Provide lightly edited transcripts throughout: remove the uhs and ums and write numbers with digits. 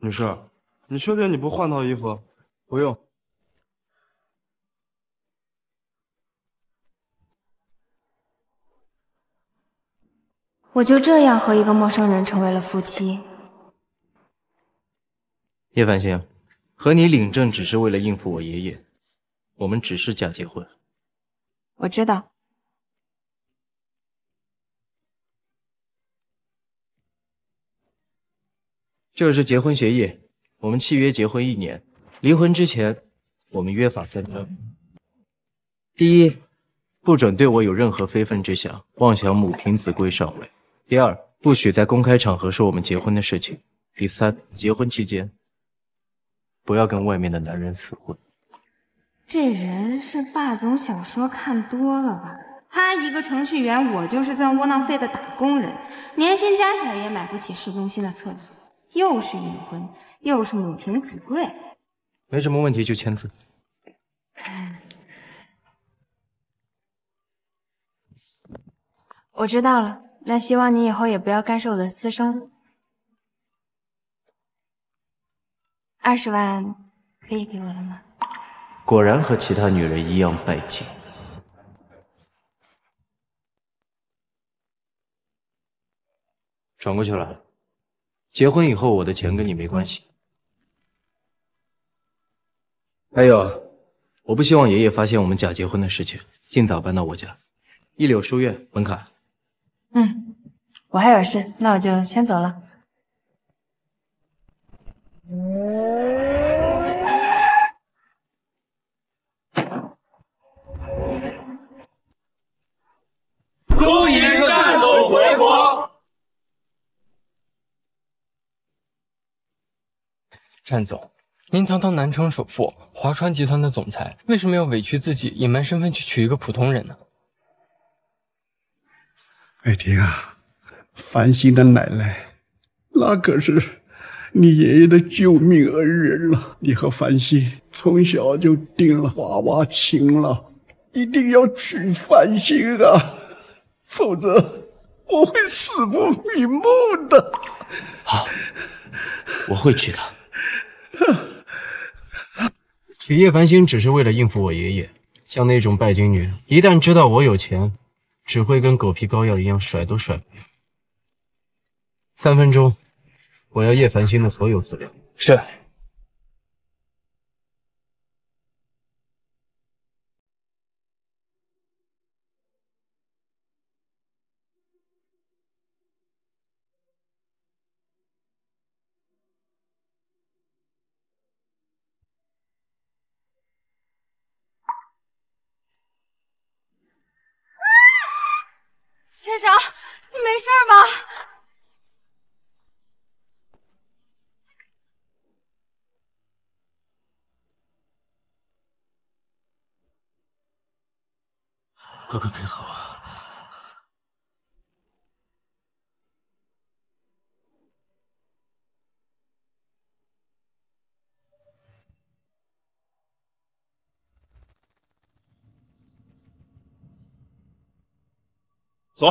女士，你确定你不换套衣服？不用。我就这样和一个陌生人成为了夫妻。叶繁星，和你领证只是为了应付我爷爷，我们只是假结婚。我知道。这是结婚协议，我们契约结婚1年，离婚之前我们约法3章：第一，不准对我有任何非分之想，妄想母凭子贵上位；第二，不许在公开场合说我们结婚的事情；第三，结婚期间不要跟外面的男人厮混。这人是霸总小说看多了吧？他一个程序员，我就是赚窝囊费的打工人，年薪加起来也买不起市中心的厕所，又是隐婚，又是母凭子贵。没什么问题就签字。我知道了，那希望你以后也不要干涉我的私生活。20万可以给我了吗？果然和其他女人一样拜金。转过去了。结婚以后，我的钱跟你没关系。还有，我不希望爷爷发现我们假结婚的事情，尽早搬到我家。一柳书院门卡。我还有事，那我就先走了。陆爷战走回国。战总，您堂堂南城首富，华川集团的总裁，为什么要委屈自己，隐瞒身份去娶一个普通人呢？爱婷啊，繁星的奶奶，那可是你爷爷的救命恩人了。你和繁星从小就定了娃娃情了，一定要娶繁星啊，否则我会死不瞑目的。好，我会娶她。娶叶繁星只是为了应付我爷爷，像那种拜金女，一旦知道我有钱，只会跟狗皮膏药一样甩都甩不掉。3分钟，我要叶繁星的所有资料。是。先生，你没事吧？喝个杯好啊。走。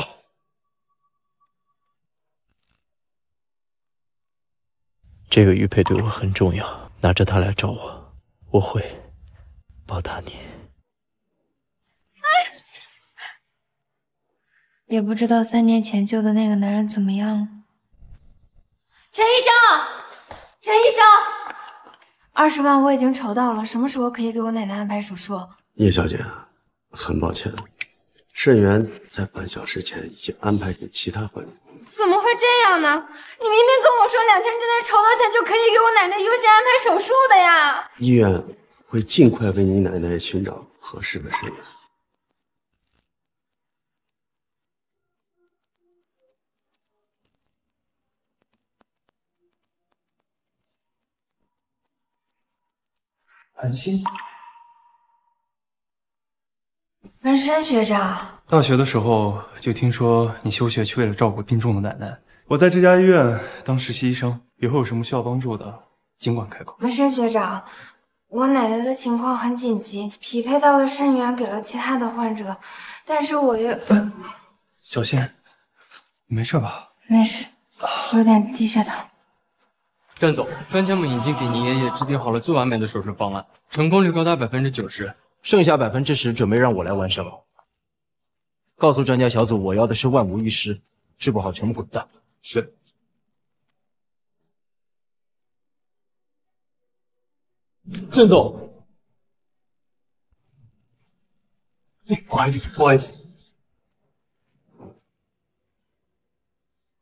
这个玉佩对我很重要，拿着它来找我，我会报答你。也不知道3年前救的那个男人怎么样了。陈医生，陈医生，20万我已经筹到了，什么时候可以给我奶奶安排手术？叶小姐，很抱歉，肾源在半小时前已经安排给其他患者。怎么会这样呢？你明明跟我说2天之内筹到钱就可以给我奶奶优先安排手术的呀！医院会尽快为你奶奶寻找合适的肾源。繁星，文山学长，大学的时候就听说你休学去为了照顾病重的奶奶。我在这家医院当实习医生，以后有什么需要帮助的，尽管开口。文山学长，我奶奶的情况很紧急，匹配到的肾源给了其他的患者，但是我又……小心，你没事吧？没事，有点低血糖。郑总，专家们已经给您爷爷制定好了最完美的手术方案，成功率高达90%，剩下10%准备让我来完成。告诉专家小组，我要的是万无一失，治不好全部滚蛋。是。郑总，不好意思，不好意思。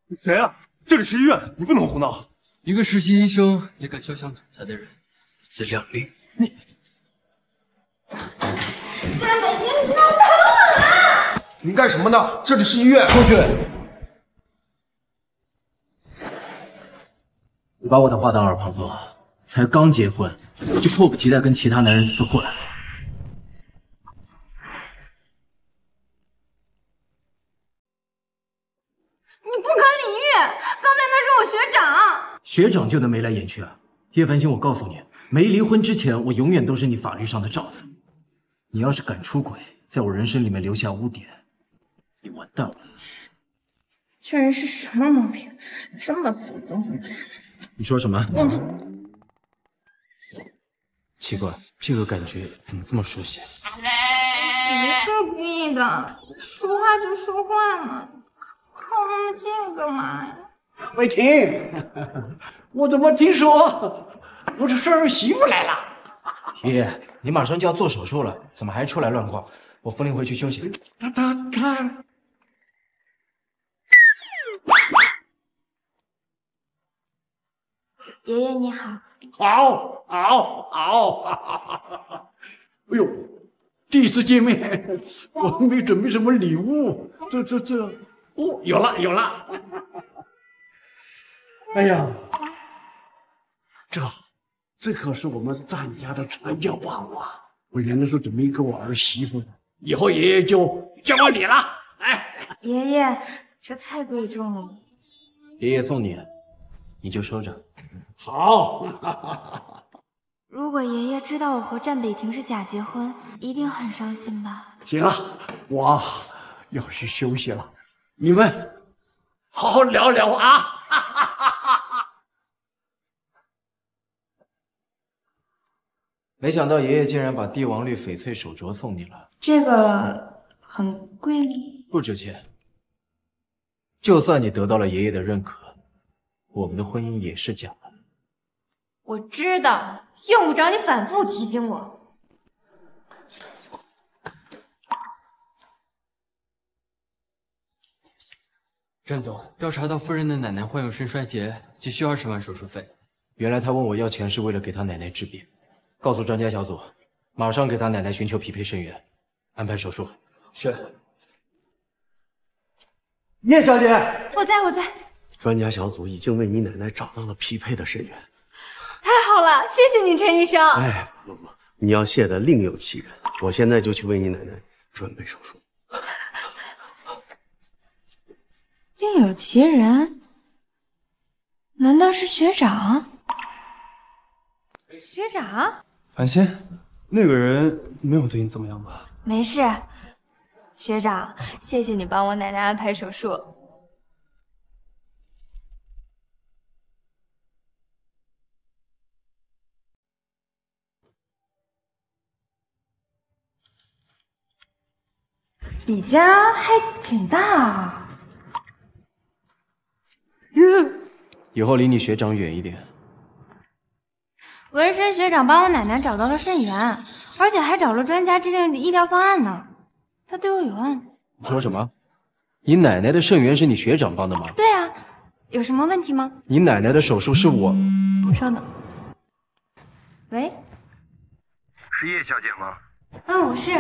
你谁啊？这里是医院，你不能胡闹。一个实习医生也敢肖像总裁的人，不自量力。你，张北婷，你闹疼我了！你干什么呢？这里是医院。出去！你把我的话当耳旁风，才刚结婚就迫不及待跟其他男人厮混。你不可理喻！刚才那是我学长。学长就能眉来眼去啊？叶繁星，我告诉你，没离婚之前，我永远都是你法律上的丈夫。你要是敢出轨，在我人生里面留下污点，你完蛋了。这人是什么毛病？这么自动自在。你说什么？奇怪，这个感觉怎么这么熟悉？没是故意的，说话就说话嘛，靠那么近干嘛呀？伟霆，我怎么听说我的孙儿媳妇来了？爷爷，你马上就要做手术了，怎么还出来乱逛？我扶您回去休息。他。爷爷你好。好，哎呦，第一次见面，我没准备什么礼物，哦，有了，哎呀，这可是我们赞家的传家宝啊！我原来是准备给我儿媳妇的，以后爷爷就交给你了。哎，爷爷，这太贵重了。爷爷送你，你就收着。好。如果爷爷知道我和战北婷是假结婚，一定很伤心吧？行了，我要去休息了，你们好好聊聊啊！没想到爷爷竟然把帝王绿翡翠手镯送你了，这个很贵吗？不值钱。就算你得到了爷爷的认可，我们的婚姻也是假的。我知道，用不着你反复提醒我。郑总，调查到夫人的奶奶患有肾衰竭，急需20万手术费。原来他问我要钱是为了给他奶奶治病。告诉专家小组，马上给他奶奶寻求匹配肾源，安排手术。是。叶小姐，我在。专家小组已经为你奶奶找到了匹配的肾源。太好了，谢谢你，陈医生。哎，不，你要谢的另有其人。我现在就去为你奶奶准备手术。另有其人？难道是学长？学长？繁星，那个人没有对你怎么样吧？没事，学长，谢谢你帮我奶奶安排手术。你家还挺大啊。以后离你学长远一点。纹身学长帮我奶奶找到了肾源，而且还找了专家制定医疗方案呢。他对我有恩。你说什么？你奶奶的肾源是你学长帮的吗？对啊，有什么问题吗？你奶奶的手术是我。稍等。喂，是叶小姐吗？我是。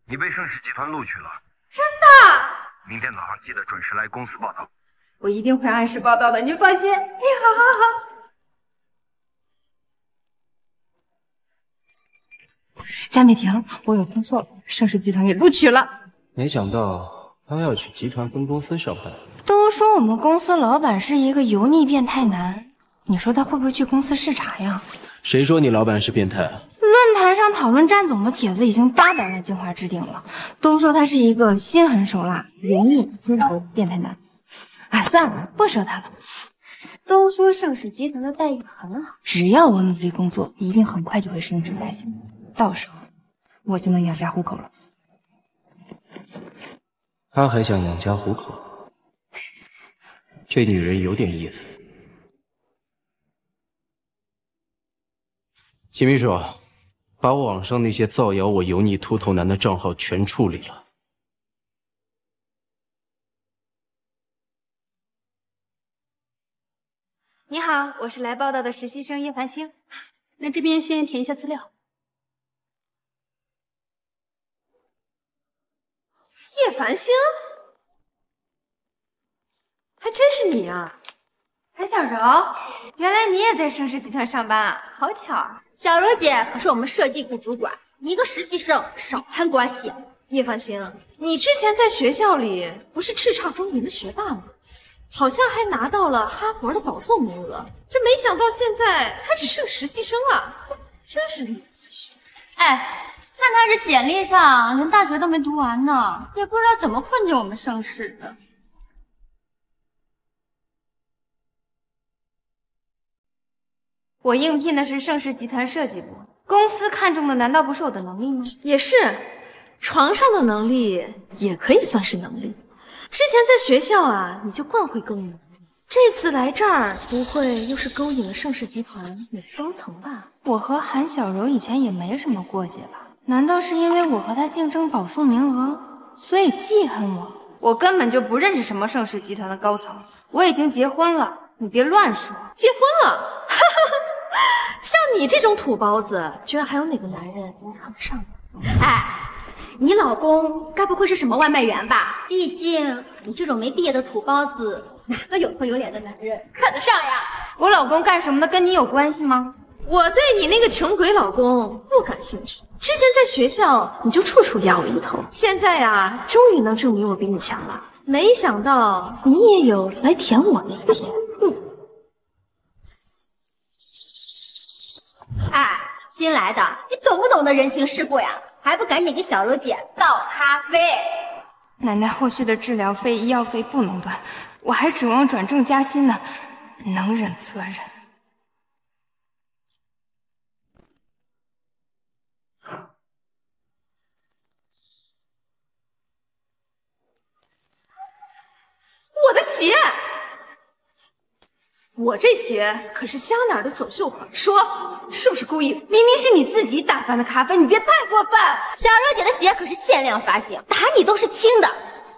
你被盛世集团录取了。真的？明天早上记得准时来公司报道。我一定会按时报道的，您放心。好。张美婷，我有工作了，盛世集团给录取了。没想到他要去集团分公司上班。都说我们公司老板是一个油腻变态男，你说他会不会去公司视察呀？谁说你老板是变态啊？论坛上讨论战总的帖子已经800万精华置顶了，都说他是一个心狠手辣、油腻、猪头变态男。算了，不说他了。都说盛世集团的待遇很好，只要我努力工作，一定很快就会升职加薪，到时候我就能养家糊口了。他还想养家糊口，这女人有点意思。秦秘书，把网上那些造谣我油腻秃头男的账号全处理了。你好，我是来报道的实习生叶繁星。那这边先填一下资料。叶繁星，还真是你啊！韩小柔，原来你也在盛世集团上班啊，好巧啊！小柔姐可是我们设计部主管，你一个实习生，少攀关系。叶繁星，你之前在学校里不是叱咤风云的学霸吗？好像还拿到了哈佛的保送名额，这没想到现在还只是个实习生啊，真是令人唏嘘。哎，看他这简历上连大学都没读完呢，也不知道怎么混进我们盛世的。我应聘的是盛世集团设计部，公司看中的难道不是我的能力吗？也是，床上的能力也可以算是能力。之前在学校啊，你就惯会勾引人，这次来这儿不会又是勾引了盛世集团哪个高层吧？我和韩小柔以前也没什么过节吧？难道是因为我和她竞争保送名额，所以记恨我？我根本就不认识什么盛世集团的高层，我已经结婚了，你别乱说。结婚了？像你这种土包子，居然还有哪个男人能看得上你？哎。你老公该不会是什么外卖员吧？毕竟你这种没毕业的土包子，哪个有头有脸的男人看得上呀？我老公干什么的跟你有关系吗？我对你那个穷鬼老公不感兴趣。之前在学校你就处处压我一头，现在呀，终于能证明我比你强了。没想到你也有来舔我的一天。哎，新来的，你懂不懂得人情世故呀？还不赶紧给小柔姐倒咖啡！奶奶后续的治疗费、医药费不能断，我还指望转正加薪呢，能忍则忍。我的鞋，我这鞋可是香奈儿的走秀款，说是不是故意的？明明是你自己打翻的咖啡，你别太过分！小柔姐的鞋可是限量发行，打你都是轻的，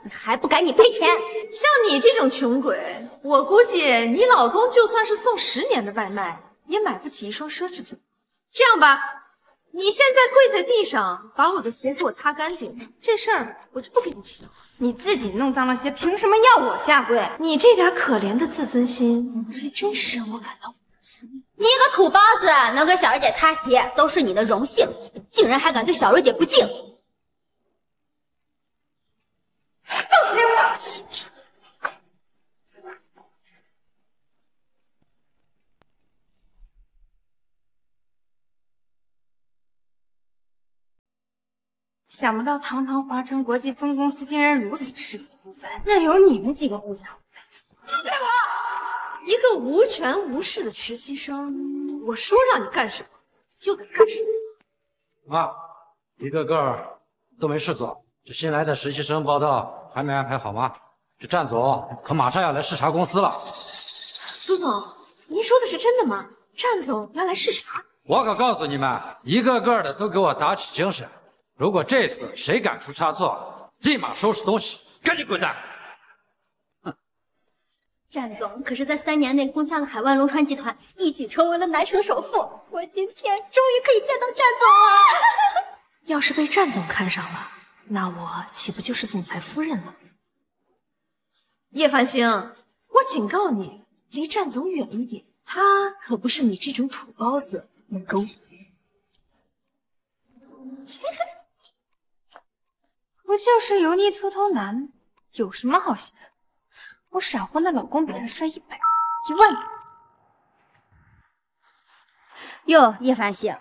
你还不赶紧赔钱？像你这种穷鬼，我估计你老公就算是送10年的外卖，也买不起一双奢侈品。这样吧，你现在跪在地上，把我的鞋给我擦干净，这事儿我就不跟你计较了。你自己弄脏了鞋，凭什么要我下跪？你这点可怜的自尊心，还真是让我感到恶心。你一个土包子能给小柔姐擦鞋，都是你的荣幸，竟然还敢对小柔姐不敬！想不到堂堂华晨国际分公司竟然如此吃力不分，任由你们几个无家无辈。对我一个无权无势的实习生，我说让你干什么你就得干什么。啊，一个个都没事做，这新来的实习生报道还没安排好吗？这战总可马上要来视察公司了。苏总，您说的是真的吗？战总要来视察？我可告诉你们，一个个的都给我打起精神！如果这次谁敢出差错，立马收拾东西，赶紧滚蛋！哼！战总可是在3年内攻下了海外龙川集团，一举成为了南城首富。我今天终于可以见到战总了。要是被战总看上了，那我岂不就是总裁夫人了？叶繁星，我警告你，离战总远一点，他可不是你这种土包子能勾引。不就是油腻秃头男，有什么好嫌？我闪婚的老公比他帅100、10000。哟，叶繁星，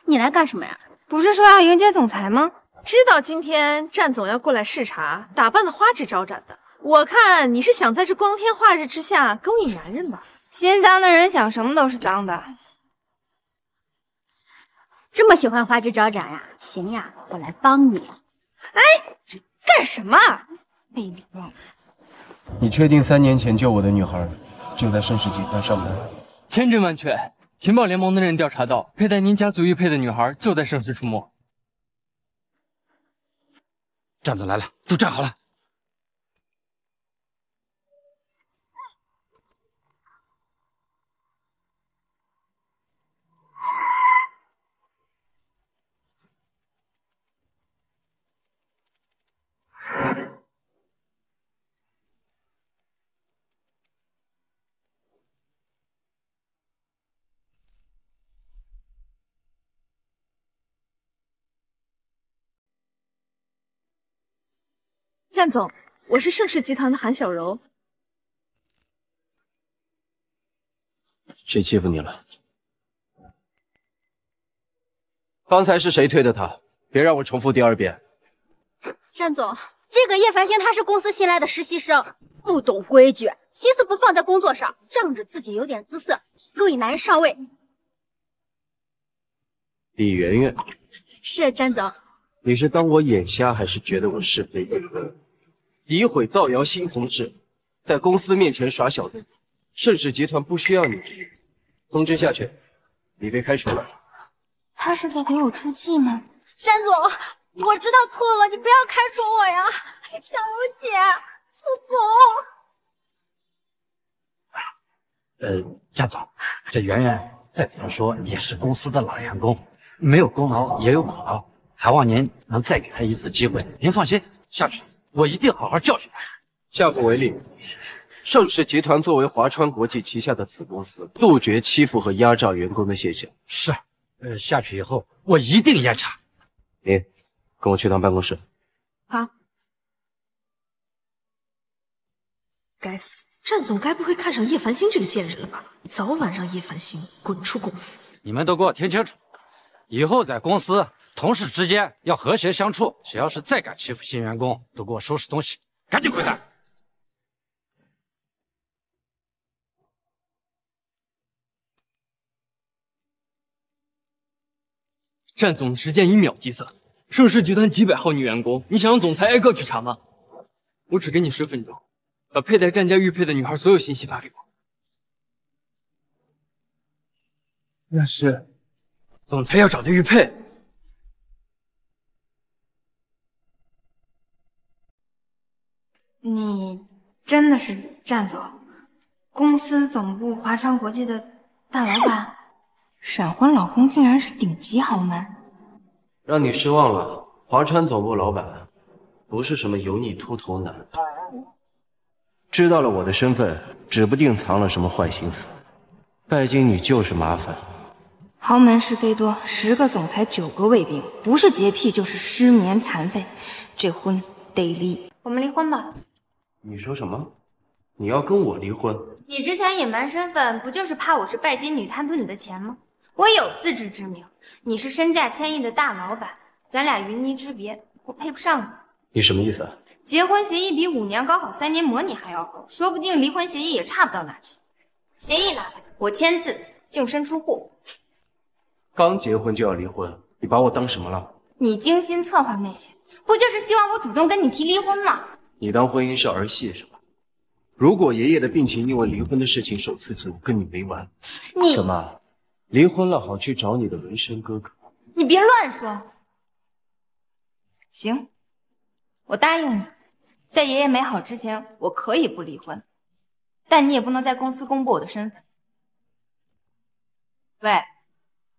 你来干什么呀？不是说要迎接总裁吗？知道今天战总要过来视察，打扮的花枝招展的。我看你是想在这光天化日之下勾引男人吧？心脏的人想什么都是脏的。这么喜欢花枝招展呀？行呀，我来帮你。哎，干什么？没礼貌。你确定3年前救我的女孩就在盛世集团上班？千真万确，情报联盟的人调查到，佩戴您家族玉佩的女孩就在盛世出没。战总来了，都站好了。战总，我是盛世集团的韩小柔。谁欺负你了？刚才是谁推的他？别让我重复第2遍。战总，这个叶繁星他是公司新来的实习生，不懂规矩，心思不放在工作上，仗着自己有点姿色，勾引男人上位。李媛媛，是战总。你是当我眼瞎，还是觉得我是非子？诋毁造谣新同事，在公司面前耍小子，盛世集团不需要你。通知下去，你被开除了。他是在给我出气吗？山总，我知道错了，你不要开除我呀！小柔姐，苏总。战总，这圆圆再怎么说也是公司的老员工，没有功劳也有苦劳，还望您能再给他一次机会。您放心，下去我一定好好教训他。下不为例。盛世集团作为华川国际旗下的子公司，杜绝欺负和压榨员工的现象。是，下去以后我一定严查。你跟我去趟办公室。好。该死，战总该不会看上叶繁星这个贱人了吧？早晚让叶繁星滚出公司！你们都给我听清楚，以后在公司同事之间要和谐相处，谁要是再敢欺负新员工，都给我收拾东西，赶紧滚蛋！战总的时间以秒计算，盛世集团几百号女员工，你想让总裁挨个去查吗？我只给你10分钟，把佩戴战家玉佩的女孩所有信息发给我。那是总裁要找的玉佩。你真的是战总，公司总部华川国际的大老板？闪婚老公竟然是顶级豪门，让你失望了。华川总部老板不是什么油腻秃头男，知道了我的身份，指不定藏了什么坏心思。拜金女就是麻烦。豪门是非多，10个总裁9个卫兵，不是洁癖就是失眠残废，这婚得离。我们离婚吧。你说什么？你要跟我离婚？你之前隐瞒身份，不就是怕我是拜金女贪图你的钱吗？我有自知之明，你是身价1000亿的大老板，咱俩云泥之别，我配不上你。你什么意思啊？结婚协议比5年高考3年模拟还要高，说不定离婚协议也差不到哪去。协议拿来，我签字，净身出户。刚结婚就要离婚，你把我当什么了？你精心策划那些，不就是希望我主动跟你提离婚吗？你当婚姻是儿戏是吧？如果爷爷的病情因为离婚的事情受刺激，我跟你没完。你怎么？离婚了好去找你的纹身哥哥？你别乱说。行，我答应你，在爷爷没好之前，我可以不离婚，但你也不能在公司公布我的身份。喂，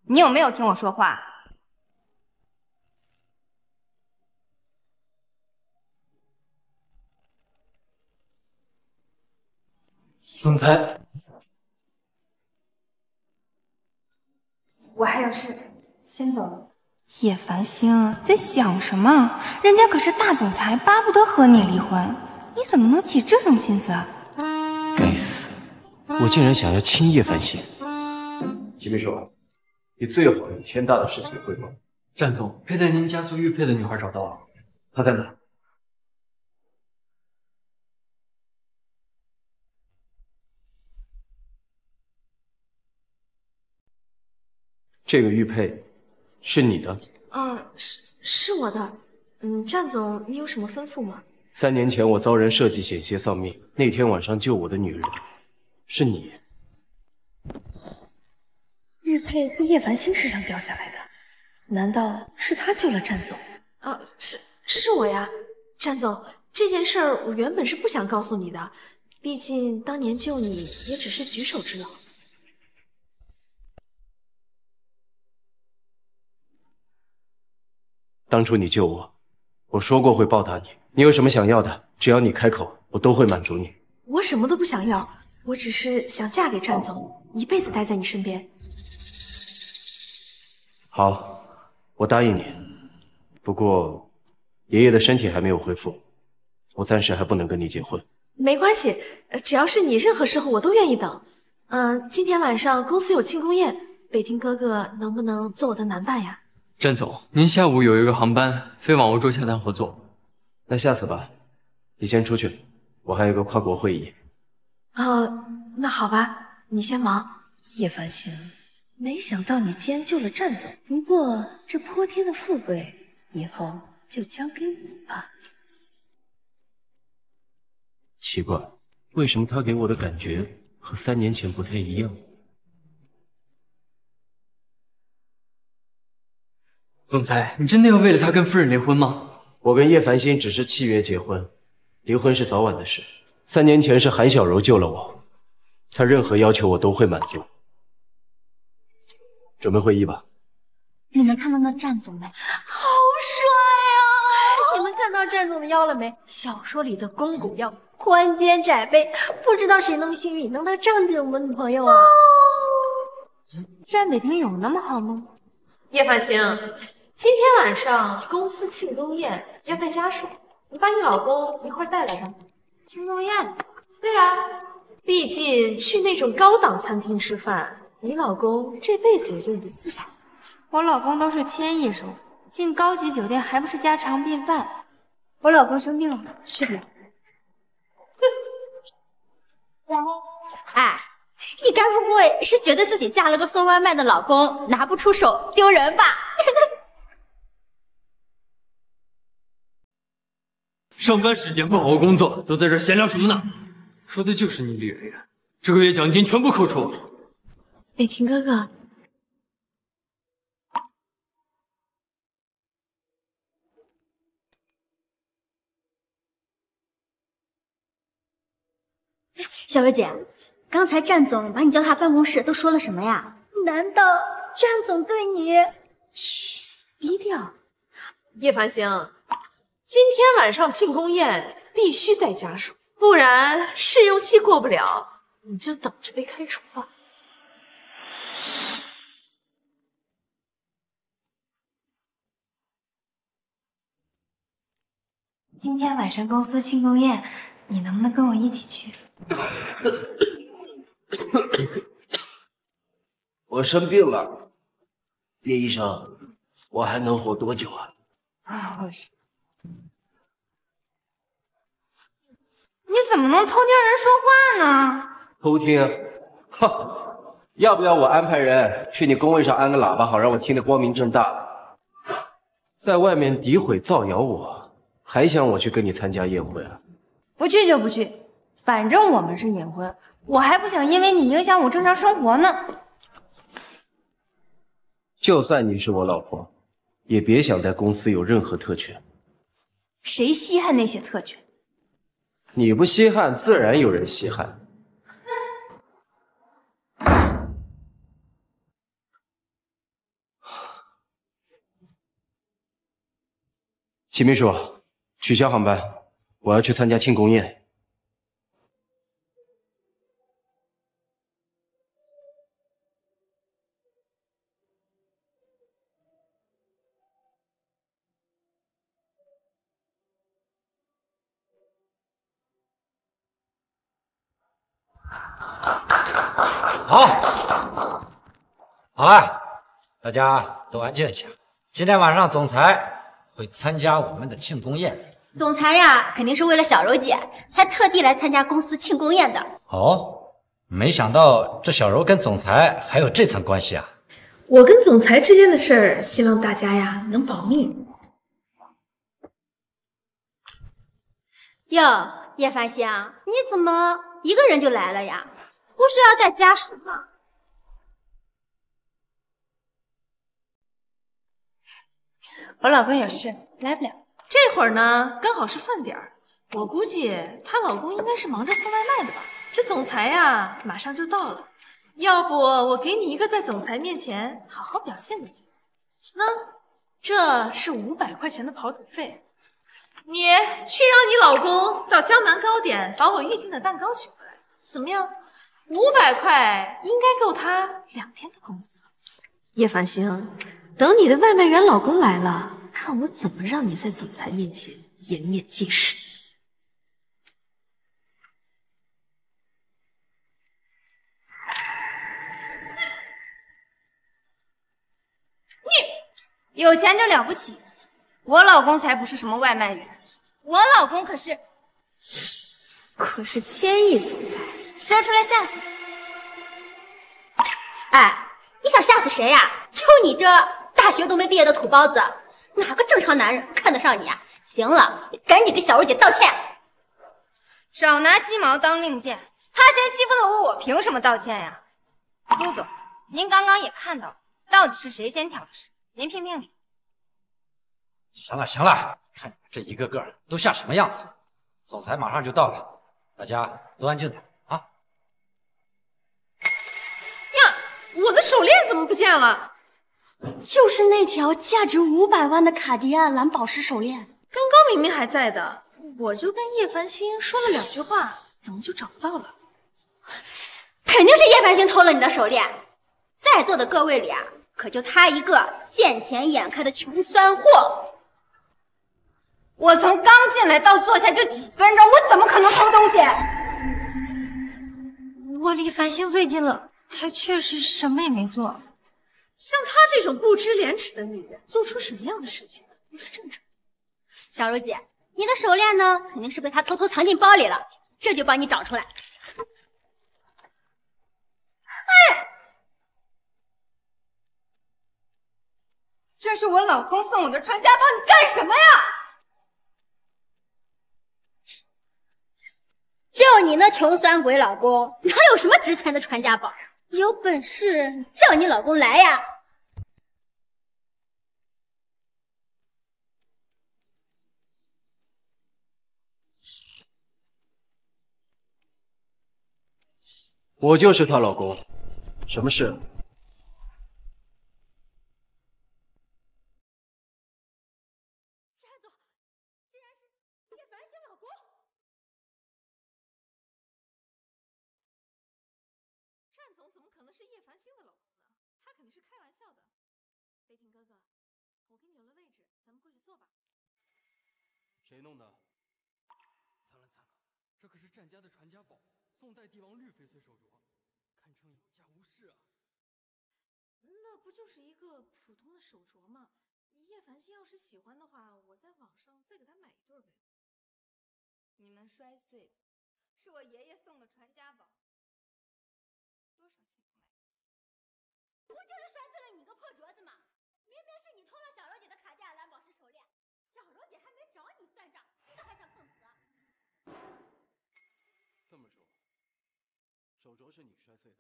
你有没有听我说话？总裁，我还有事，先走了。叶繁星在想什么？人家可是大总裁，巴不得和你离婚，你怎么能起这种心思啊？该死，我竟然想要亲叶繁星。齐秘书，你最好有天大的事情汇报。战总，佩戴您家族玉佩的女孩找到了，她在哪？这个玉佩是你的？是我的。战总，你有什么吩咐吗？3年前我遭人设计，险些丧命。那天晚上救我的女人是你。玉佩在叶繁星身上掉下来的，难道是他救了战总？是我呀，战总。这件事儿我原本是不想告诉你的，毕竟当年救你也只是举手之劳。当初你救我，我说过会报答你。你有什么想要的，只要你开口，我都会满足你。我什么都不想要，我只是想嫁给战总，一辈子待在你身边。好，我答应你。不过，爷爷的身体还没有恢复，我暂时还不能跟你结婚。没关系，只要是你，任何时候我都愿意等。今天晚上公司有庆功宴，北庭哥哥能不能做我的男伴呀？战总，您下午有一个航班飞往欧洲洽谈合作，那下次吧。你先出去，我还有个跨国会议。那好吧，你先忙。叶繁星，没想到你竟然救了战总，不过这泼天的富贵以后就交给我吧。奇怪，为什么他给我的感觉和3年前不太一样？总裁，你真的要为了他跟夫人离婚吗？我跟叶繁星只是契约结婚，离婚是早晚的事。3年前是韩小柔救了我，她任何要求我都会满足。准备会议吧。你们看到那战总没？好帅啊！你们看到战总的腰了没？小说里的肱骨腰，宽肩窄背，不知道谁那么幸运能当战总的女朋友啊？战北庭有那么好吗？叶繁星，今天晚上公司庆功宴要带家属，你把你老公一块带来吧。庆功宴？对啊，毕竟去那种高档餐厅吃饭，你老公这辈子也就一次吧。我老公都是千亿首富，进高级酒店还不是家常便饭。我老公生病了，去不了。哎，你该不会是觉得自己嫁了个送外卖的老公，拿不出手丢人吧？上班时间不好好工作，都在这闲聊什么呢？说的就是你李圆圆，这个月奖金全部扣除。北庭哥哥，小薇姐，刚才战总把你叫他办公室都说了什么呀？难道战总对你……嘘，低调。叶繁星，今天晚上庆功宴必须带家属，不然试用期过不了，你就等着被开除吧。今天晚上公司庆功宴，你能不能跟我一起去？我生病了，叶医生，我还能活多久啊？我是。你怎么能偷听人说话呢？偷听？哼！要不要我安排人去你工位上安个喇叭，好让我听得光明正大？在外面诋毁造谣我，还想我去跟你参加宴会啊？不去就不去，反正我们是隐婚，我还不想因为你影响我正常生活呢。就算你是我老婆，也别想在公司有任何特权。谁稀罕那些特权？你不稀罕，自然有人稀罕。齐秘书，取消航班，我要去参加庆功宴。好了，大家都安静一下。今天晚上总裁会参加我们的庆功宴。总裁呀，肯定是为了小柔姐才特地来参加公司庆功宴的。哦，没想到这小柔跟总裁还有这层关系啊！我跟总裁之间的事儿，希望大家呀能保密。哟，叶繁星，你怎么一个人就来了呀？不是要带家属吗？我老公有事，来不了。这会儿呢，刚好是饭点儿，我估计她老公应该是忙着送外卖的吧。这总裁呀，马上就到了，要不我给你一个在总裁面前好好表现的机会。那这是500块钱的跑腿费，你去让你老公到江南糕点把我预定的蛋糕取回来，怎么样？500块应该够他2天的工资了。叶繁星，等你的外卖员老公来了，看我怎么让你在总裁面前颜面尽失。你有钱就了不起，我老公才不是什么外卖员，我老公可是千亿总裁，说出来吓死你。哎，你想吓死谁呀？就你这大学都没毕业的土包子，哪个正常男人看得上你啊？行了，你赶紧给小茹姐道歉。少拿鸡毛当令箭，他先欺负了我凭什么道歉呀？苏总，您刚刚也看到了，到底是谁先挑的事？您评评理。行了行了，看你们这一个个都像什么样子？总裁马上就到了，大家都安静点啊！呀，我的手链怎么不见了？就是那条价值500万的卡地亚蓝宝石手链，刚刚明明还在的，我就跟叶繁星说了2句话，怎么就找不到了？肯定是叶繁星偷了你的手链。在座的各位里啊，可就他一个见钱眼开的穷酸货。我从刚进来到坐下就几分钟，我怎么可能偷东西？我离繁星最近了，她确实什么也没做。像她这种不知廉耻的女人，做出什么样的事情都是正常。小茹姐，你的手链呢，肯定是被她偷偷藏进包里了，这就帮你找出来。哎，这是我老公送我的传家宝，你干什么呀？就你那穷酸鬼老公，哪有什么值钱的传家宝？有本事叫你老公来呀！我就是她老公，什么事？战总怎么可能是叶繁星的老公呢？他肯定是开玩笑的。飞霆哥哥，我给你留了位置，咱们过去坐吧。谁弄的？惨了惨了，这可是战家的传家宝，宋代帝王绿翡翠手镯，堪称有价无市啊！那不就是一个普通的手镯吗？叶繁星要是喜欢的话，我在网上再给他买一对呗。你们摔碎的，是我爷爷送的传家宝。多少钱也买不起。不就是摔碎了你个破镯子吗？明明是你偷了小柔姐的卡地亚蓝宝石手链，小柔姐还没找你算账，你咋还想碰瓷啊？这么说，手镯是你摔碎的？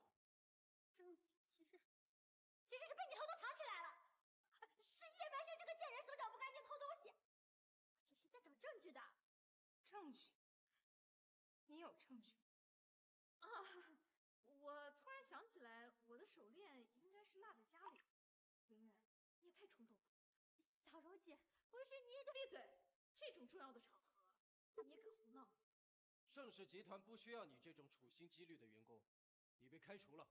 其实是被你偷偷藏起来了。是叶繁星这个贱人手脚不干净偷东西，我只是在找证据的。证据？你有证据？啊！我突然想起来，我的手链应该是落在家里。圆圆，你也太冲动了。小柔姐，不是你闭嘴！这种重要的场合，你也敢胡闹？盛世集团不需要你这种处心积虑的员工，你被开除了。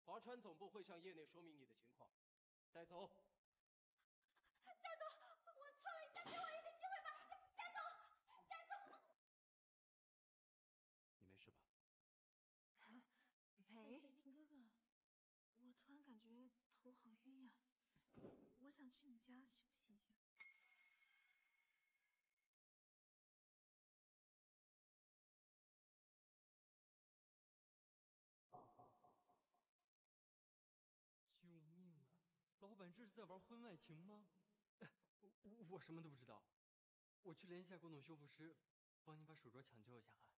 华川总部会向业内说明你的情况，带走。战总，我错了，你再给我一个机会吧。战总，战总。你没事吧？没事。哥哥，我突然感觉头好晕呀，我想去你家休息一下。救命啊！这是在玩婚外情吗？我什么都不知道，我去联系下古董修复师，帮你把手镯抢救一下哈。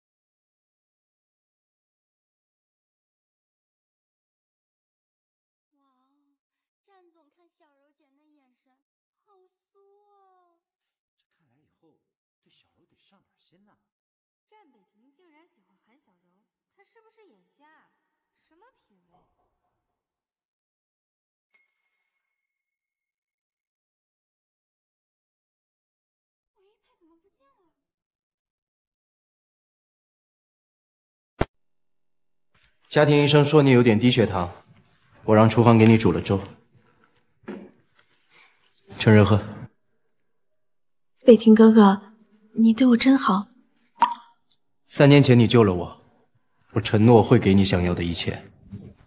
哇哦，战总看小柔姐那眼神，好酥哦！这看来以后对小柔得上点心呐。战北亭竟然喜欢韩小柔，他是不是眼瞎？什么品味？我玉佩怎么不见了？家庭医生说你有点低血糖，我让厨房给你煮了粥，趁热喝。北亭哥哥，你对我真好。3年前你救了我，我承诺会给你想要的一切。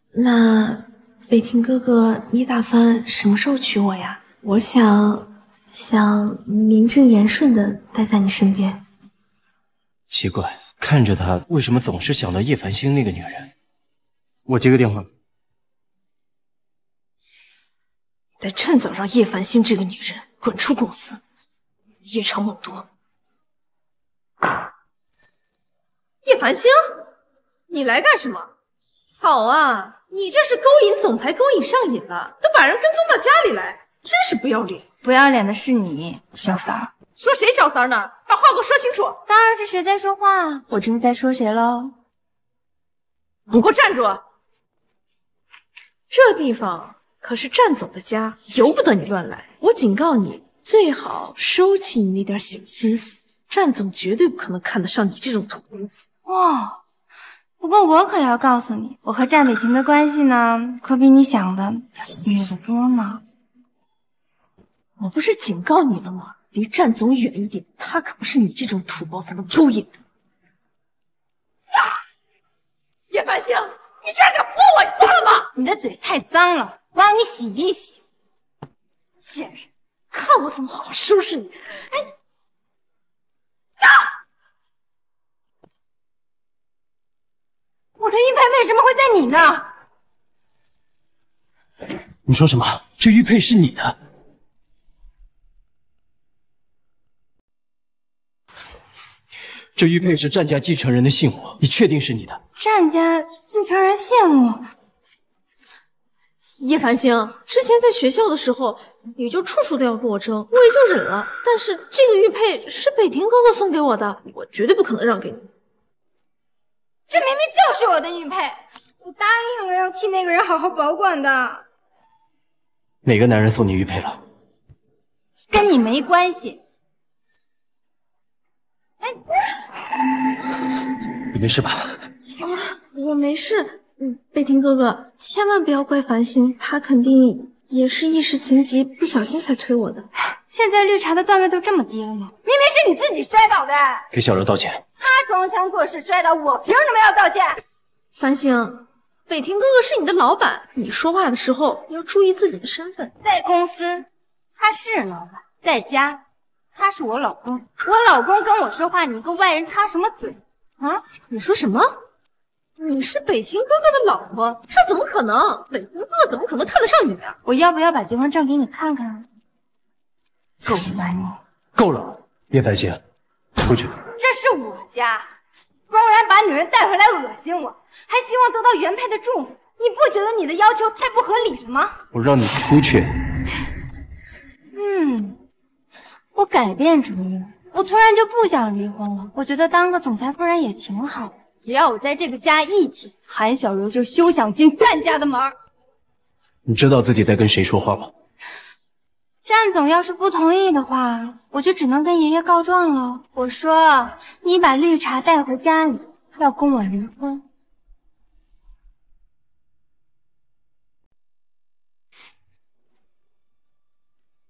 那北亭哥哥，你打算什么时候娶我呀？我想名正言顺的待在你身边。奇怪，看着他为什么总是想到叶繁星那个女人？我接个电话。得趁早让叶繁星这个女人滚出公司，夜长梦多。叶繁星，你来干什么？好啊，你这是勾引总裁勾引上瘾了，都把人跟踪到家里来，真是不要脸！不要脸的是你，小三儿。说谁小三呢？把话给我说清楚。当然是谁在说话，我这是在说谁喽。你给我站住！这地方可是战总的家，由不得你乱来。我警告你，最好收起你那点小心思，战总绝对不可能看得上你这种土公子。哦，不过我可要告诉你，我和战北亭的关系呢，可比你想的亲密的多呢。我不是警告你了吗？离战总远一点，他可不是你这种土包子能勾引的。叶繁星，你居然敢泼我，你疯了吗？你的嘴太脏了，我让你洗一洗。贱人，看我怎么好好收拾你！哎，我的玉佩为什么会在你那儿？你说什么？这玉佩是你的？这玉佩是战家继承人的信物，你确定是你的？战家继承人信物？叶繁星，之前在学校的时候，你就处处都要跟我争，我也就忍了。但是这个玉佩是北亭哥哥送给我的，我绝对不可能让给你。这明明就是我的玉佩，我答应了要替那个人好好保管的。哪个男人送你玉佩了？跟你没关系。哎，你没事吧？我没事。北亭哥哥，千万不要怪繁星，他肯定也是一时情急，不小心才推我的。现在绿茶的段位都这么低了吗？明明是你自己摔倒的。给小柔道歉。他装腔作势摔倒，我凭什么要道歉？繁星，北亭哥哥是你的老板，你说话的时候要注意自己的身份。在公司，他是老板；在家，他是我老公。我老公跟我说话，你个外人插什么嘴啊？你说什么？你是北亭哥哥的老婆？这怎么可能？北亭哥哥怎么可能看得上你呀？我要不要把结婚证给你看看？够了你！够了，叶繁星，出去。这是我家，公然把女人带回来恶心我，还希望得到原配的祝福，你不觉得你的要求太不合理了吗？我让你出去。我改变主意了，我突然就不想离婚了。我觉得当个总裁夫人也挺好的。只要我在这个家一天，韩小柔就休想进战家的门。你知道自己在跟谁说话吗？战总要是不同意的话，我就只能跟爷爷告状了。我说你把绿茶带回家里，要跟我离婚。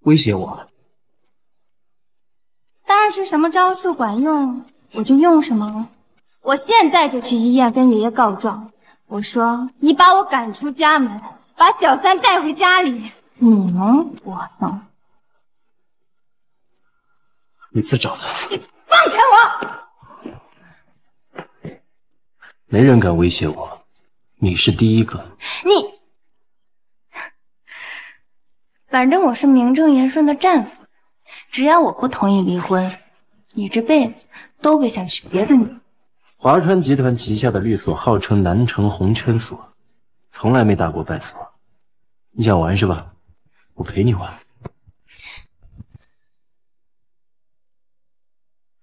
威胁我？当然是什么招数管用，我就用什么了。我现在就去医院跟爷爷告状。我说你把我赶出家门，把小三带回家里，你能，我能。你自找的。放开我！没人敢威胁我，你是第一个。你反正我是名正言顺的战俘，只要我不同意离婚，你这辈子都别想娶别的女人。华川集团旗下的律所号称南城红圈所，从来没打过败所。你想玩是吧？我陪你玩。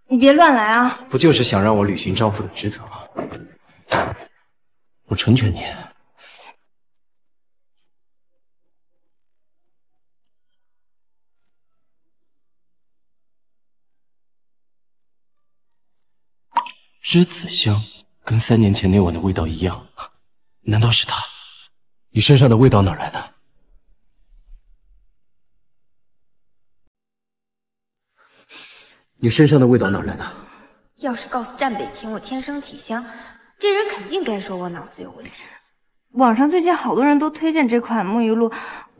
你别乱来啊！不就是想让我履行丈夫的职责吗？我成全你。栀子香跟3年前那晚的味道一样，难道是他？你身上的味道哪来的？你身上的味道哪来的？要是告诉战北庭我天生体香，这人肯定该说我脑子有问题。网上最近好多人都推荐这款沐浴露，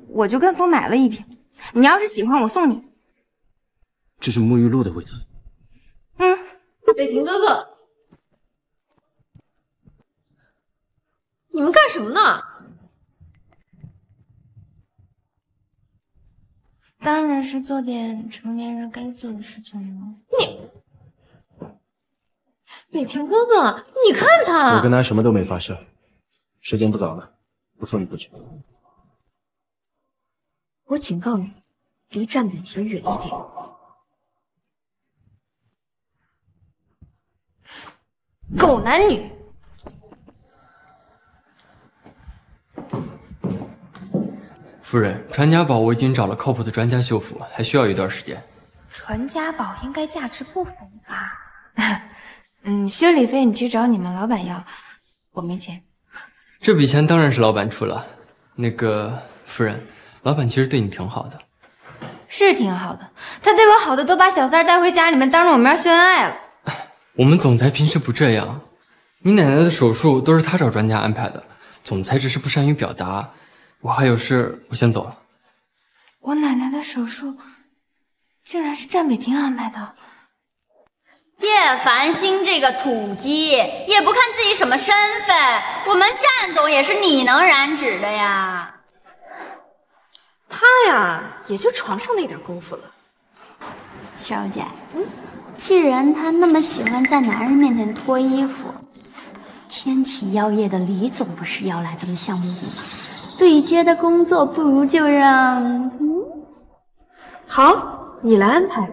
我就跟风买了一瓶。你要是喜欢，我送你。这是沐浴露的味道。北庭哥哥，你们干什么呢？当然是做点成年人该做的事情了。北庭哥哥，你看他，我跟他什么都没发生。时间不早了，不送你回去。我警告你，离战北庭远一点。狗男女！夫人，传家宝我已经找了靠谱的专家修复，还需要一段时间。传家宝应该价值不菲吧？修理费你去找你们老板要，我没钱。这笔钱当然是老板出了。那个夫人，老板其实对你挺好的。是挺好的，他对我好的都把小三儿带回家里面当着我面秀恩爱了。我们总裁平时不这样，你奶奶的手术都是他找专家安排的，总裁只是不善于表达。我还有事，我先走了。我奶奶的手术竟然是战北庭安排的。叶繁星这个土鸡，也不看自己什么身份，我们战总也是你能染指的呀。他呀，也就床上那点功夫了。小姐，既然他那么喜欢在男人面前脱衣服，天启药业的李总不是要来咱们项目组吗？对接的工作不如就让……好，你来安排。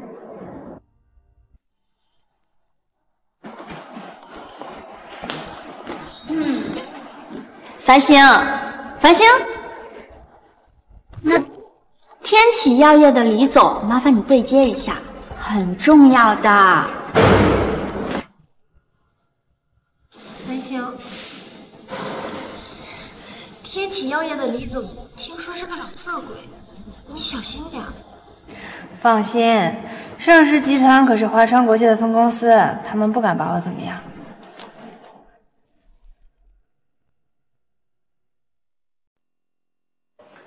繁星，繁星，那天启药业的李总，麻烦你对接一下，很重要的。繁星，天启药业的李总，听说是个老色鬼，你小心点。放心，盛世集团可是华川国际的分公司，他们不敢把我怎么样。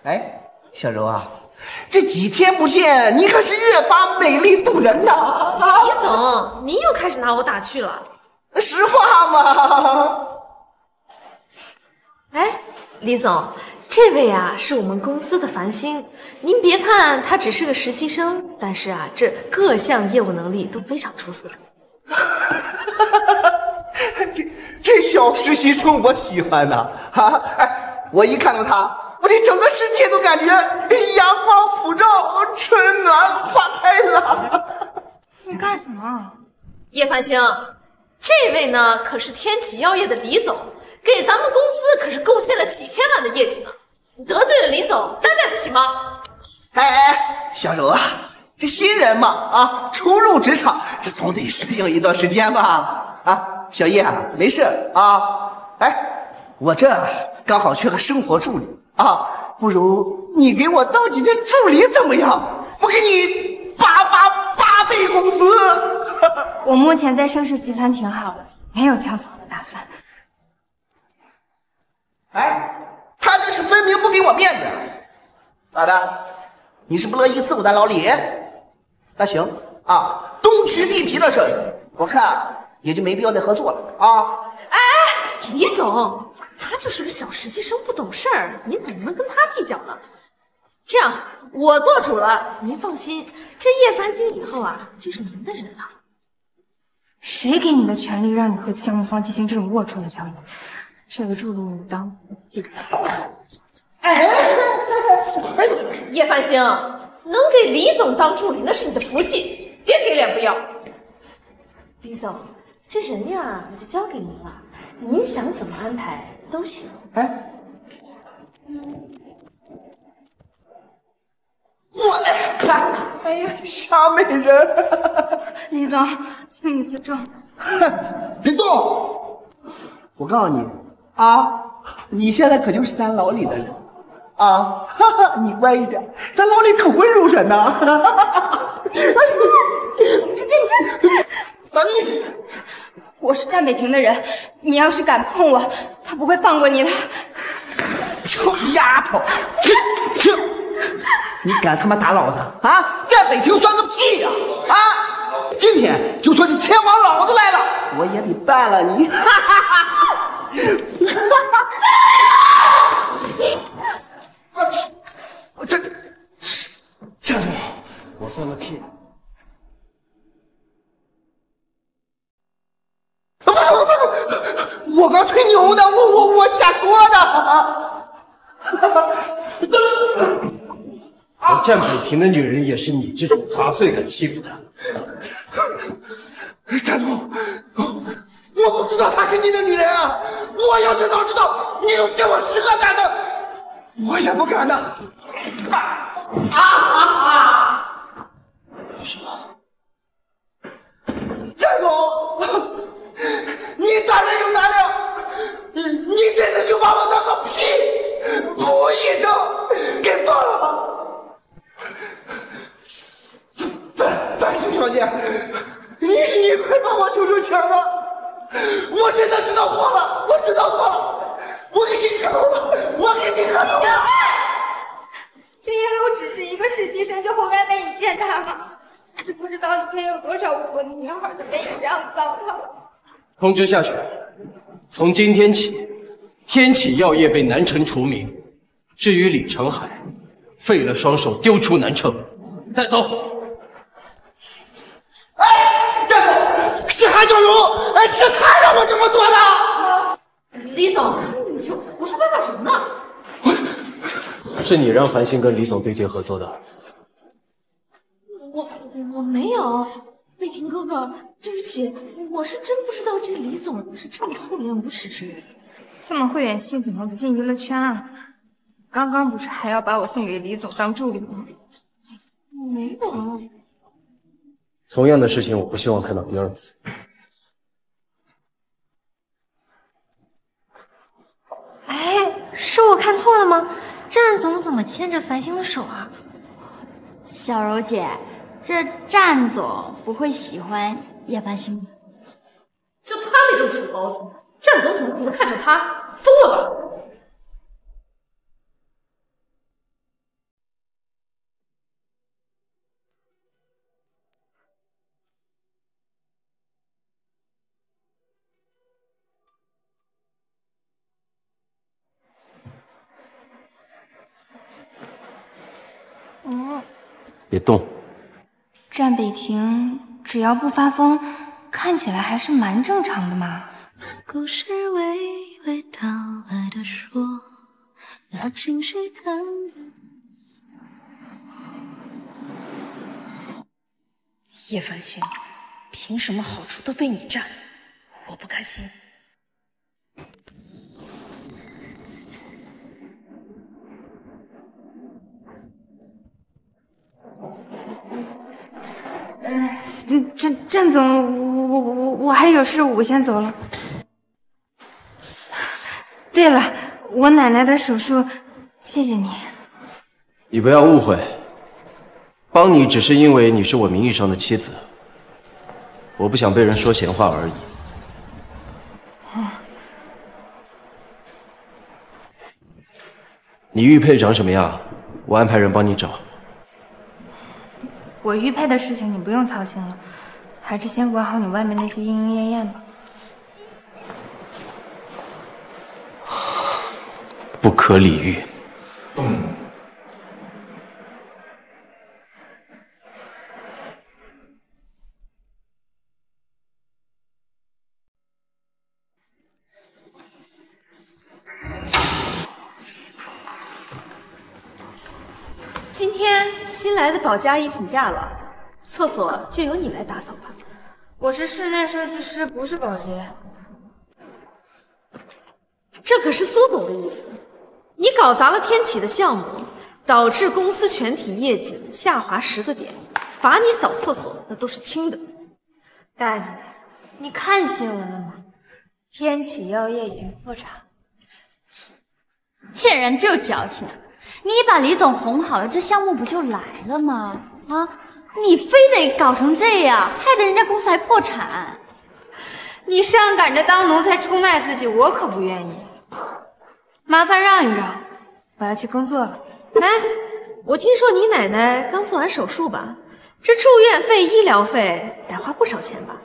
哎，小柔啊，这几天不见，你可是越发美丽动人呐！李总，您又开始拿我打趣了。实话嘛。哎，李总，这位啊是我们公司的繁星，您别看他只是个实习生，但是啊，这各项业务能力都非常出色。这小实习生我喜欢呐！哎，我一看到他。我这整个世界都感觉阳光普照，春暖花开了。你干什么？叶繁星，这位呢可是天启药业的李总，给咱们公司可是贡献了几千万的业绩呢。你得罪了李总，担待得起吗？哎，小柔啊，这新人嘛，初入职场，这总得适应一段时间吧。小叶没事啊。哎，我这刚好缺个生活助理。不如你给我当几天助理怎么样？我给你8倍工资。我目前在盛世集团挺好的，没有跳槽的打算。哎，他这是分明不给我面子。咋的？你是不乐意伺候咱老李？那行东区地皮的事儿，我看也就没必要再合作了啊。哎，李总。他就是个小实习生，不懂事儿，您怎么能跟他计较呢？这样我做主了，您放心，这叶繁星以后啊就是您的人了。谁给你的权利让你和项目方进行这种龌龊的交易？这个助理你当自己。叶繁星，能给李总当助理那是你的福气，别给脸不要。李总，这人呀我就交给您了，您想怎么安排都行。哎呀，小美人！李总，请你自重。别动！我告诉你啊，你现在可就是咱牢里的人啊！你乖一点，咱牢里可温柔着呢。我是战北庭的人，你要是敢碰我，他不会放过你的。臭丫头！你敢他妈打老子啊！战北庭算个屁呀！啊！今天就算是天王老子来了，我也得办了你！这种我算个屁！我刚吹牛的，我瞎说的。我战北庭的女人也是你这种杂碎敢欺负的。战总，我不知道她是你的女人啊！我要是早知道，你就借我10个男的，我也不敢的。什么？战总，你大人有大量，你这次就把我当个屁，噗一声给放了吧！繁星小姐，你快帮我求求情了！我真的知道错了，我知道错了，我给你磕头了，我给你磕头了！就因为我只是一个实习生，就活该被你践踏吗？是不知道以前有多少无辜的女孩就被你这样糟蹋了。通知下去，从今天起，天启药业被南城除名。至于李成海，废了双手，丢出南城。带走。战总，是韩小茹，是他让我这么做的。李总，你这胡说八道什么呢？是你让繁星跟李总对接合作的。我没有，北庭哥哥，对不起，我是真不知道这李总是这么厚脸无耻之人。这么会演戏，怎么不进娱乐圈啊？刚刚不是还要把我送给李总当助理吗？没有。同样的事情，我不希望看到第2次。哎，是我看错了吗？战总怎么牵着繁星的手啊？小柔姐，这战总不会喜欢叶繁星吧？就他那种土包子，战总怎么不能看上他？疯了吧？别动。战北庭只要不发疯，看起来还是蛮正常的嘛。故事娓娓道来的说，那情绪淡淡。叶繁星，凭什么好处都被你占了？我不甘心。战总，我还有事，我先走了。对了，我奶奶的手术，谢谢你。你不要误会，帮你只是因为你是我名义上的妻子，我不想被人说闲话而已。你玉佩长什么样，我安排人帮你找。我玉佩的事情你不用操心了，还是先管好你外面那些莺莺燕燕吧。不可理喻。今天新来的保洁阿姨请假了，厕所就由你来打扫吧。我是室内设计师，不是保洁。这可是苏总的意思，你搞砸了天启的项目，导致公司全体业绩下滑10个点，罚你扫厕所那都是轻的。大姐，你看新闻了吗？天启药业已经破产。贱人就矫情，你把李总哄好了，这项目不就来了吗？啊，你非得搞成这样，害得人家公司还破产。你上赶着当奴才出卖自己，我可不愿意。麻烦让一让，我要去工作了。哎，我听说你奶奶刚做完手术吧？这住院费、医疗费得花不少钱吧？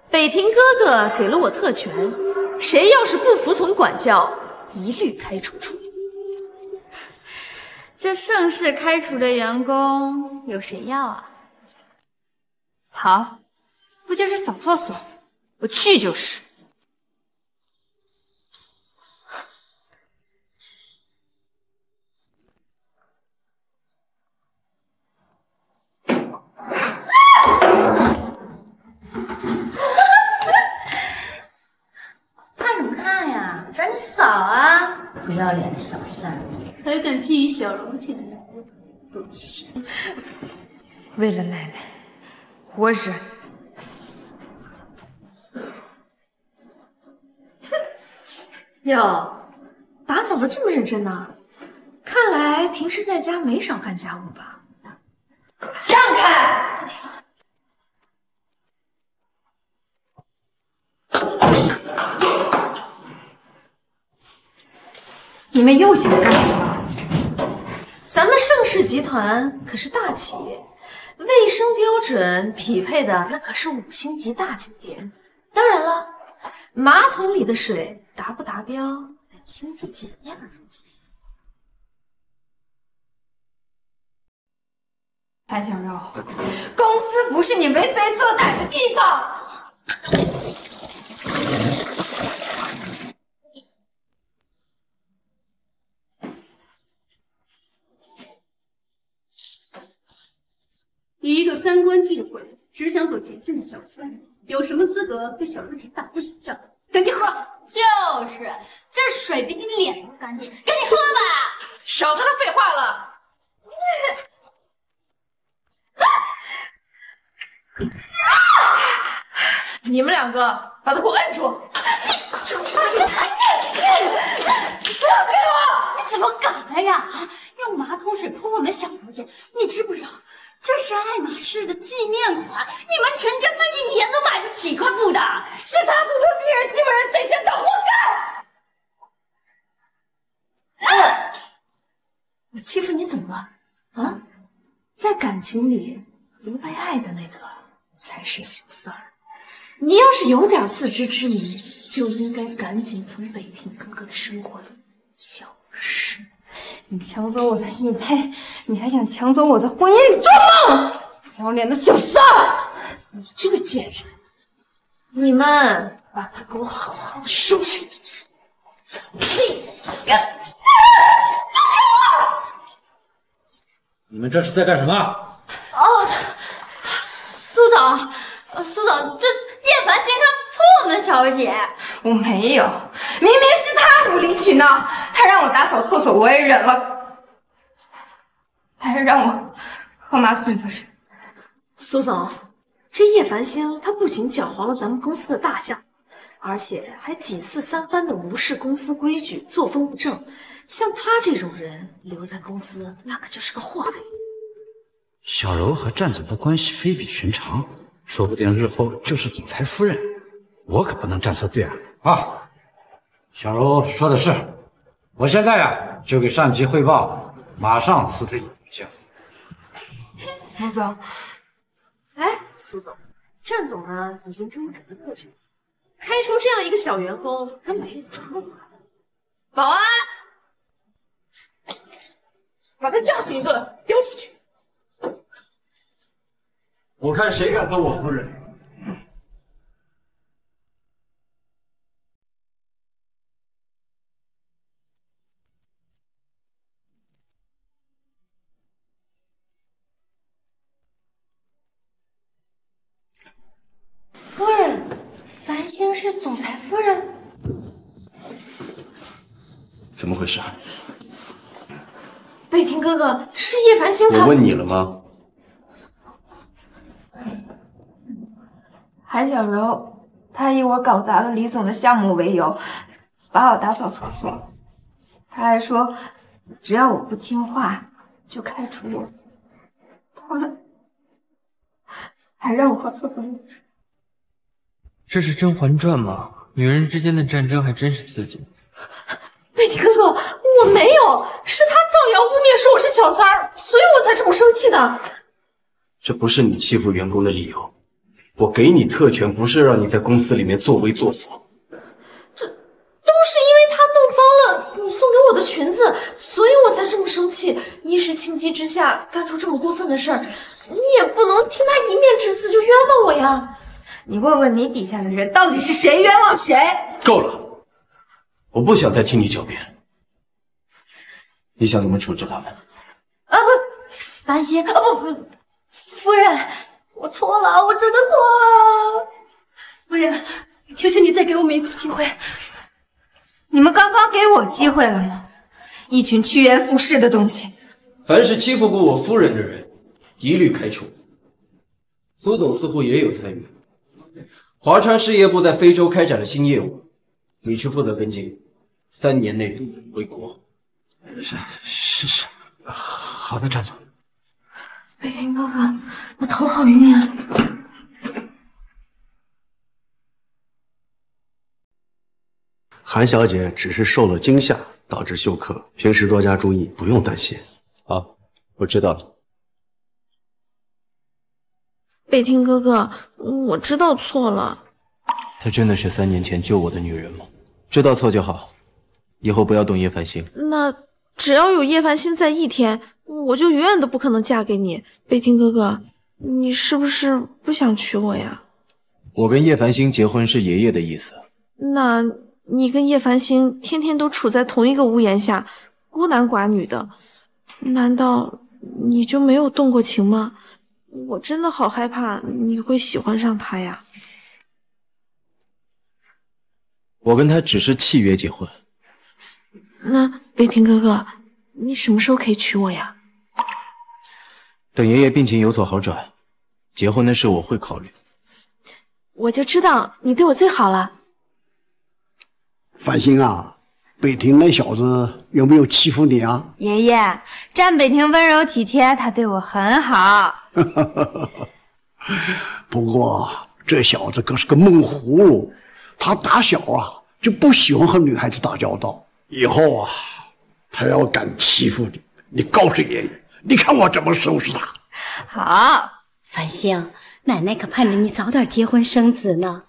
北庭哥哥给了我特权，谁要是不服从管教，一律开除处理。这盛世开除的员工有谁要啊？好，不就是扫厕所，我去就是。怕什么怕呀？赶紧扫啊！不要脸的小三，还敢觊觎小柔姐的不行！为了奶奶，我忍。哟，打扫的这么认真呢？看来平时在家没少干家务吧？让开！你们又想干什么？咱们盛世集团可是大企业，卫生标准匹配的那可是5星级大酒店。当然了，马桶里的水达不达标，得亲自检验了才行。白小柔，公司不是你为非作歹的地方。你一个三观尽毁、只想走捷径的小三，有什么资格对小柔姐大呼小叫？赶紧喝！就是，这水比你脸都干净，赶紧喝吧！少跟他废话了。你们2个把他给我摁住！不要给我！你怎么敢的呀？用马桶水泼我们小柔姐，你知不知道这是爱马仕的纪念款？你们全家卖1年都买不起一块布的。是他独吞病人欺负人贼先到，活该！我欺负你怎么了？啊，在感情里不被爱的那个才是小三儿。你要是有点自知之明，就应该赶紧从北庭哥哥的生活里消失。你抢走我的玉佩，你还想抢走我的婚姻？你做梦！不要脸的小三儿！你这个贱人！你们把他给我好好的收拾！你们这是在干什么？哦，苏总，苏总，这叶繁星他泼我们小柔姐。我没有，明明是他无理取闹，他让我打扫厕所，我也忍了，他还让我喝马桶里的水。苏总，这叶繁星他不仅搅黄了咱们公司的大项，而且还几次3番的无视公司规矩，作风不正。像他这种人留在公司，那可就是个祸害。小柔和战总的关系非比寻常，说不定日后就是总裁夫人，我可不能站错队啊！啊，小柔说的是，我现在呀就给上级汇报，马上辞退你一下。苏总，哎，苏总，战总呢已经给我给了特权，开除这样一个小员工根本是不可能。保安，把他教训一顿，丢出去！我看谁敢动我夫人！繁星是总裁夫人？怎么回事？北庭哥哥，是叶繁星她。我问你了吗？韩小柔，她以我搞砸了李总的项目为由，把我打扫厕所。她还说，只要我不听话，就开除我。他们还让我喝厕所里水。这是《甄嬛传》吗？女人之间的战争还真是刺激。北庭哥哥，我没有，是他造谣污蔑说我是小三儿，所以我才这么生气的。这不是你欺负员工的理由。我给你特权，不是让你在公司里面作威作福。这都是因为他弄脏了你送给我的裙子，所以我才这么生气。一时情急之下干出这么过分的事儿，你也不能听他一面之词就冤枉我呀。你问问你底下的人，到底是谁冤枉谁？够了，我不想再听你狡辩。你想怎么处置他们？啊不，繁星，啊不，夫人，我错了，我真的错了。夫人，求求你再给我们一次机会。你们刚刚给我机会了吗？一群趋炎附势的东西！凡是欺负过我夫人的人，一律开除。苏总似乎也有参与。华川事业部在非洲开展了新业务，你去负责跟进，3年内回国。是，好的，战总。北庭哥哥，我头好晕啊。韩小姐只是受了惊吓，导致休克，平时多加注意，不用担心。好，我知道了。北庭哥哥，我知道错了。她真的是3年前救我的女人吗？知道错就好，以后不要动叶繁星。那只要有叶繁星在一天，我就永远都不可能嫁给你。北庭哥哥，你是不是不想娶我呀？我跟叶繁星结婚是爷爷的意思。那你跟叶繁星天天都处在同一个屋檐下，孤男寡女的，难道你就没有动过情吗？我真的好害怕你会喜欢上他呀。我跟他只是契约结婚。那北庭哥哥，你什么时候可以娶我呀？等爷爷病情有所好转，结婚的事我会考虑。我就知道你对我最好了。繁星啊，北庭那小子有没有欺负你啊？爷爷，战北庭温柔体贴，他对我很好。不过这小子可是个闷葫芦，他打小啊就不喜欢和女孩子打交道，以后啊他要敢欺负你，你告诉爷爷，你看我怎么收拾他。好，繁星，奶奶可盼着你早点结婚生子呢，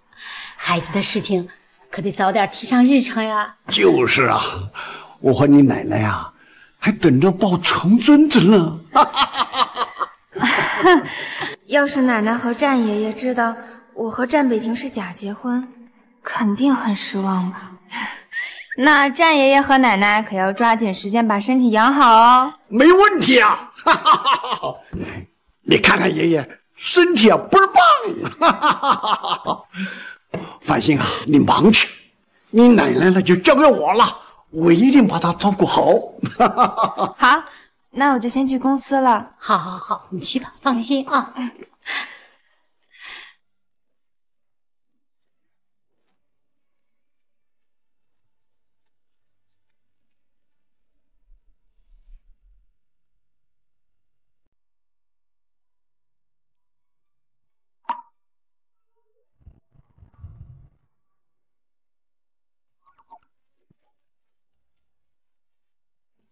孩子的事情可得早点提上日程呀。就是啊，我和你奶奶呀还等着抱重孙子呢。要是奶奶和战爷爷知道我和战北庭是假结婚，肯定很失望吧。那战爷爷和奶奶可要抓紧时间把身体养好哦。没问题啊。你看看爷爷身体啊倍儿棒。繁星啊，你忙去，你奶奶呢就交给我了，我一定把她照顾好。好，那我就先去公司了。好好好，你去吧，放心啊。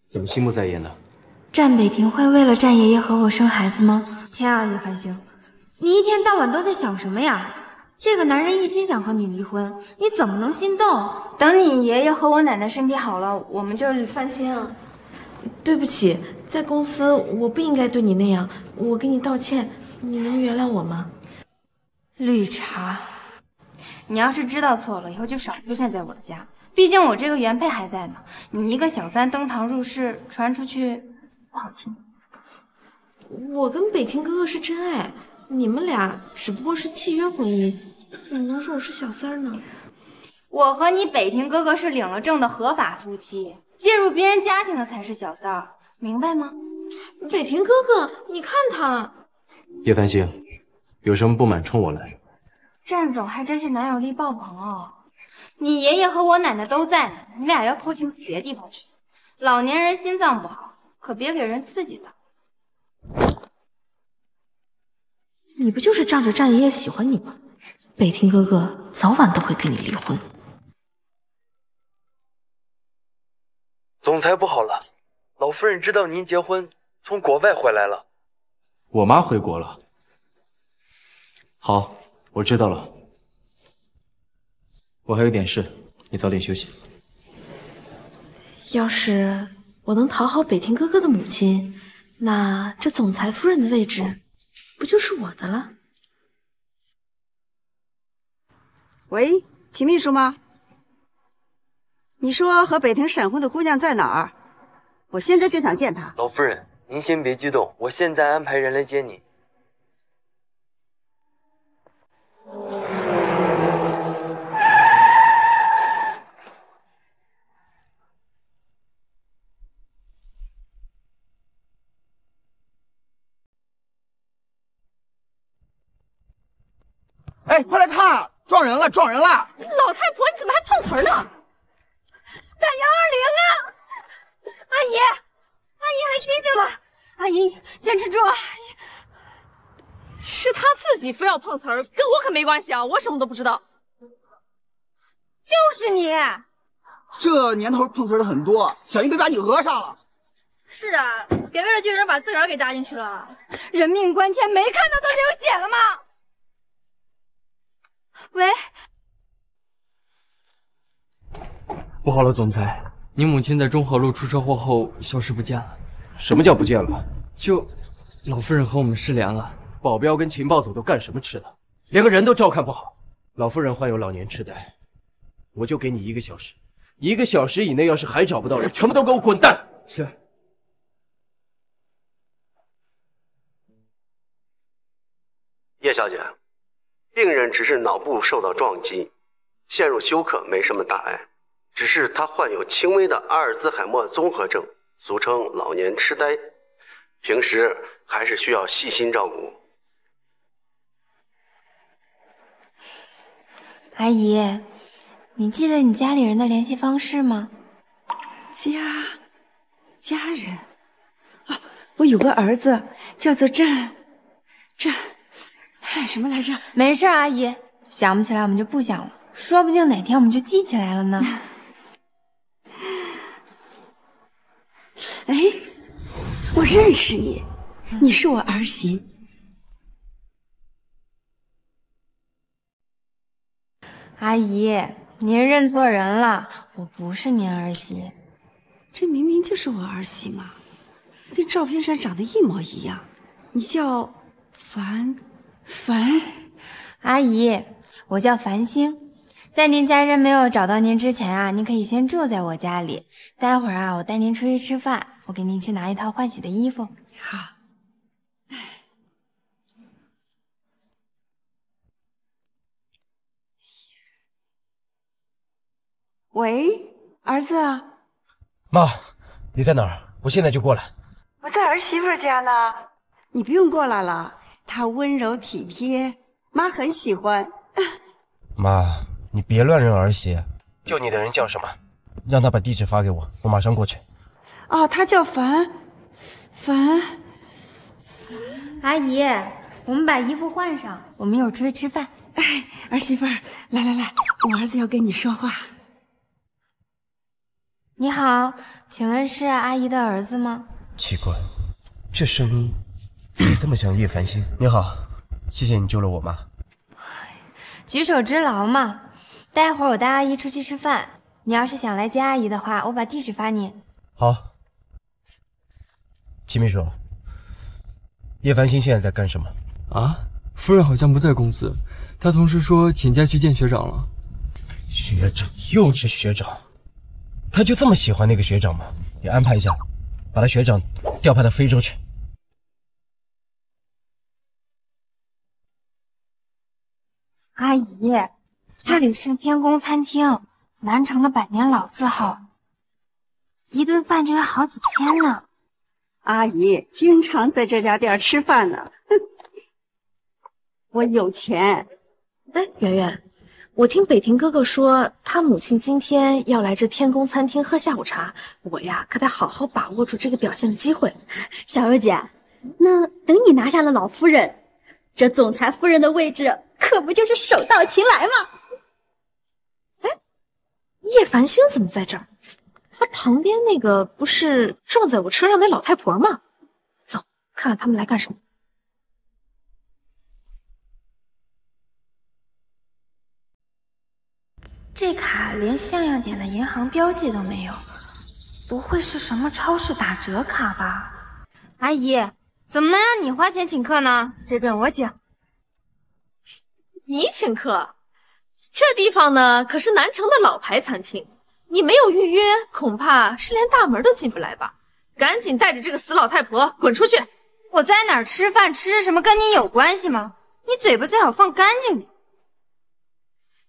怎么心不在焉呢？战北庭会为了战爷爷和我生孩子吗？天啊，叶繁星，你一天到晚都在想什么呀？这个男人一心想和你离婚，你怎么能心动？等你爷爷和我奶奶身体好了，我们就繁星啊，对不起，在公司我不应该对你那样，我给你道歉，你能原谅我吗？绿茶，你要是知道错了，以后就少出现在我的家。毕竟我这个原配还在呢，你一个小三登堂入室，传出去不好听。我跟北庭哥哥是真爱，你们俩只不过是契约婚姻。怎么能说我是小三呢？我和你北庭哥哥是领了证的合法夫妻，介入别人家庭的才是小三儿，明白吗？北庭哥哥，你看他。叶繁星，有什么不满冲我来。战总还真是男友力爆棚哦！你爷爷和我奶奶都在呢，你俩要偷情到别地方去。老年人心脏不好，可别给人刺激到。你不就是仗着战爷爷喜欢你吗？北庭哥哥早晚都会跟你离婚。总裁不好了，老夫人知道您结婚，从国外回来了。我妈回国了。好，我知道了。我还有点事，你早点休息。要是我能讨好北庭哥哥的母亲，那这总裁夫人的位置不就是我的了？喂，秦秘书吗？你说和北庭闪婚的姑娘在哪儿？我现在就想见她。老夫人，您先别激动，我现在安排人来接你。哎，快来看，撞人了，撞人了！老太婆，你怎么还碰瓷儿呢？打120啊！阿姨，阿姨还清醒吗？阿姨，坚持住！阿姨，是他自己非要碰瓷儿，跟我可没关系啊，我什么都不知道。就是你！这年头碰瓷儿的很多，小心别把你讹上了。是啊，别为了救人把自个儿给搭进去了。人命关天，没看到都流血了吗？喂，不好了，总裁，您母亲在中和路出车祸后消失不见了。什么叫不见了？就老夫人和我们失联了。保镖跟情报组都干什么吃的？连个人都照看不好。老夫人患有老年痴呆，我就给你1个小时，1个小时以内要是还找不到人，全部都给我滚蛋！是。叶小姐，病人只是脑部受到撞击，陷入休克没什么大碍，只是他患有轻微的阿尔兹海默综合症，俗称老年痴呆，平时还是需要细心照顾。阿姨，你记得你家里人的联系方式吗？家人啊，我有个儿子叫做战什么来着？没事，阿姨，想不起来我们就不想了，说不定哪天我们就记起来了呢。哎，我认识你，你是我儿媳。阿姨，您认错人了，我不是您儿媳。这明明就是我儿媳嘛，跟照片上长得一模一样。你叫樊，阿姨，我叫繁星。在您家人没有找到您之前啊，您可以先住在我家里。待会儿啊，我带您出去吃饭，我给您去拿一套换洗的衣服。好。喂，儿子。妈，你在哪儿？我现在就过来。我在儿媳妇家呢。你不用过来了，她温柔体贴，妈很喜欢。妈，你别乱认儿媳。救你的人叫什么？让他把地址发给我，我马上过去。哦，他叫樊。阿姨，我们把衣服换上，我们一会儿出去吃饭。哎，儿媳妇儿，来，我儿子要跟你说话。你好，请问是阿姨的儿子吗？奇怪，这声音怎么这么像叶繁星？你好，谢谢你救了我妈。举手之劳嘛。待会儿我带阿姨出去吃饭，你要是想来接阿姨的话，我把地址发你。好。齐秘书，叶繁星现在在干什么？啊，夫人好像不在公司，她同事说请假去见学长了。学长，又是学长。他就这么喜欢那个学长吗？你安排一下，把他学长调派到非洲去。阿姨，这里是天宫餐厅，南城的百年老字号，一顿饭就要好几千呢。阿姨经常在这家店吃饭呢。我有钱。哎，圆圆，我听北庭哥哥说，他母亲今天要来这天宫餐厅喝下午茶，我呀可得好好把握住这个表现的机会。小柔姐，那等你拿下了老夫人，这总裁夫人的位置可不就是手到擒来吗？哎，叶繁星怎么在这儿？他旁边那个不是撞在我车上那老太婆吗？走，看看他们来干什么。这卡连像样点的银行标记都没有，不会是什么超市打折卡吧？阿姨，怎么能让你花钱请客呢？这顿我请。你请客？这地方呢可是南城的老牌餐厅，你没有预约，恐怕是连大门都进不来吧？赶紧带着这个死老太婆滚出去！我在哪儿吃饭吃什么跟你有关系吗？你嘴巴最好放干净点。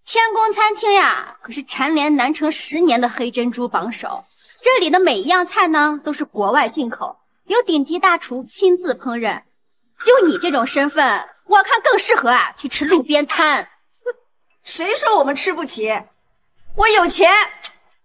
天宫餐厅呀，可是蝉联南城10年的黑珍珠榜首。这里的每一样菜呢，都是国外进口，由顶级大厨亲自烹饪。就你这种身份，我看更适合去吃路边摊。谁说我们吃不起？我有钱。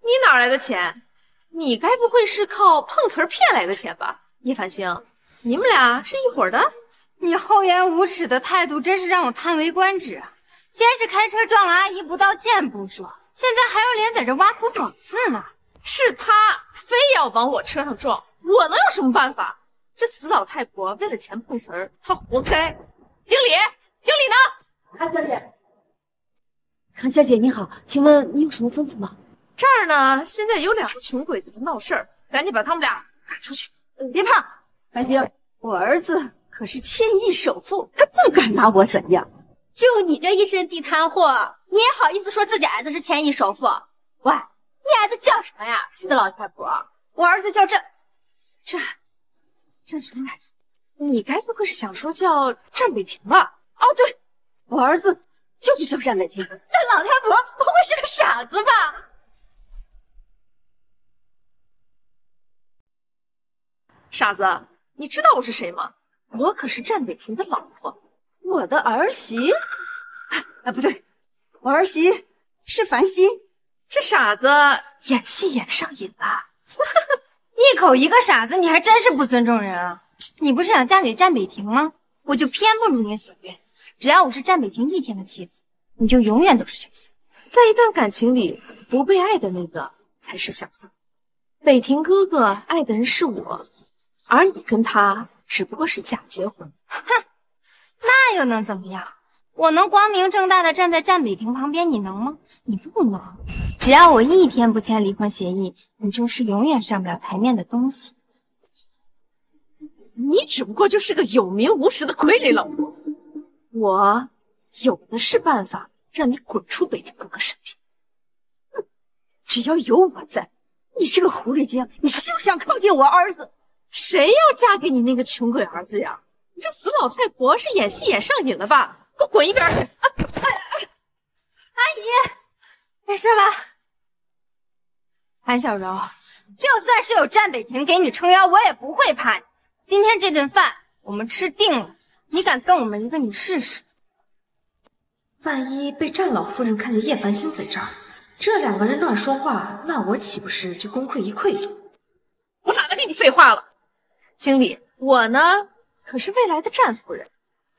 你哪来的钱？你该不会是靠碰瓷儿骗来的钱吧？叶繁星，你们俩是一伙的？你厚颜无耻的态度真是让我叹为观止啊！先是开车撞了阿姨不道歉不说，现在还有脸在这挖苦讽刺呢。是他非要往我车上撞，我能有什么办法？这死老太婆为了钱碰瓷儿，她活该。经理呢？韩小姐，韩小姐你好，请问你有什么吩咐吗？这儿呢，现在有2个穷鬼子在闹事儿，赶紧把他们俩赶出去。别怕，繁星，我儿子可是千亿首富，他不敢拿我怎样。就你这一身地摊货，你也好意思说自己儿子是千亿首富？喂，你儿子叫什么呀？死老太婆！我儿子叫朕什么来着？你该不会是想说叫战北庭吧？哦，对，我儿子就是叫战北庭。这老太婆不会是个傻子吧？傻子，你知道我是谁吗？我可是战北庭的老婆。我的儿媳？啊，不对，我儿媳是繁星。这傻子演戏演上瘾了。一口一个傻子，你还真是不尊重人啊！你不是想嫁给战北庭吗？我就偏不如你所愿，只要我是战北庭1天的妻子，你就永远都是小三。在一段感情里，不被爱的那个才是小三。北庭哥哥爱的人是我，而你跟他只不过是假结婚。哼，那又能怎么样？我能光明正大的站在战北庭旁边，你能吗？你不能。只要我1天不签离婚协议，你就是永远上不了台面的东西。你只不过就是个有名无实的傀儡老婆，我有的是办法让你滚出北庭哥哥身边。哼，只要有我在，你这个狐狸精，你休想靠近我儿子。谁要嫁给你那个穷鬼儿子呀？你这死老太婆是演戏演上瘾了吧？给我滚一边去！阿姨，没事吧？韩小柔，就算是有战北庭给你撑腰，我也不会怕你。今天这顿饭我们吃定了，你敢动我们一个，你试试。万一被战老夫人看见叶繁星在这儿，这2个人乱说话，那我岂不是就功亏一篑了？我懒得跟你废话了。经理，我呢可是未来的战夫人，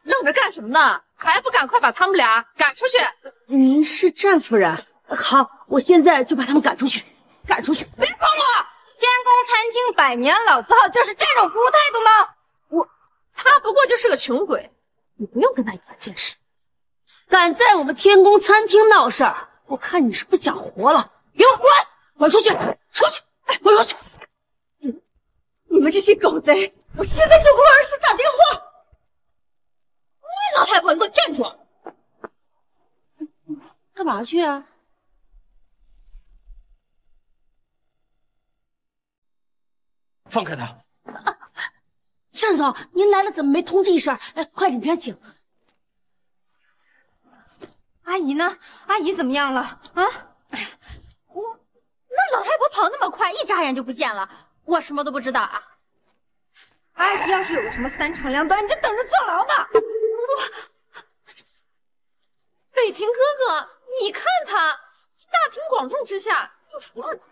愣着干什么呢？还不赶快把他们俩赶出去！您是战夫人？好，我现在就把他们赶出去，赶出去！别碰我！天宫餐厅100年老字号就是这种服务态度吗？他不过就是个穷鬼，你不用跟他一般见识。敢在我们天宫餐厅闹事儿，我看你是不想活了！给我滚！滚出去！出去！滚出去！你们这些狗贼！我现在就给我儿子打电话！老太婆，你给我站住！干嘛去啊？放开他！战总，您来了怎么没通知一声？哎，快里边请。阿姨呢？阿姨怎么样了？啊？那老太婆跑那么快，一眨眼就不见了，我什么都不知道啊！阿姨要是有个什么三长两短，你就等着坐牢吧！北庭哥哥，你看他这大庭广众之下就除了他，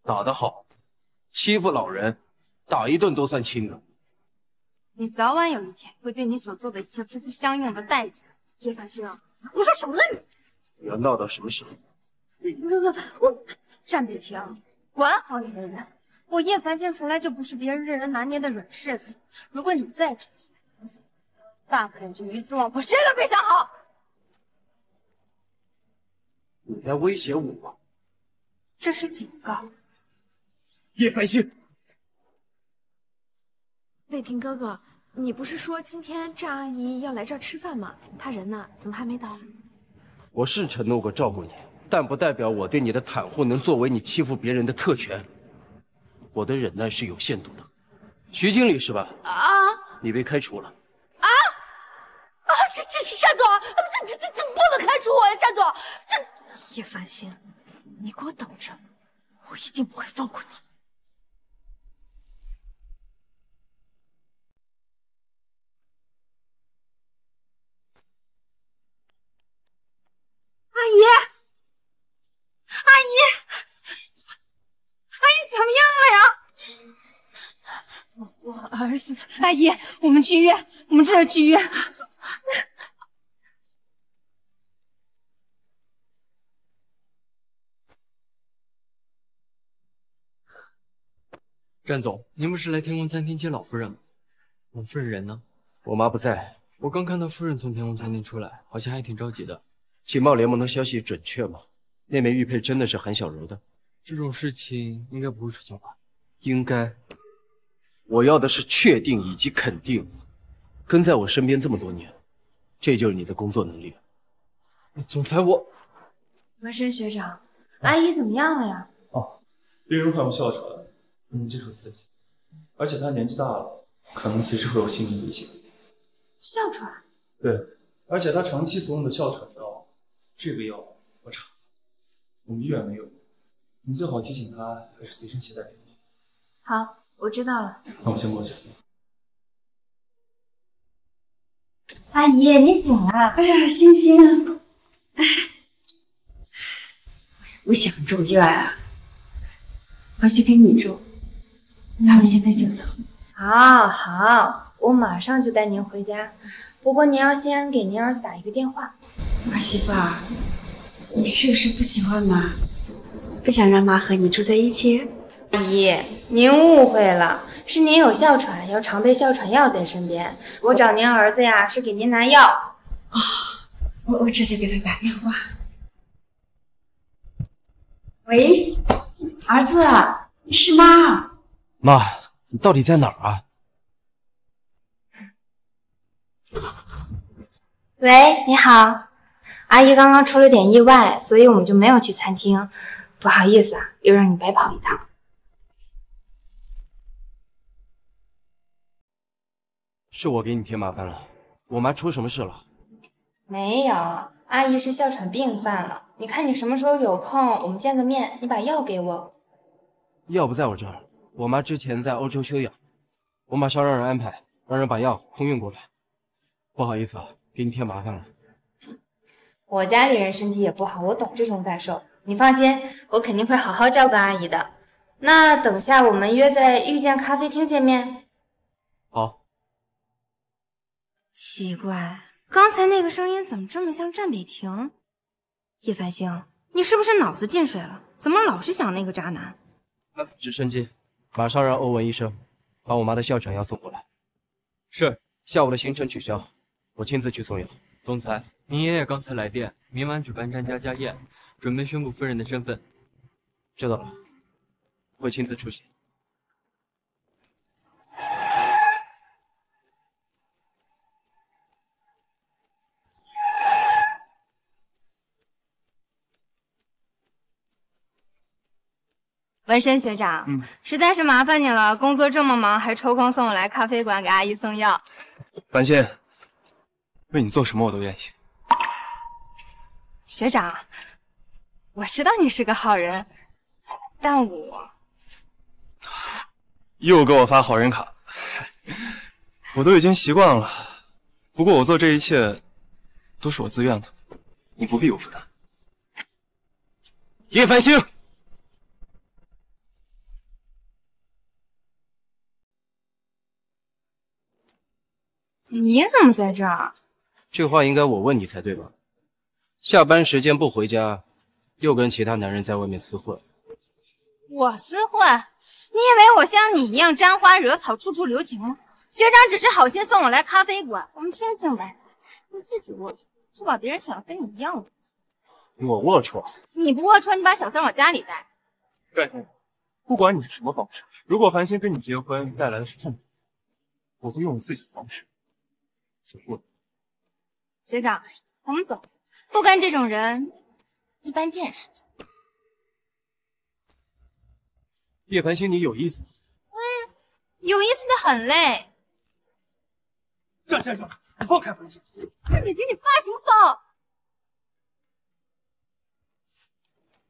打得好，欺负老人，打一顿都算轻的。你早晚有一天会对你所做的一切付出相应的代价。叶繁星，你胡说什么呢你？你要闹到什么时候？北庭哥哥，战北庭，管好你的人。我叶繁星从来就不是别人任人拿捏的软柿子。如果你再出错，大不了就鱼死网破，谁都别想好。你在威胁我？这是警告。叶繁星，北庭哥哥，你不是说今天战阿姨要来这儿吃饭吗？她人呢？怎么还没到？我是承诺过照顾你，但不代表我对你的袒护能作为你欺负别人的特权。我的忍耐是有限度的。徐经理是吧？啊！你被开除了。这战总，这不能开除我呀，战总！叶繁星，你给我等着，我一定不会放过你。阿姨怎么样了呀？我儿子，阿姨，我们去医院，我们这就去医院。战总，您不是来天宫餐厅接老夫人吗？老夫人人呢？我妈不在。我刚看到夫人从天宫餐厅出来，好像还挺着急的。情报联盟的消息准确吗？那枚玉佩真的是韩小柔的？这种事情应该不会出错吧？应该。我要的是确定以及肯定。跟在我身边这么多年，这就是你的工作能力。总裁，我……文生学长，阿姨怎么样了呀？病人患有哮喘，不能接受刺激，而且她年纪大了，可能随时会有性命危险。哮喘？对，而且她长期服用的哮喘药，这个药我查，我们医院没有，你最好提醒她还是随身携带点。好，我知道了。那我先过去。阿姨，你醒了？哎呀，欣欣，我想住院啊，回去跟你住，咱们现在就走。好，我马上就带您回家。不过您要先给您儿子打一个电话。儿媳妇儿，你是不是不喜欢妈？不想让妈和你住在一起？阿姨，您误会了，是您有哮喘，要常备哮喘药在身边。我找您儿子呀，是给您拿药。我这就给他打电话。喂，儿子，是妈。妈，你到底在哪儿啊？喂，你好，阿姨刚刚出了点意外，所以我们就没有去餐厅，不好意思啊，又让你白跑一趟。是我给你添麻烦了，我妈出什么事了？没有，阿姨是哮喘病犯了。你看你什么时候有空，我们见个面，你把药给我。药不在我这儿，我妈之前在欧洲休养，我马上让人安排，让人把药空运过来。不好意思啊，给你添麻烦了。我家里人身体也不好，我懂这种感受。你放心，我肯定会好好照顾阿姨的。那等下我们约在遇见咖啡厅见面。好。奇怪，刚才那个声音怎么这么像战北庭？叶繁星，你是不是脑子进水了？怎么老是想那个渣男？直升机，马上让欧文医生把我妈的哮喘药送过来。是，下午的行程取消，我亲自去送药。总裁，您爷爷刚才来电，明晚举办战家家宴，准备宣布夫人的身份。知道了，会亲自出席。文生学长，实在是麻烦你了，工作这么忙，还抽空送我来咖啡馆给阿姨送药。繁星，为你做什么我都愿意。学长，我知道你是个好人，但我又给我发好人卡，我都已经习惯了。不过我做这一切都是我自愿的，你不必有负担。叶繁星，你怎么在这儿？这话应该我问你才对吧？下班时间不回家，又跟其他男人在外面厮混。我厮混？你以为我像你一样沾花惹草、处处留情吗？学长只是好心送我来咖啡馆，我们清清白。你自己龌龊，就把别人想的跟你一样龌龊。我龌龊？你不龌龊，你把小三往家里带。盖先生，不管你是什么方式，如果繁星跟你结婚带来的是痛苦，我会用我自己的方式走过。学长，我们走，不跟这种人一般见识。叶繁星，你有意思。有意思的很嘞。战先生，你放开繁星！战北庭，你发什么疯？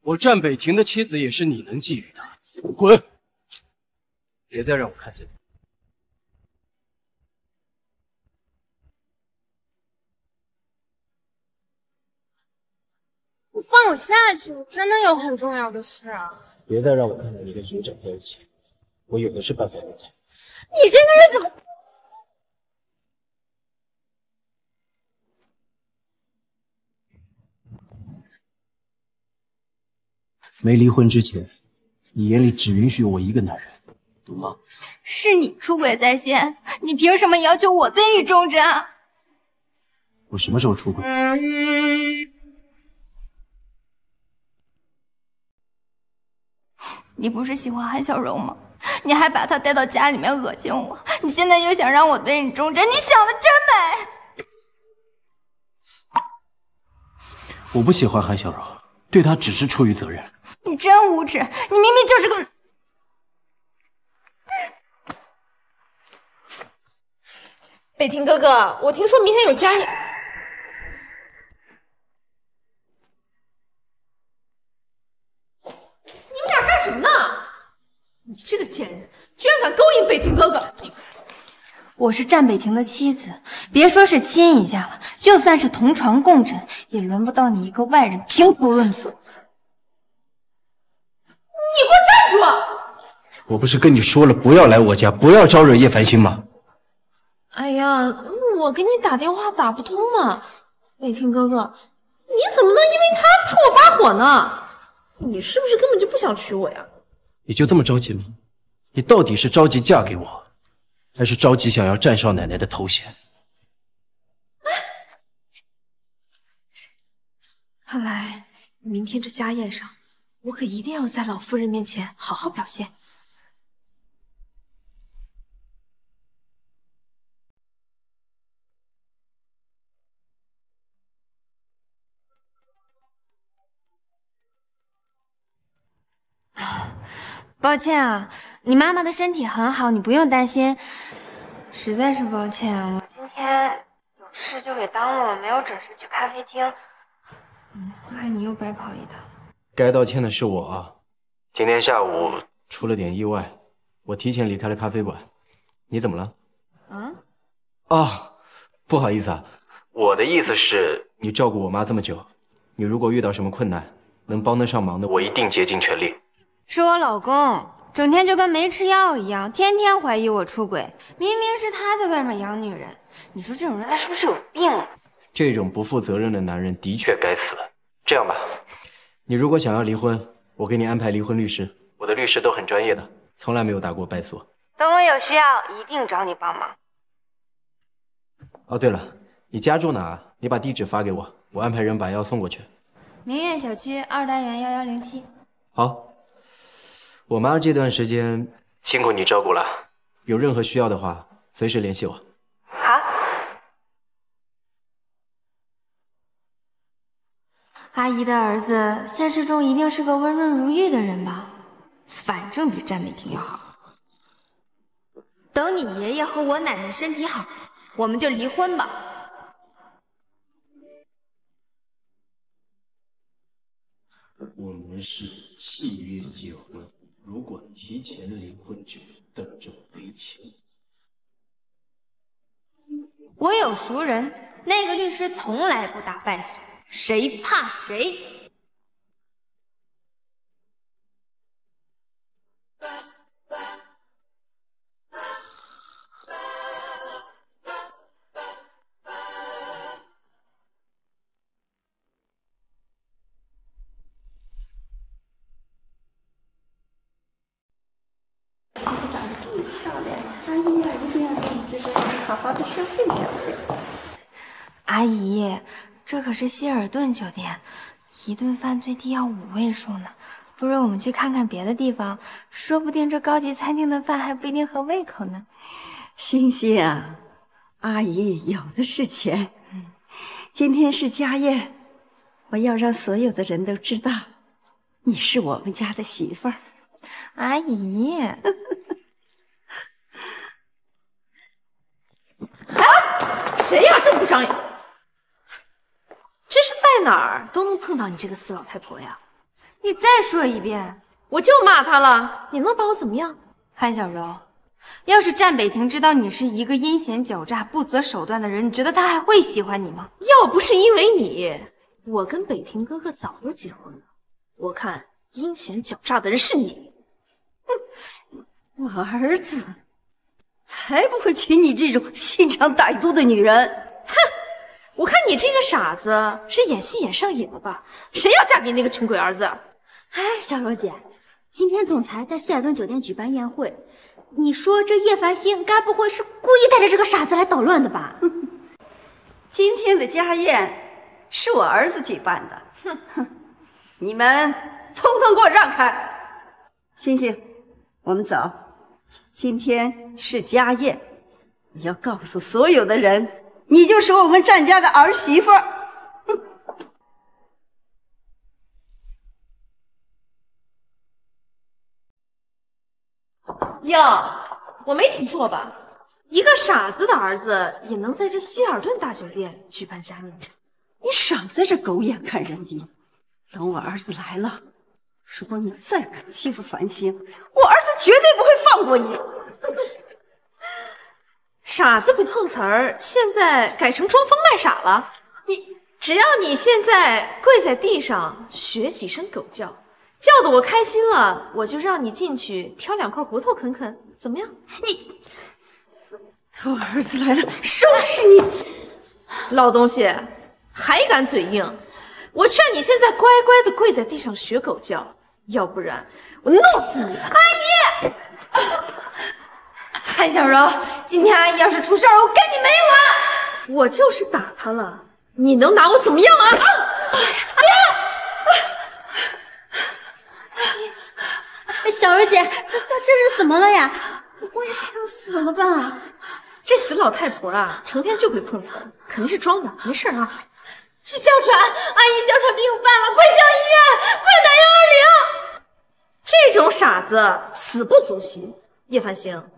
我战北庭的妻子也是你能觊觎的，滚！别再让我看见你。你放我下去，我真的有很重要的事啊！别再让我看到你跟学长在一起，我有的是办法用他。你这个人怎么……没离婚之前，你眼里只允许我一个男人，懂吗？是你出轨在先，你凭什么要求我对你忠贞？我什么时候出轨？你不是喜欢韩小柔吗？你还把她带到家里面恶心我，你现在又想让我对你忠贞，你想的真美。我不喜欢韩小柔，对她只是出于责任。你真无耻！你明明就是个……北庭哥哥，我听说明天有家宴，你们俩干什么呢？你这个贱人，居然敢勾引北庭哥哥！我是战北庭的妻子，别说是亲一下了，就算是同床共枕，也轮不到你一个外人评头论足。你给我站住！我不是跟你说了不要来我家，不要招惹叶繁星吗？哎呀，我给你打电话打不通嘛。北庭哥哥，你怎么能因为他冲我发火呢？你是不是根本就不想娶我呀？你就这么着急吗？你到底是着急嫁给我，还是着急想要战少奶奶的头衔？看来明天这家宴上，我可一定要在老夫人面前好好表现。抱歉啊，你妈妈的身体很好，你不用担心。实在是抱歉，我今天有事就给耽误了，没有准时去咖啡厅。害你又白跑一趟。该道歉的是我啊！今天下午出了点意外，我提前离开了咖啡馆。你怎么了？不好意思啊，我的意思是，你照顾我妈这么久，你如果遇到什么困难，能帮得上忙的，我一定竭尽全力。是我老公，整天就跟没吃药一样，天天怀疑我出轨，明明是他在外面养女人。你说这种人他是不是有病啊？这种不负责任的男人的确该死。这样吧，你如果想要离婚，我给你安排离婚律师，我的律师都很专业的，从来没有打过败诉。等我有需要，一定找你帮忙。哦，对了，你家住哪？你把地址发给我，我安排人把药送过去。明苑小区2单元1107。好。我妈这段时间辛苦你照顾了，有任何需要的话，随时联系我。好。阿姨的儿子现实中一定是个温润如玉的人吧？反正比战美婷要好。等你爷爷和我奶奶身体好，我们就离婚吧。我们是契约结婚，如果提前离婚，就等着赔钱。我有熟人，那个律师从来不打败诉，谁怕谁。媳妇长得这么漂亮，阿姨呀，一定要给你这个好好的消费消费。阿姨，这可是希尔顿酒店，一顿饭最低要5位数呢。不如我们去看看别的地方，说不定这高级餐厅的饭还不一定合胃口呢。欣欣啊，阿姨有的是钱。今天是家宴，我要让所有的人都知道，你是我们家的媳妇儿。阿姨，哎，谁呀？这么不长眼！这是在哪儿都能碰到你这个死老太婆呀！你再说一遍，我就骂她了，你能把我怎么样？韩小柔，要是战北庭知道你是一个阴险狡诈、不择手段的人，你觉得他还会喜欢你吗？要不是因为你，我跟北庭哥哥早就结婚了。我看阴险狡诈的人是你。我儿子才不会娶你这种心肠歹毒的女人。哼，我看你这个傻子是演戏演上瘾了吧？谁要嫁给那个穷鬼儿子？哎，小柔姐，今天总裁在希尔顿酒店举办宴会，你说这叶繁星该不会是故意带着这个傻子来捣乱的吧？今天的家宴是我儿子举办的，你们通通给我让开！星星，我们走。今天是家宴，你要告诉所有的人，你就是我们战家的儿媳妇。哟，我没听错吧？一个傻子的儿子也能在这希尔顿大酒店举办家宴？你少在这狗眼看人低！等我儿子来了，如果你再敢欺负繁星，我儿子绝对不会放过你。傻子不碰瓷儿，现在改成装疯卖傻了。只要你现在跪在地上学几声狗叫，叫得我开心了，我就让你进去挑2块骨头啃啃，怎么样？我儿子来了，收拾你！老东西，还敢嘴硬？我劝你现在乖乖的跪在地上学狗叫，要不然我弄死你！阿姨，韩小柔，今天阿姨要是出事儿，我跟你没完！我就是打他了，你能拿我怎么样啊？别！小柔姐，她这是怎么了呀？不会想死了吧？这死老太婆啊，成天就会碰瓷儿，肯定是装的，没事啊。是哮喘，阿姨哮喘病犯了，快叫医院，快打120！这种傻子死不足惜。叶繁星，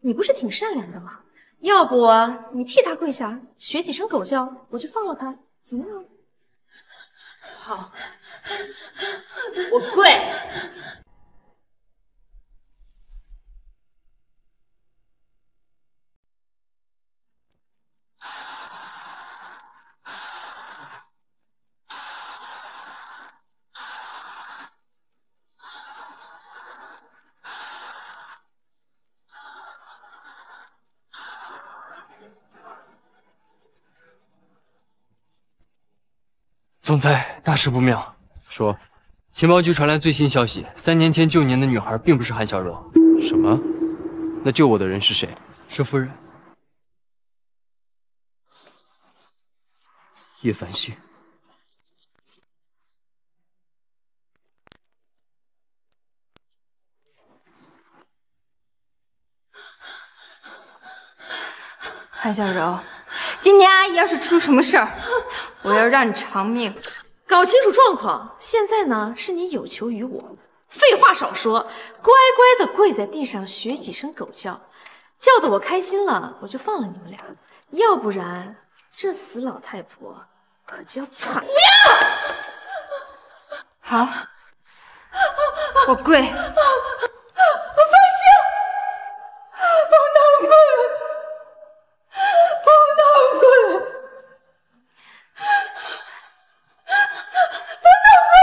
你不是挺善良的吗？要不你替他跪下，学几声狗叫，我就放了他，怎么样？好，我跪。总裁，大事不妙。说，情报局传来最新消息，3年前救您的女孩并不是韩小柔。什么？那救我的人是谁？是夫人。叶繁星。韩小柔，今天阿姨要是出什么事儿，我要让你偿命。搞清楚状况，现在呢是你有求于我，废话少说，乖乖的跪在地上学几声狗叫，叫得我开心了，我就放了你们俩，要不然这死老太婆可就要惨。不要！好，我跪。范兴，不能跪，不能跪，不能跪！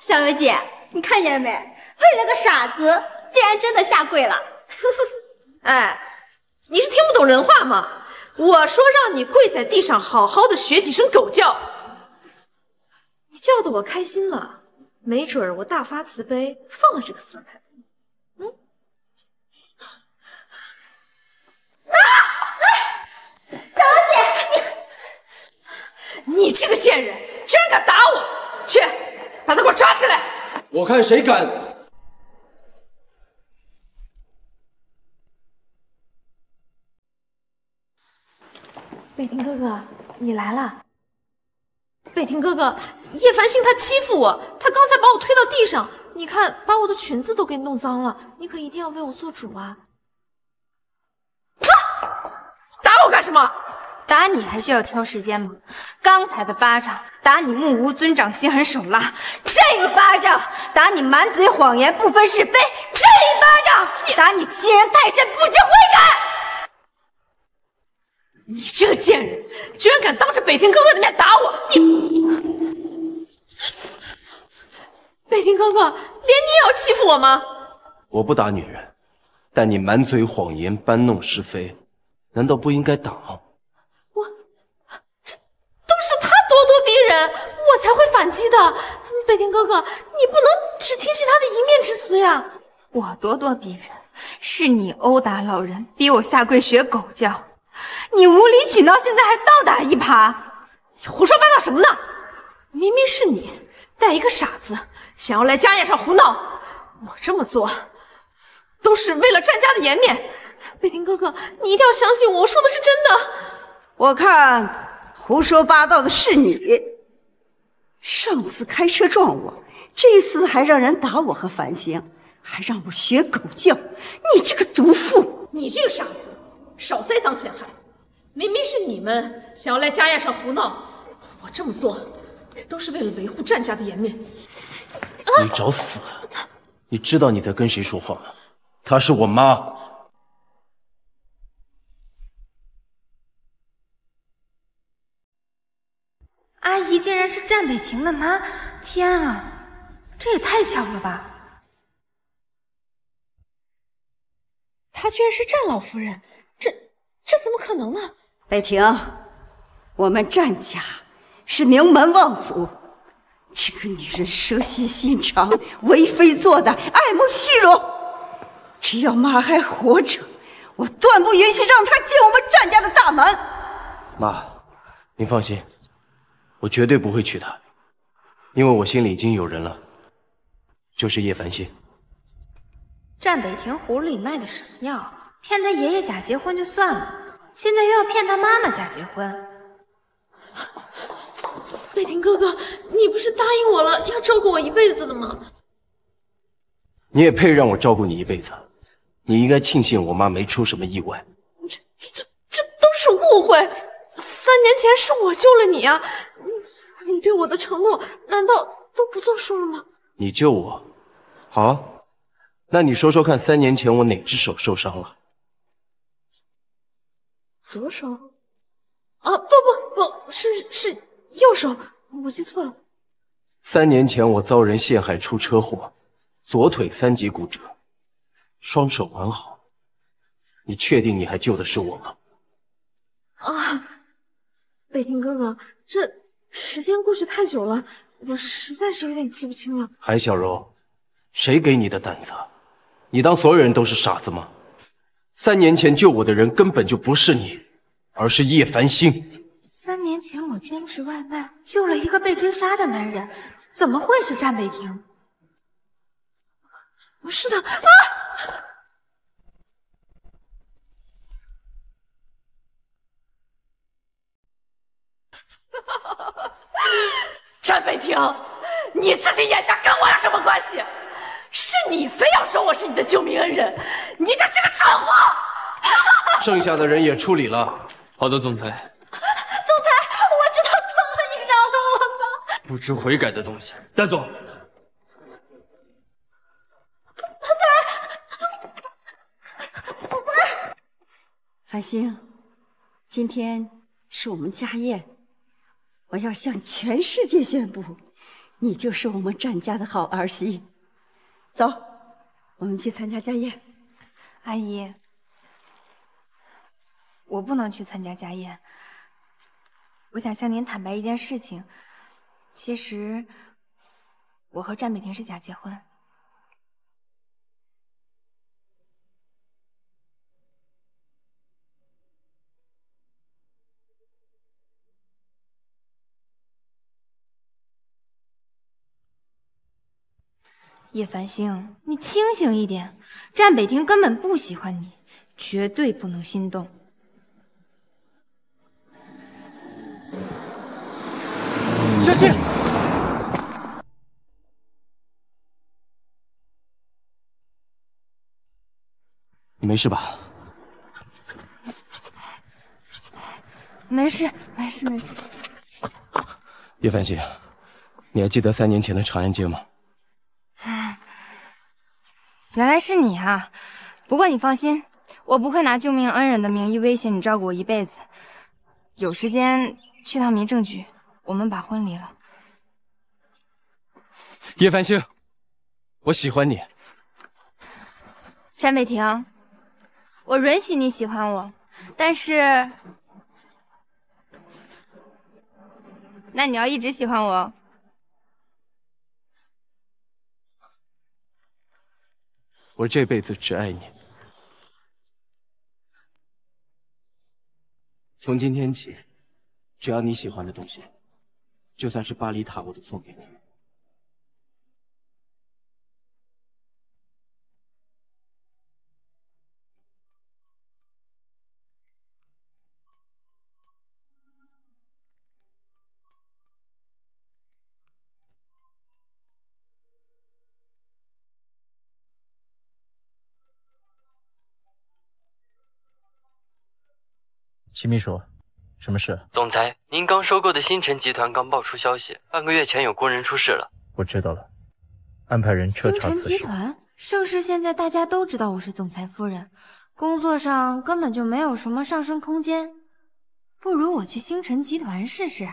小柔姐，你看见没？为了个傻子，竟然真的下跪了。哎，你是听不懂人话吗？我说让你跪在地上，好好的学几声狗叫。你叫得我开心了，没准儿我大发慈悲放了这个死老太婆。小柔姐，你这个贱人，居然敢打我！去，把他给我抓起来！我看谁敢！北庭哥哥，你来了。北庭哥哥，叶繁星他欺负我，他刚才把我推到地上，你看把我的裙子都给弄脏了，你可一定要为我做主啊！打我干什么？打你还需要挑时间吗？刚才的巴掌打你目无尊长、心狠手辣，这一巴掌打你满嘴谎言、不分是非，这一巴掌打你欺人太甚、不知悔改。你这个贱人，居然敢当着北庭哥哥的面打我！你，北庭哥哥，连你也要欺负我吗？我不打女人，但你满嘴谎言、搬弄是非，难道不应该打吗？都是他咄咄逼人，我才会反击的。北庭哥哥，你不能只听信他的一面之词呀！我咄咄逼人，是你殴打老人，逼我下跪学狗叫。你无理取闹，现在还倒打一耙，你胡说八道什么呢？明明是你带一个傻子想要来家宴上胡闹，我这么做都是为了战家的颜面。北庭哥哥，你一定要相信我，我说的是真的。我看胡说八道的是你。上次开车撞我，这次还让人打我和繁星，还让我学狗叫，你这个毒妇！你这个傻子，少栽赃陷害！明明是你们想要来家宴上胡闹，我这么做都是为了维护战家的颜面。你找死！你知道你在跟谁说话吗？她是我妈。阿姨竟然是战北庭的妈！天啊，这也太巧了吧！她居然是战老夫人，这怎么可能呢？北庭，我们战家是名门望族，这个女人蛇蝎心肠，为非作歹，爱慕虚荣。只要妈还活着，我断不允许让她进我们战家的大门。妈，您放心，我绝对不会娶她，因为我心里已经有人了，就是叶繁星。战北庭葫芦里卖的什么药？骗他爷爷假结婚就算了，现在又要骗他妈妈假结婚。北庭哥哥，你不是答应我了要照顾我一辈子的吗？你也配让我照顾你一辈子？你应该庆幸我妈没出什么意外。这都是误会。3年前是我救了你啊！你对我的承诺难道都不作数了吗？你救我，好啊，那你说说看，3年前我哪只手受伤了？左手？啊，不，是右手，我记错了。 3年前我遭人陷害出车祸，左腿3级骨折，双手完好。你确定你还救的是我吗？啊，北庭哥哥，这时间过去太久了，我实在是有点记不清了。海小柔，谁给你的胆子？你当所有人都是傻子吗？3年前救我的人根本就不是你，而是叶繁星。 3年前我兼职外卖，救了一个被追杀的男人，怎么会是战北庭？不是的啊！战北庭，你自己眼下跟我有什么关系？是你非要说我是你的救命恩人，你这是个蠢货！剩下的人也处理了。好的，总裁。不知悔改的东西，带走。繁星，今天是我们家宴，我要向全世界宣布，你就是我们战家的好儿媳。走，我们去参加家宴。阿姨，我不能去参加家宴。我想向您坦白一件事情，其实我和战北婷是假结婚。叶繁星，你清醒一点，战北婷根本不喜欢你，绝对不能心动。小心！你没事吧？没事，没事，没事。叶繁星，你还记得3年前的长安街吗？原来是你啊！不过你放心，我不会拿救命恩人的名义威胁你照顾我一辈子。有时间去趟民政局，我们把婚离了。叶繁星，我喜欢你。战北婷，我允许你喜欢我，但是，那你要一直喜欢我。我这辈子只爱你。从今天起，只要你喜欢的东西，就算是巴黎塔，我都送给你。齐秘书，什么事？总裁，您刚收购的星辰集团刚爆出消息，半个月前有工人出事了。我知道了，安排人彻查此事。星辰集团，盛世现在大家都知道我是总裁夫人，工作上根本就没有什么上升空间，不如我去星辰集团试试。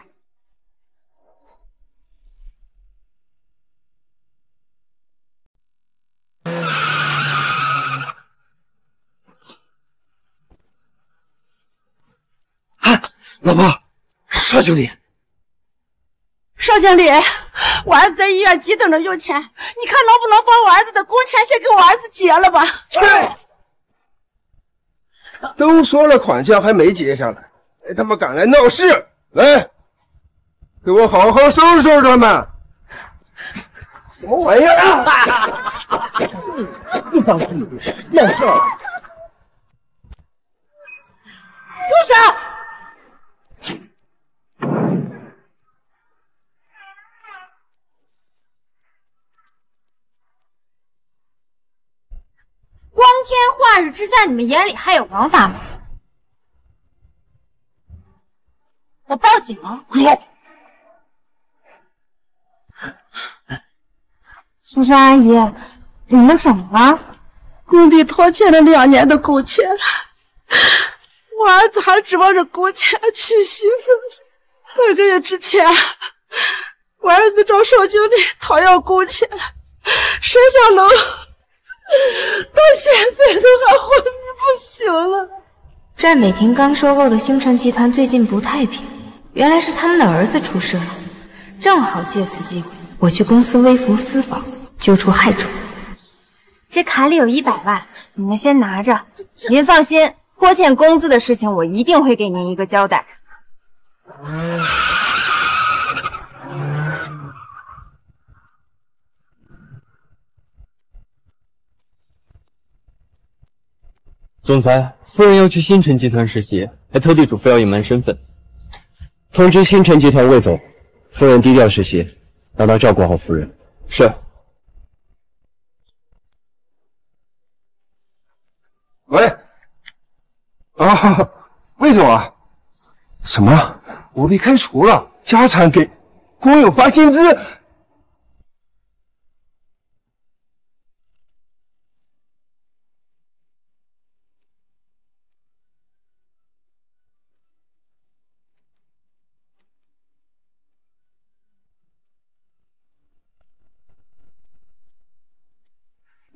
老婆，邵经理，邵经理，我儿子在医院急等着用钱，你看能不能把我儿子的工钱先给我儿子结了吧？去！都说了款项还没结下来，还他妈敢来闹事！来，给我好好收拾收拾他们！什么玩意儿啊！不当屁股，闹事！住手！光天化日之下，你们眼里还有王法吗？我报警！苏珊阿姨，你们怎么了？工地拖欠了2年的工钱，我儿子还指望着工钱娶媳妇。半个月之前，我儿子找邵经理讨要工钱，摔下楼。到现在都还昏迷不醒了。战北婷刚收购的星辰集团最近不太平，原来是他们的儿子出事了，正好借此机会，我去公司微服私访，揪出害虫。这卡里有100万，你们先拿着。您放心，拖欠工资的事情我一定会给您一个交代。总裁，夫人要去星辰集团实习，还特地嘱咐要隐瞒身份。通知星辰集团魏总，夫人低调实习，让他照顾好夫人。是。喂，魏总啊，什么？我被开除了，家产给光有发薪资。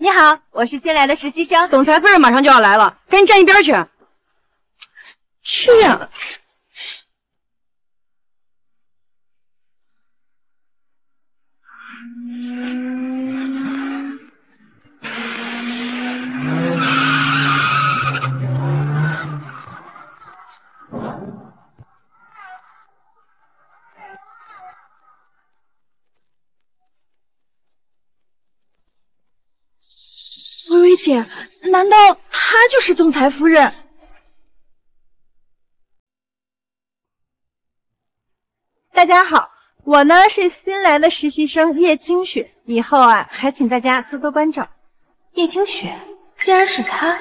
你好，我是新来的实习生。总裁夫人马上就要来了，赶紧站一边去。去呀！薇薇姐，难道她就是总裁夫人？大家好，我呢是新来的实习生叶清雪，以后啊还请大家多多关照。叶清雪，竟然是她！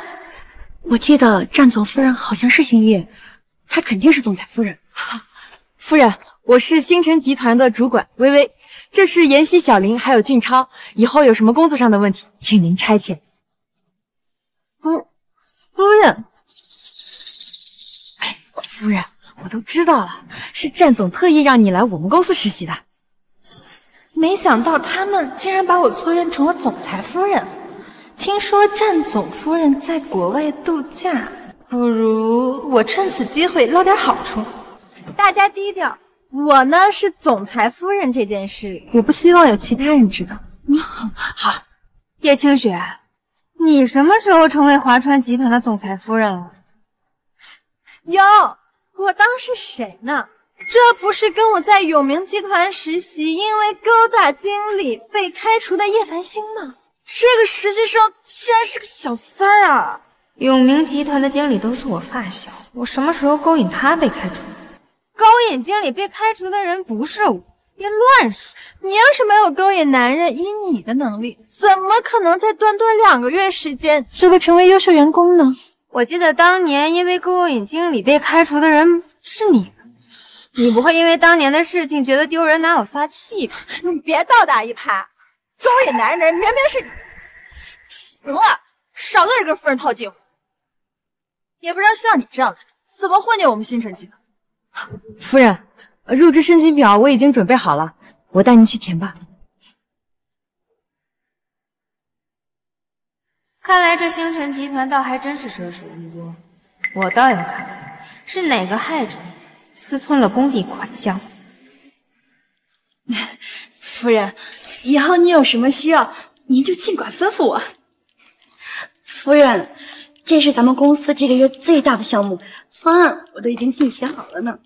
我记得战总夫人好像是姓叶，她肯定是总裁夫人。夫人，我是星辰集团的主管薇薇，这是妍希、小林还有俊超，以后有什么工作上的问题，请您差遣。夫人，哎，夫人，我都知道了，是战总特意让你来我们公司实习的。没想到他们竟然把我错认成了总裁夫人。听说战总夫人在国外度假，不如我趁此机会捞点好处。大家低调，我呢是总裁夫人这件事，我不希望有其他人知道。好，叶清雪，你什么时候成为华川集团的总裁夫人了？哟，我当是谁呢？这不是跟我在永明集团实习，因为勾搭经理被开除的叶繁星吗？这个实习生竟然是个小三儿啊！永明集团的经理都是我发小，我什么时候勾引他被开除？勾引经理被开除的人不是我，别乱说。你要是没有勾引男人，以你的能力，怎么可能在短短2个月时间就被评为优秀员工呢？我记得当年因为勾引经理被开除的人是你。你不会因为当年的事情觉得丢人拿我撒气吧？你别倒打一耙，勾引男人明明是你。行了，少在这跟夫人套近乎，也不知道像你这样的人怎么混进我们星辰集团。夫人，入职申请表我已经准备好了，我带您去填吧。看来这星辰集团倒还真是奢侈无多，我倒要看看是哪个害者私吞了工地款项。夫人，以后你有什么需要，您就尽管吩咐我。夫人，这是咱们公司这个月最大的项目，方案我都已经替你写好了呢。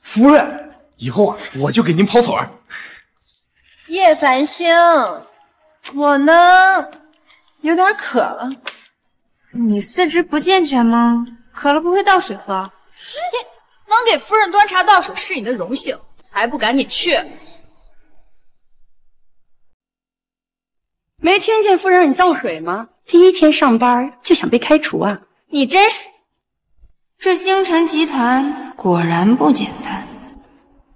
夫人，以后啊，我就给您跑腿儿。叶繁星，我呢有点渴了。你四肢不健全吗？渴了不会倒水喝？能给夫人端茶倒水是你的荣幸，还不赶紧去！没听见夫人让你倒水吗？第一天上班就想被开除啊！你真是……这星辰集团果然不简单。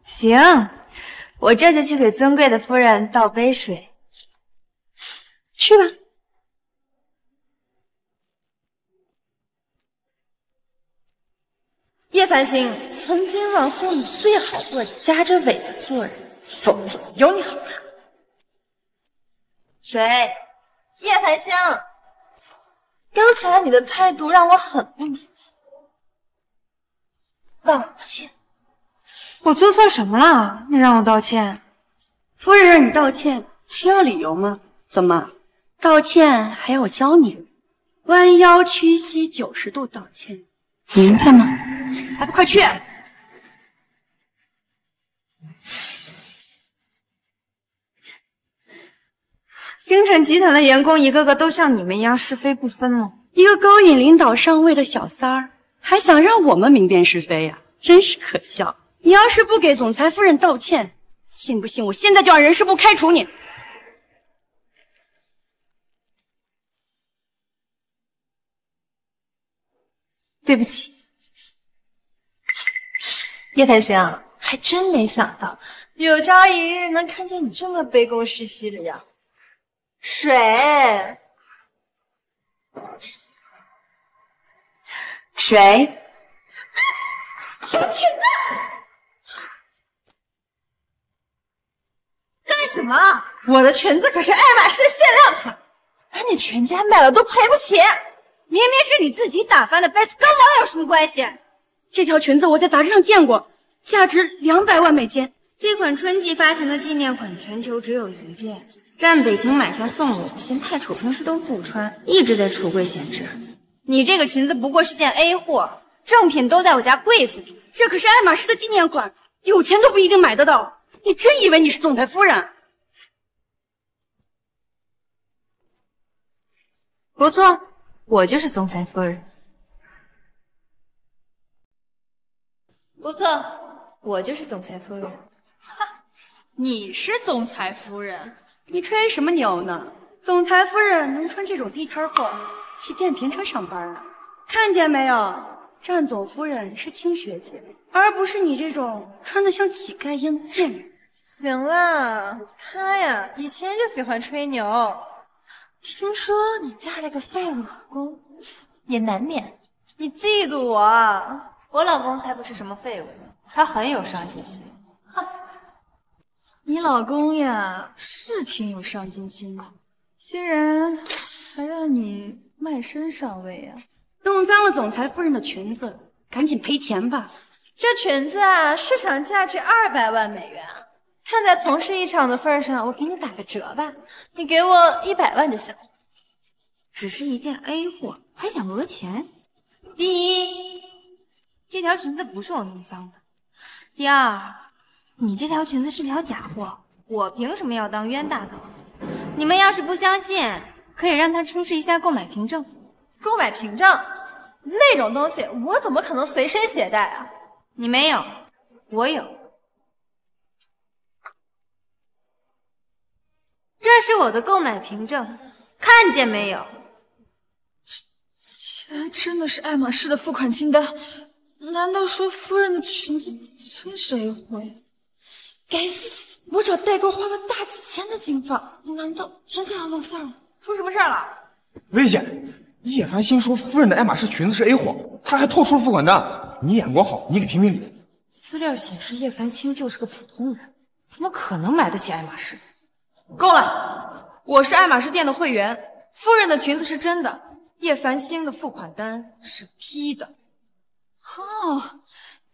行，我这就去给尊贵的夫人倒杯水。去吧。叶繁星，从今往后你最好做夹着尾巴做人，否则有你好看。水，叶繁星，刚才你的态度让我很不满意。道歉。我做错什么了？你让我道歉？夫人让你道歉，需要理由吗？怎么，道歉还要我教你？弯腰屈膝90度道歉，明白吗？还不快去！星辰集团的员工一个个都像你们一样是非不分吗？一个勾引领导上位的小三儿，还想让我们明辨是非呀，真是可笑！你要是不给总裁夫人道歉，信不信我现在就让人事部开除你？对不起，叶繁星，还真没想到有朝一日能看见你这么卑躬屈膝的样子。水，水，我的裙子！干什么？我的裙子可是爱马仕的限量款，把你全家卖了都赔不起。明明是你自己打翻的杯子，跟我有什么关系？这条裙子我在杂志上见过，价值200万美金。这款春季发行的纪念款全球只有1件，占北京买下送我，嫌太丑，平时都不穿，一直在橱柜闲置。你这个裙子不过是件 A 货，正品都在我家柜子里。这可是爱马仕的纪念款，有钱都不一定买得到。你真以为你是总裁夫人？不错，我就是总裁夫人。不错，我就是总裁夫人。你是总裁夫人？你吹什么牛呢？总裁夫人能穿这种地摊货骑电瓶车上班啊？看见没有？战总夫人是清学姐，而不是你这种穿得像乞丐一样的贱人。行了，他呀以前就喜欢吹牛。听说你嫁了个废物老公，也难免你嫉妒我。我老公才不是什么废物，他很有上进心。你老公呀是挺有上进心的，竟然还让你卖身上位呀！弄脏了总裁夫人的裙子，赶紧赔钱吧。这裙子啊，市场价值200万美元。看在同事一场的份上，我给你打个折吧，你给我100万就行。只是一件 A 货，还想讹钱？第一，这条裙子不是我弄脏的；第二，你这条裙子是条假货，我凭什么要当冤大头？你们要是不相信，可以让他出示一下购买凭证。购买凭证？那种东西我怎么可能随身携带啊？你没有，我有。这是我的购买凭证，看见没有？既然真的是爱马仕的付款清单，难道说夫人的裙子真是 A 货呀？该死！我找代购花了大几千的金发，难道真的要露馅了？出什么事了？薇姐，叶凡新说夫人的爱马仕裙子是 A 货，他还透出了付款单。你眼光好，你给评评理。资料显示叶凡清就是个普通人，怎么可能买得起爱马仕？够了！我是爱马仕店的会员，夫人的裙子是真的，叶繁星的付款单是 P 的。哦，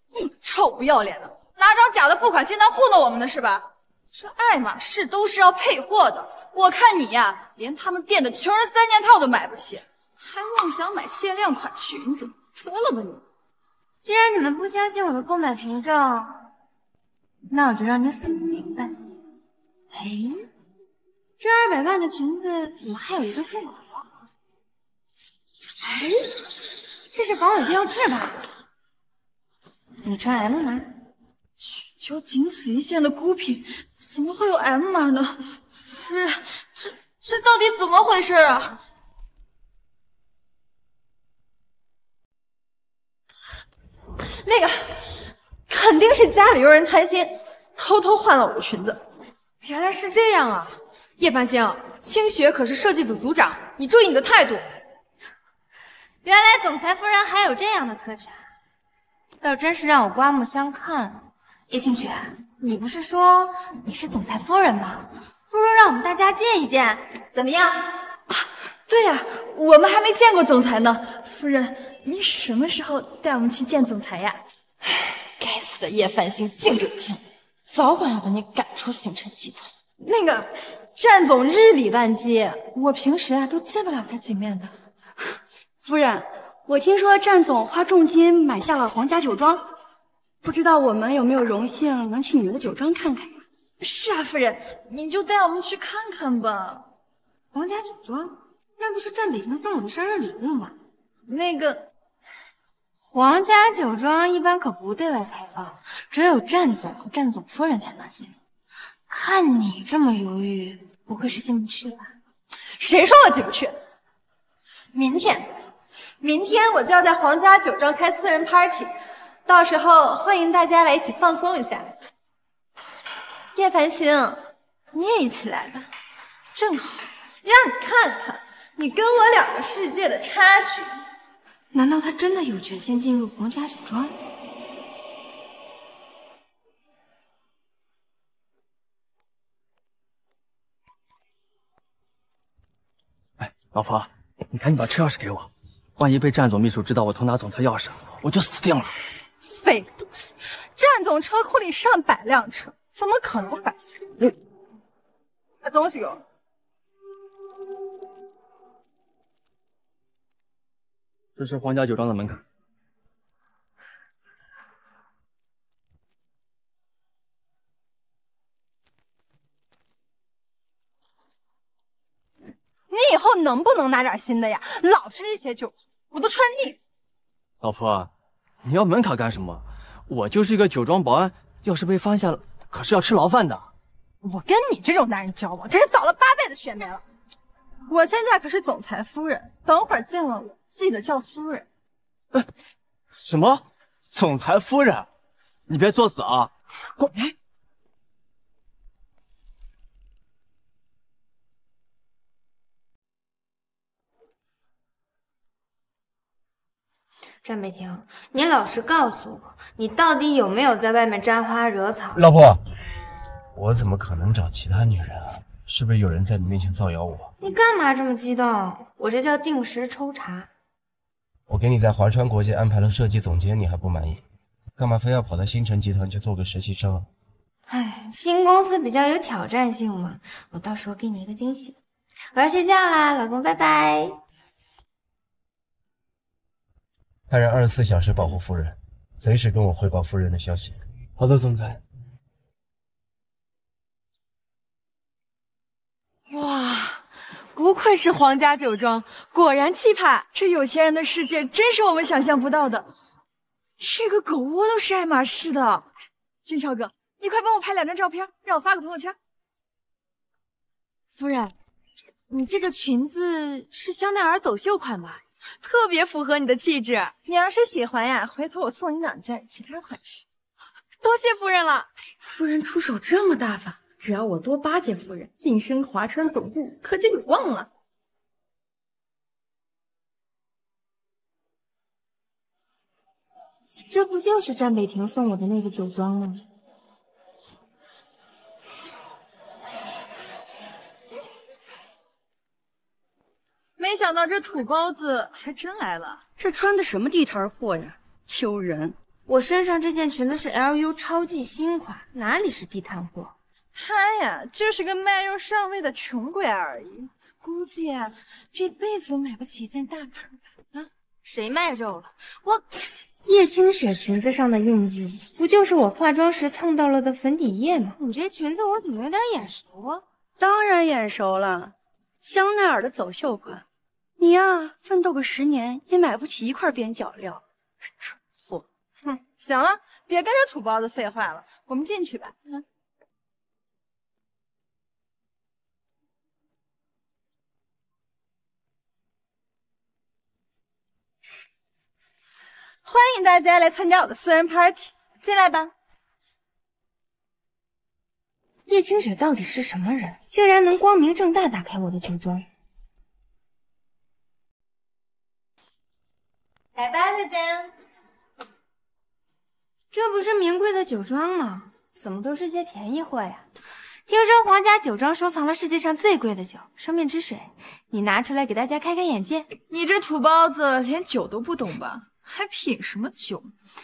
你臭不要脸的，拿张假的付款清单糊弄我们的是吧？这爱马仕都是要配货的，我看你呀，连他们店的穷人3件套都买不起，还妄想买限量款裙子，得了吧你！既然你们不相信我的购买凭证，那我就让你死不明白。哎，这200万的裙子怎么还有一个线条？哎，这是防伪标志吧？你穿 M 码？全球仅此一件的孤品，怎么会有 M 码呢？夫人，这到底怎么回事啊？那个，肯定是家里有人贪心，偷偷换了我的裙子。原来是这样啊！叶繁星，清雪可是设计组组长，你注意你的态度。原来总裁夫人还有这样的特权，倒真是让我刮目相看。叶清雪，你不是说你是总裁夫人吗？不如让我们大家见一见，怎么样？啊，对呀，我们还没见过总裁呢。夫人，你什么时候带我们去见总裁呀？该死的叶繁星净有天理，早晚要把你赶出星辰集团。那个战总日理万机，我平时啊都见不了他几面的。夫人，我听说战总花重金买下了皇家酒庄，不知道我们有没有荣幸能去你们的酒庄看看呀？是啊，夫人，你就带我们去看看吧。皇家酒庄，那不是战北京送我的生日礼物吗？那个皇家酒庄一般可不对外开放，只有战总和战总夫人才能进。看你这么犹豫，不会是进不去吧？谁说我进不去？明天我就要在皇家酒庄开私人 party， 到时候欢迎大家来一起放松一下。叶繁星，你也一起来吧，正好让你看看你跟我两个世界的差距。难道他真的有权限进入皇家酒庄？老婆，你赶紧把车钥匙给我，万一被战总秘书知道我偷拿总裁钥匙，我就死定了。废物东西！战总车库里上百辆车，怎么可能反锁？把东西给我。这是皇家酒庄的门卡。你以后能不能拿点新的呀？老是这些酒，我都穿腻。老婆，你要门卡干什么？我就是一个酒庄保安，要是被发现了，可是要吃牢饭的。我跟你这种男人交往，真是倒了8辈子血霉了。我现在可是总裁夫人，等会儿见了我，记得叫夫人。什么？总裁夫人？你别作死啊！滚！战北婷，你老实告诉我，你到底有没有在外面沾花惹草？老婆，我怎么可能找其他女人啊？是不是有人在你面前造谣我？你干嘛这么激动？我这叫定时抽查。我给你在华川国际安排了设计总监，你还不满意？干嘛非要跑到星辰集团去做个实习生？哎，新公司比较有挑战性嘛，我到时候给你一个惊喜。我要睡觉啦，老公，拜拜。派人24小时保护夫人，随时跟我汇报夫人的消息。好的，总裁。哇，不愧是皇家酒庄，果然气派。这有钱人的世界真是我们想象不到的。这个狗窝都是爱马仕的。俊超哥，你快帮我拍2张照片，让我发个朋友圈。夫人，你这个裙子是香奈儿走秀款吧？特别符合你的气质。你要是喜欢呀，回头我送你2件其他款式。多谢夫人了。夫人出手这么大方，只要我多巴结夫人，晋升华川总部可就有望了。这不就是战北婷送我的那个酒庄吗？没想到这土包子还真来了。这穿的什么地摊货呀，丢人！我身上这件裙子是 LU 超级新款，哪里是地摊货？他呀，就是个卖肉上位的穷鬼而已，估计啊，这辈子都买不起一件大牌吧？啊，谁卖肉了？我叶清雪裙子上的印记，不就是我化妆时蹭到了的粉底液吗？你这裙子我怎么有点眼熟啊？当然眼熟了，香奈儿的走秀款。你呀，奋斗个10年也买不起一块边角料，蠢货！哼，行了，别跟这土包子废话了，我们进去吧。欢迎大家来参加我的私人 party， 进来吧。叶清雪到底是什么人，竟然能光明正大打开我的酒庄？来吧，大家。这不是名贵的酒庄吗？怎么都是些便宜货呀？听说皇家酒庄收藏了世界上最贵的酒生命之水，你拿出来给大家开开眼界。你这土包子连酒都不懂吧？还品什么酒？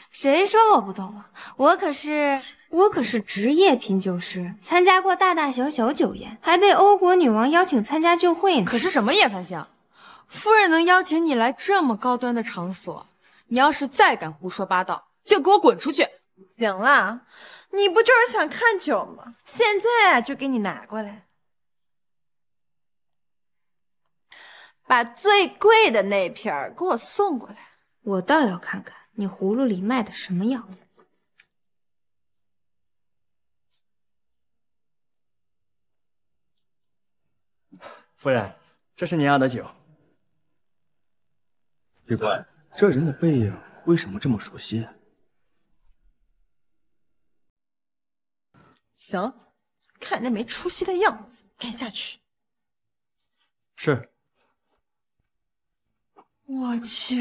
谁说我不懂了？我可是职业品酒师，参加过大大小小酒宴，还被欧国女王邀请参加酒会呢。可是什么叶凡香？夫人能邀请你来这么高端的场所，你要是再敢胡说八道，就给我滚出去！行了，你不就是想看酒吗？现在啊，就给你拿过来，把最贵的那瓶给我送过来。我倒要看看你葫芦里卖的什么药。夫人，这是您要的酒。奇怪，这人的背影为什么这么熟悉？行，看那没出息的样子，赶下去。是。我去，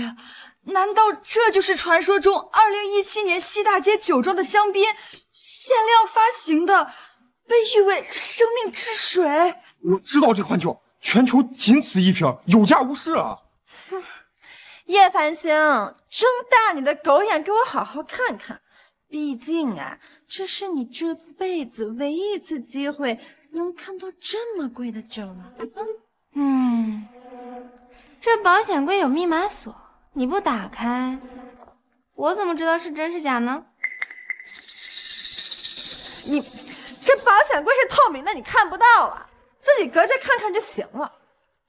难道这就是传说中2017年西大街酒庄的香槟限量发行的，被誉为生命之水？我知道这款酒，全球仅此一瓶，有价无市啊！叶繁星，睁大你的狗眼，给我好好看看。毕竟啊，这是你这辈子唯一一次机会能看到这么贵的酒了。这保险柜有密码锁，你不打开，我怎么知道是真是假呢？你这保险柜是透明的，你看不到啊，自己隔着看看就行了。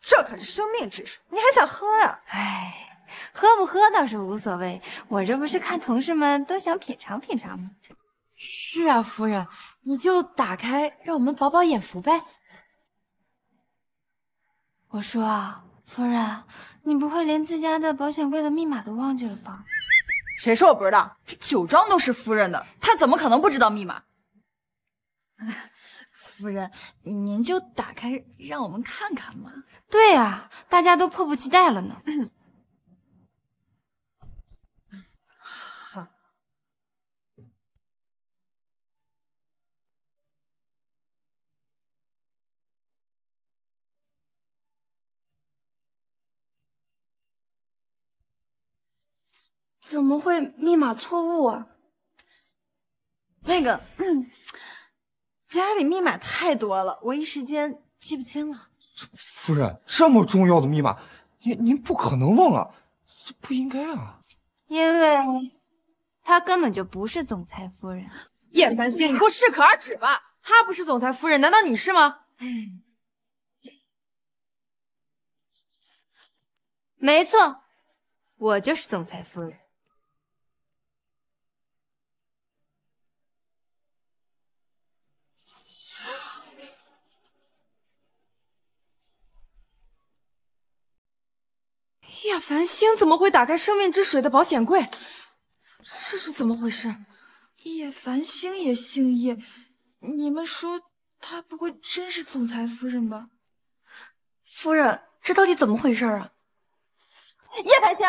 这可是生命之水，你还想喝呀？哎，喝不喝倒是无所谓，我这不是看同事们都想品尝品尝吗？是啊，夫人，你就打开，让我们饱饱眼福呗。我说，夫人，你不会连自家的保险柜的密码都忘记了吧？谁说我不知道？这酒庄都是夫人的，她怎么可能不知道密码？夫人，您就打开，让我们看看嘛。对啊，大家都迫不及待了呢。好。怎么会密码错误啊？那个，家里密码太多了，我一时间记不清了。夫人，这么重要的密码，您不可能忘啊，这不应该啊。因为她根本就不是总裁夫人。叶繁星，你给我适可而止吧！她不是总裁夫人，难道你是吗？没错，我就是总裁夫人。叶繁星怎么会打开生命之水的保险柜？这是怎么回事？叶繁星也姓叶，你们说她不会真是总裁夫人吧？夫人，这到底怎么回事啊？叶繁星，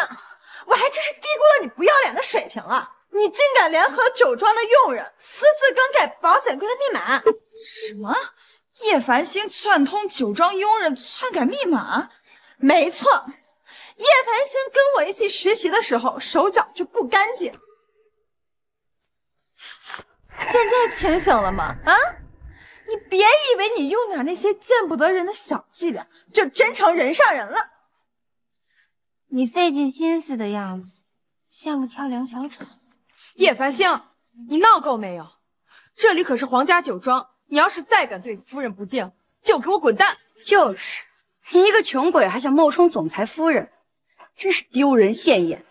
我还真是低估了你不要脸的水平了！你竟敢联合酒庄的佣人私自更改保险柜的密码！什么？叶繁星串通酒庄佣人篡改密码？没错。叶繁星跟我一起实习的时候，手脚就不干净。现在清醒了吗？啊！你别以为你用点那些见不得人的小伎俩，就真成人上人了。你费尽心思的样子，像个跳梁小丑。叶繁星，你闹够没有？这里可是皇家酒庄，你要是再敢对夫人不敬，就给我滚蛋！就是，你一个穷鬼还想冒充总裁夫人。真是丢人现眼！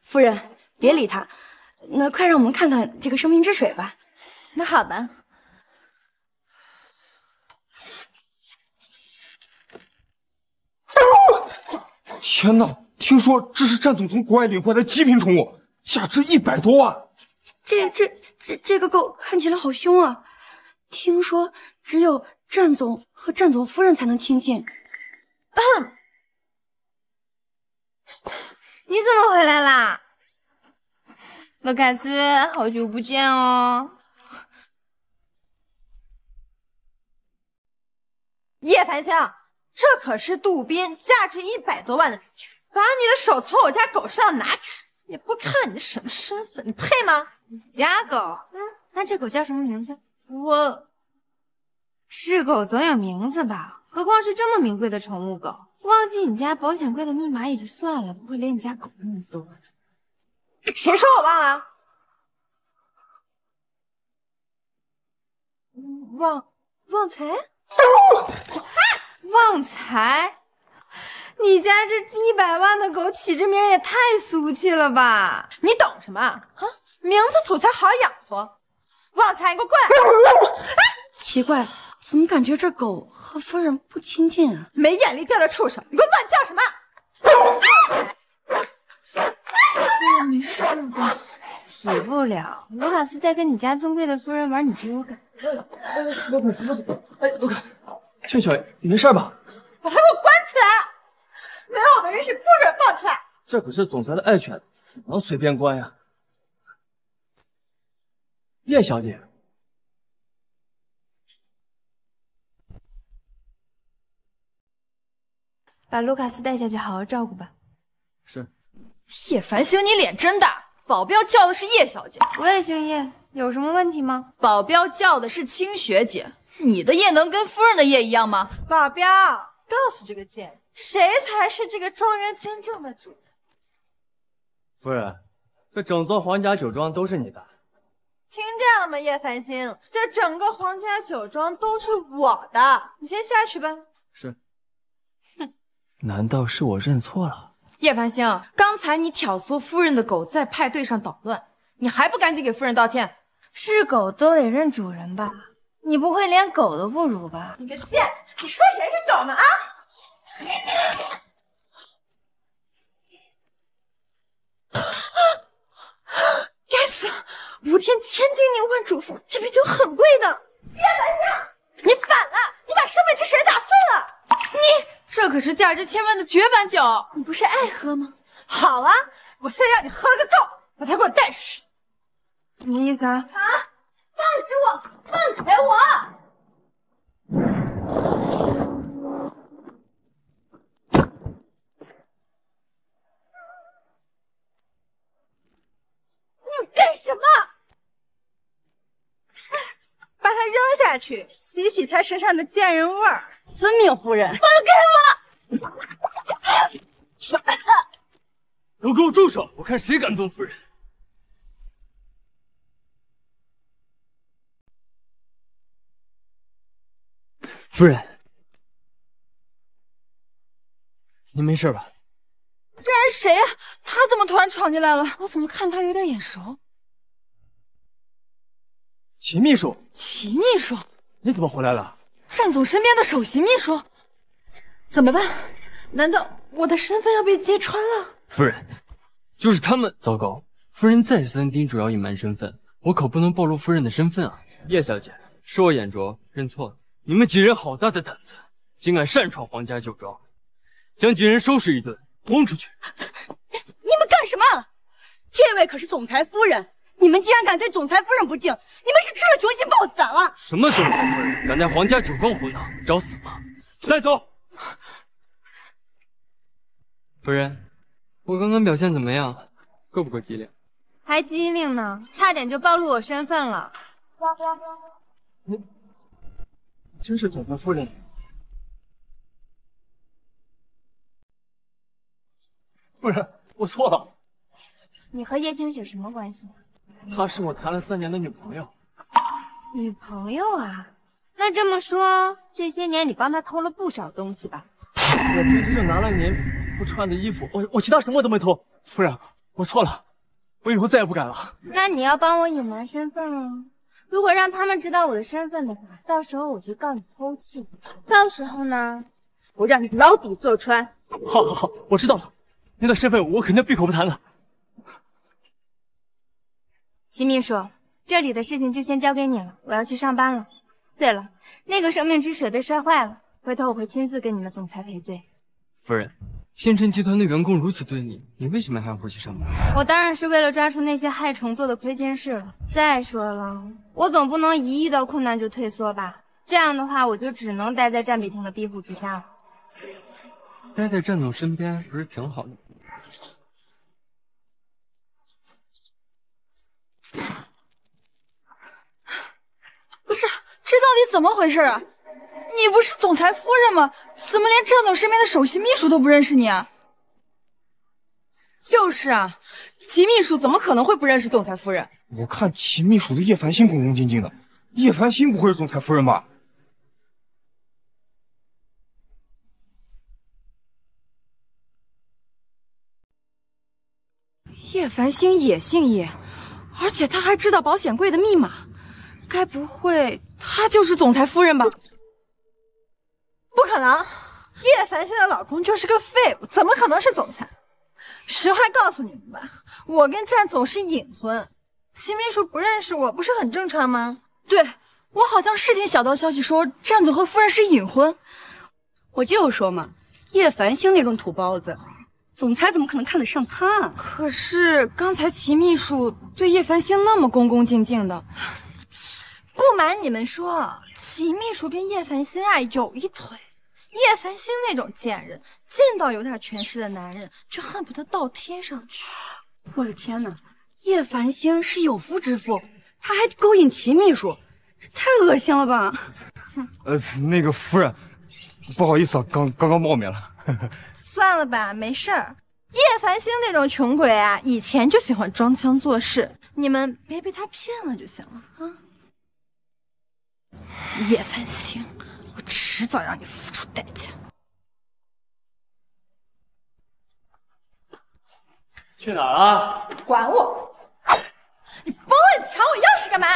夫人，别理他，那快让我们看看这个生命之水吧。那好吧。天哪！听说这是战总从国外领回来的极品宠物，价值100多万。这个狗看起来好凶啊！听说只有战总和战总夫人才能亲近。你怎么回来啦，卢卡斯？好久不见哦。叶繁星，这可是杜宾价值100多万的名犬，把你的手从我家狗身上拿开，也不看你的什么身份，你配吗？家狗？那这狗叫什么名字？我是狗总有名字吧？何况是这么名贵的宠物狗。忘记你家保险柜的密码也就算了，不会连你家狗的名字都忘记。谁说我忘了？旺财？旺财？你家这100万的狗起这名也太俗气了吧？你懂什么啊？名字土才好养活。旺财，你给我过来！奇怪。怎么感觉这狗和夫人不亲近啊？没眼力见的畜生，你给我乱叫什么？夫人没事吧？死不了。卢卡斯在跟你家尊贵的夫人玩你捉感。卢卡斯，倩小爷，你没事吧？把他给我关起来！没有我的人是不准放出来。这可是总裁的爱犬，怎么能随便关呀？叶小姐，把卢卡斯带下去，好好照顾吧。是。叶繁星，你脸真大！保镖叫的是叶小姐，我也姓叶，有什么问题吗？保镖叫的是青学姐，你的叶能跟夫人的叶一样吗？保镖，告诉这个贱，谁才是这个庄园真正的主人？夫人，这整座皇家酒庄都是你的。听见了吗，叶繁星？这整个皇家酒庄都是我的，你先下去吧。是。难道是我认错了？叶繁星，刚才你挑唆夫人的狗在派对上捣乱，你还不赶紧给夫人道歉？是狗都得认主人吧？你不会连狗都不如吧？你个贱，你说谁是狗呢？啊！该死！吴天千叮咛万嘱咐，这杯酒很贵的。叶繁星，你反了！你把生命之水打碎了！这可是价值千万的绝版酒，你不是爱喝吗？好啊，我现在让你喝个够，把它给我带去。什么意思啊？啊！放开我！放开我！你干什么？把他扔下去，洗洗他身上的贱人味儿。遵命，夫人。放开我！都给我住手！我看谁敢动夫人！夫人，您没事吧？这人谁呀？他怎么突然闯进来了？我怎么看他有点眼熟？秦秘书，齐秘书，你怎么回来了？单总身边的首席秘书，怎么办？难道我的身份要被揭穿了？夫人，就是他们。糟糕，夫人再三叮嘱要隐瞒身份，我可不能暴露夫人的身份啊！叶小姐，是我眼拙，认错了。你们几人好大的胆子，竟敢擅闯皇家酒庄，将几人收拾一顿，轰出去！你们干什么？这位可是总裁夫人，你们竟然敢对总裁夫人不敬，你们是吃了雄心豹子胆了！什么总裁夫人，敢在皇家酒庄胡闹，找死吗？带走！夫人，我刚刚表现怎么样？够不够机灵？还机灵呢，差点就暴露我身份了。你真是总裁夫人？夫人，我错了。你和叶清雪什么关系？她是我谈了3年的女朋友。女朋友啊？那这么说，这些年你帮她偷了不少东西吧？我平时就拿了您不穿的衣服，我其他什么都没偷。夫人，我错了，我以后再也不敢了。那你要帮我隐瞒身份哦。如果让他们知道我的身份的话，到时候我就告你偷窃。到时候呢，我让你牢底坐穿。好，我知道了。您的身份我肯定闭口不谈了。齐秘书，这里的事情就先交给你了，我要去上班了。对了，那个生命之水被摔坏了，回头我会亲自跟你们总裁赔罪。夫人，星辰集团的员工如此对你，你为什么还要回去上班？我当然是为了抓住那些害虫做的亏心事了。再说了，我总不能一遇到困难就退缩吧？这样的话，我就只能待在战比腾的庇护之下了。待在战总身边不是挺好的？不是，这到底怎么回事啊？你不是总裁夫人吗？怎么连战总身边的首席秘书都不认识你啊？就是啊，齐秘书怎么可能会不认识总裁夫人？我看齐秘书的叶繁星恭恭敬敬的，叶繁星不会是总裁夫人吧？叶繁星也姓叶，而且他还知道保险柜的密码，该不会她就是总裁夫人吧？不可能，叶繁星的老公就是个废物，怎么可能是总裁？实话告诉你们吧，我跟战总是隐婚，齐秘书不认识我，不是很正常吗？对，我好像是听小道消息说战总和夫人是隐婚。我就说嘛，叶繁星那种土包子，总裁怎么可能看得上他啊？可是刚才齐秘书对叶繁星那么恭恭敬敬的，不瞒你们说，齐秘书跟叶繁星啊有一腿。叶繁星那种贱人，见到有点权势的男人就恨不得倒贴上去。我的天哪，叶繁星是有夫之妇，他还勾引齐秘书，这太恶心了吧？那个夫人，不好意思啊，刚刚冒昧了。算了吧，没事儿。叶繁星那种穷鬼啊，以前就喜欢装腔作势，你们别被他骗了就行了啊。叶繁星，我迟早让你付出代价。去哪儿了？管我！你疯了？抢我钥匙干嘛？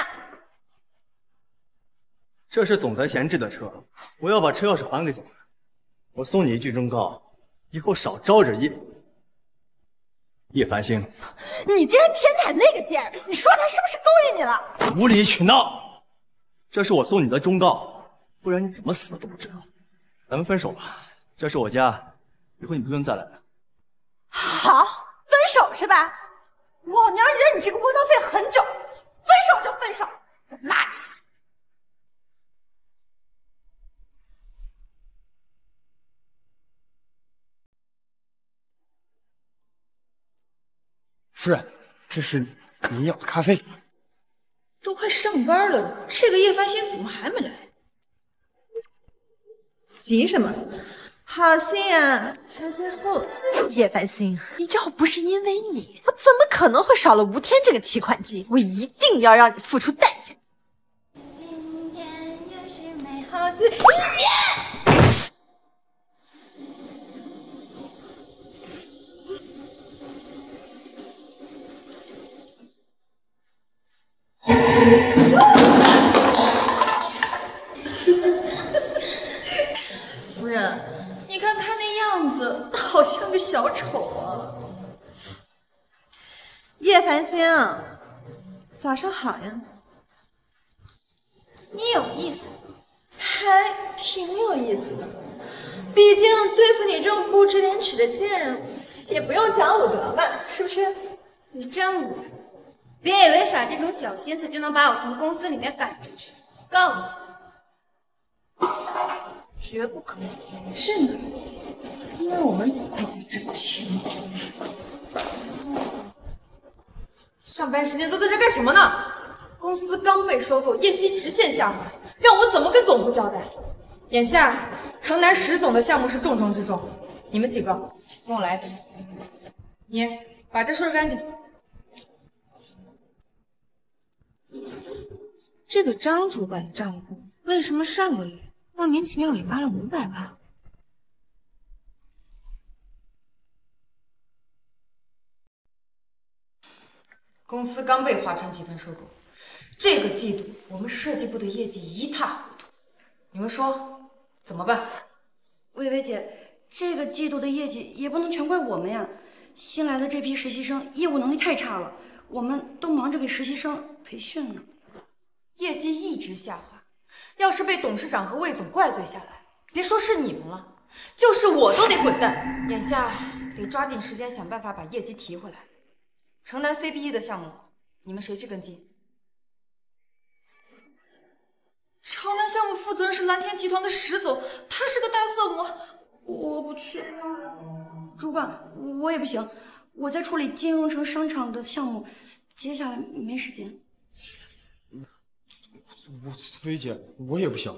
这是总裁闲置的车，我要把车钥匙还给总裁。我送你一句忠告，以后少招惹叶繁星。你竟然偏袒那个贱人，你说他是不是勾引你了？无理取闹！这是我送你的忠告，不然你怎么死的都不知道。咱们分手吧，这是我家，以后你不用再来了。好，分手是吧？老娘忍你这个窝囊废很久，分手就分手，垃圾！夫人，这是您要的咖啡。都快上班了，这个叶繁星怎么还没来？急什么？好心啊，还在后。叶繁星，要不是因为你，我怎么可能会少了吴天这个提款机？我一定要让你付出代价。今天又是美好的一天。夫人，你看他那样子，好像个小丑啊。叶繁星，早上好呀。你有意思，还挺有意思的。毕竟对付你这种不知廉耻的贱人，也不用讲武德嘛，是不是？你真无赖！别以为耍这种小心思就能把我从公司里面赶出去。告诉你，绝不可能。是呢，因为我们有这个情况。上班时间都在这干什么呢？公司刚被收购，业绩直线下滑，让我怎么跟总部交代？眼下城南石总的项目是重中之重，你们几个跟我来一个，你把这收拾干净。这个张主管的账户为什么上个月莫名其妙给发了500万？公司刚被华川集团收购，这个季度我们设计部的业绩一塌糊涂，你们说怎么办？薇薇姐，这个季度的业绩也不能全怪我们呀。新来的这批实习生业务能力太差了，我们都忙着给实习生培训呢。业绩一直下滑，要是被董事长和魏总怪罪下来，别说是你们了，就是我都得滚蛋。眼下得抓紧时间想办法把业绩提回来。城南 CBE 的项目，你们谁去跟进？城南项目负责人是蓝天集团的石总，他是个大色魔，我不去。主管，我也不行，我在处理金融城商场的项目，接下来没时间。薇姐，我也不行，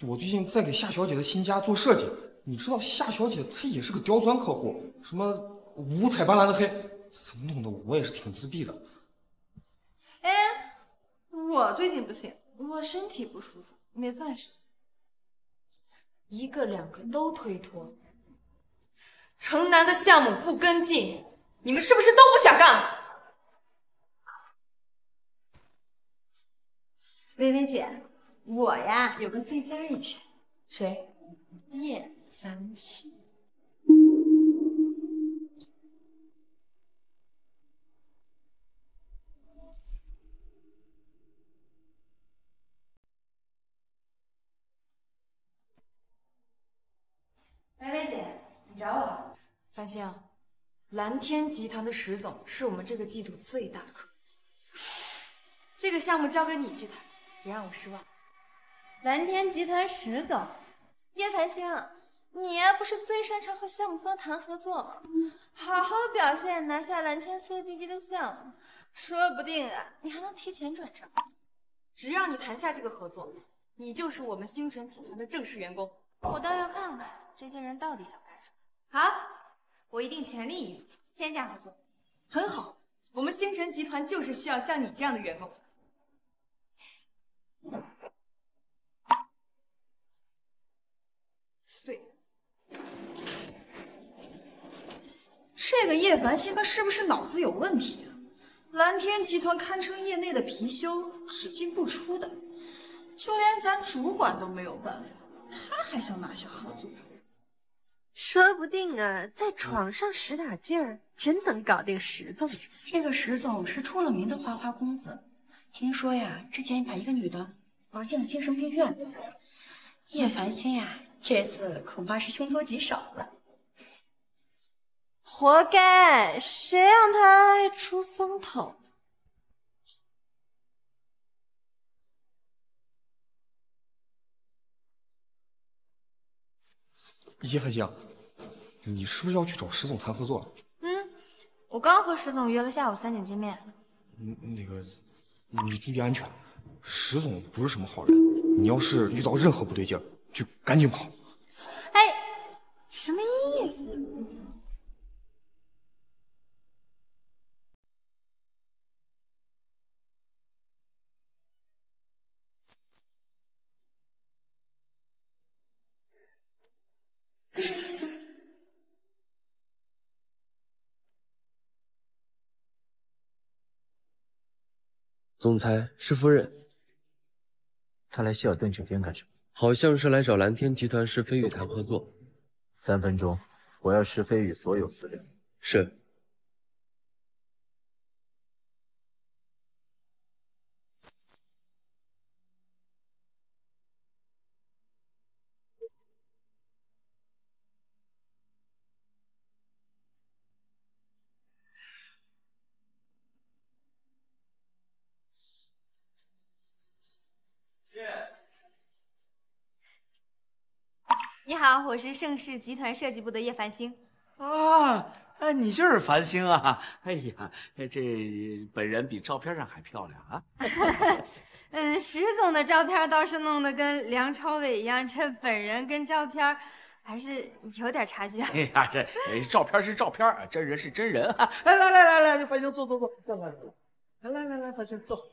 我最近在给夏小姐的新家做设计。你知道夏小姐她也是个刁钻客户，什么五彩斑斓的黑，弄得我也是挺自闭的。哎，我最近不行，我身体不舒服，没饭吃。一个两个都推脱，城南的项目不跟进，你们是不是都不想干了？薇薇姐，我呀有个最佳人选。谁？叶繁星。找我，繁星，蓝天集团的石总是我们这个季度最大的客户，这个项目交给你去谈，别让我失望。蓝天集团石总，叶繁星，你不是最擅长和项目方谈合作吗？好好表现，拿下蓝天 CBD 的项目，说不定啊，你还能提前转正。只要你谈下这个合作，你就是我们星辰集团的正式员工。我倒要看看这些人到底想干什么。好，我一定全力以赴，签下合作。很好，我们星辰集团就是需要像你这样的员工。废。这个叶繁星他是不是脑子有问题啊？蓝天集团堪称业内的貔貅，只进不出的，就连咱主管都没有办法，他还想拿下合作？说不定啊，在床上使点劲儿，真能搞定石总。这个石总是出了名的花花公子，听说呀，之前把一个女的玩进了精神病院。叶繁星呀，这次恐怕是凶多吉少了。活该，谁让他爱出风头？叶繁星，你是不是要去找石总谈合作了？我刚和石总约了下午3点见面。那个，你注意安全，石总不是什么好人，你要是遇到任何不对劲儿，就赶紧跑。哎，什么意思？总裁是夫人，他来希尔顿酒店干什么？好像是来找蓝天集团石飞宇谈合作。3分钟，我要石飞宇所有资料。是。你好，我是盛世集团设计部的叶繁星。啊，哎，你就是繁星啊！哎呀，这本人比照片上还漂亮啊！石总的照片倒是弄得跟梁朝伟一样，这本人跟照片还是有点差距。哎呀，这照片是照片，真人是真人啊！哎，来，繁星坐，来，繁星坐。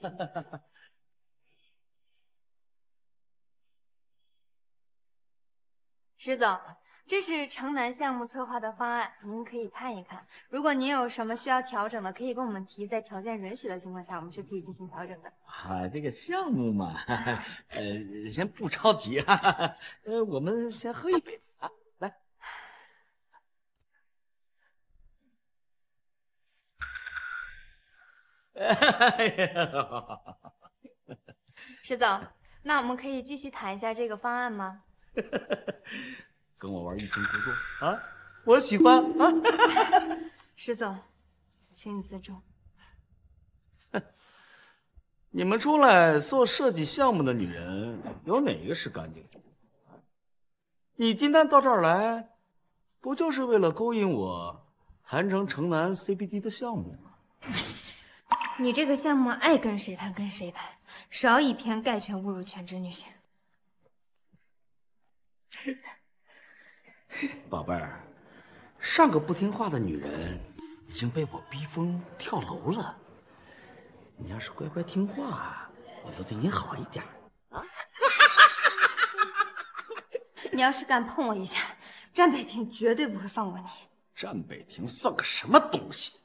石总，这是城南项目策划的方案，您可以看一看。如果您有什么需要调整的，可以跟我们提，在条件允许的情况下，我们是可以进行调整的。啊，这个项目嘛，先不着急啊，我们先喝一杯啊，来。石总，那我们可以继续谈一下这个方案吗？跟我玩欲擒故纵啊，我喜欢啊！石总，请你自重。你们出来做设计项目的女人，有哪个是干净的？你今天到这儿来，不就是为了勾引我，谈成城南 CBD 的项目吗？你这个项目爱跟谁谈跟谁谈，少以偏概全，侮辱全职女性。宝贝儿，上个不听话的女人已经被我逼疯跳楼了。你要是乖乖听话，我就对你好一点啊。你要是敢碰我一下，战北庭绝对不会放过你。战北庭算个什么东西？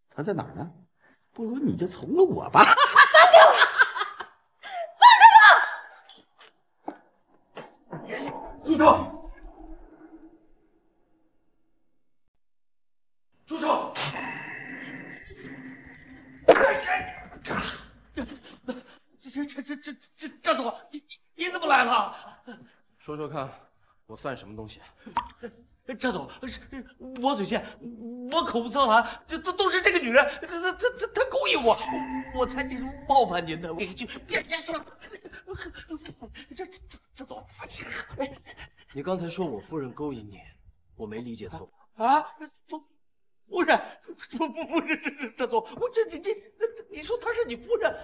他在哪儿呢？不如你就从了我吧。放开我！放开我！住手！住手！这战总，你怎么来了？说说看，我算什么东西？张总，我嘴贱，我口不择言，这都是这个女人，她勾引我，我才冒犯您的。张总，你刚才说我夫人勾引你，我没理解错吧？啊，夫人，不是张总，你说她是你夫人，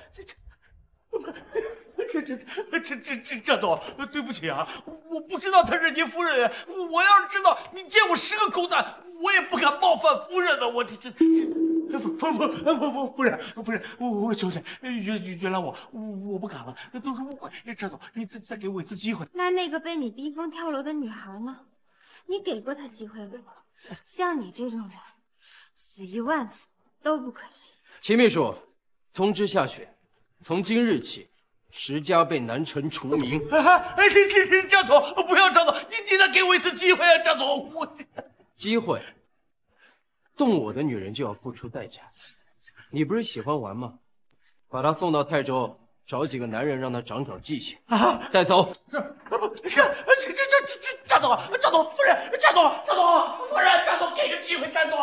张总，对不起啊，我不知道她是您夫人，我要是知道，你见过10个狗蛋，我也不敢冒犯夫人的。我夫人，我求你原谅我不敢了，都是误会。张总，你再给我一次机会。那个被你逼疯跳楼的女孩呢？你给过她机会吗？像你这种人，死1万次都不可惜。秦秘书，通知夏雪，从今日起，10家被南城除名。张总，不要，张总，你再给我一次机会啊，张总，机会，动我的女人就要付出代价。你不是喜欢玩吗？把她送到泰州，找几个男人让她长长记性。带走。张总，夫人，张总，夫人，张总，给个机会，张总。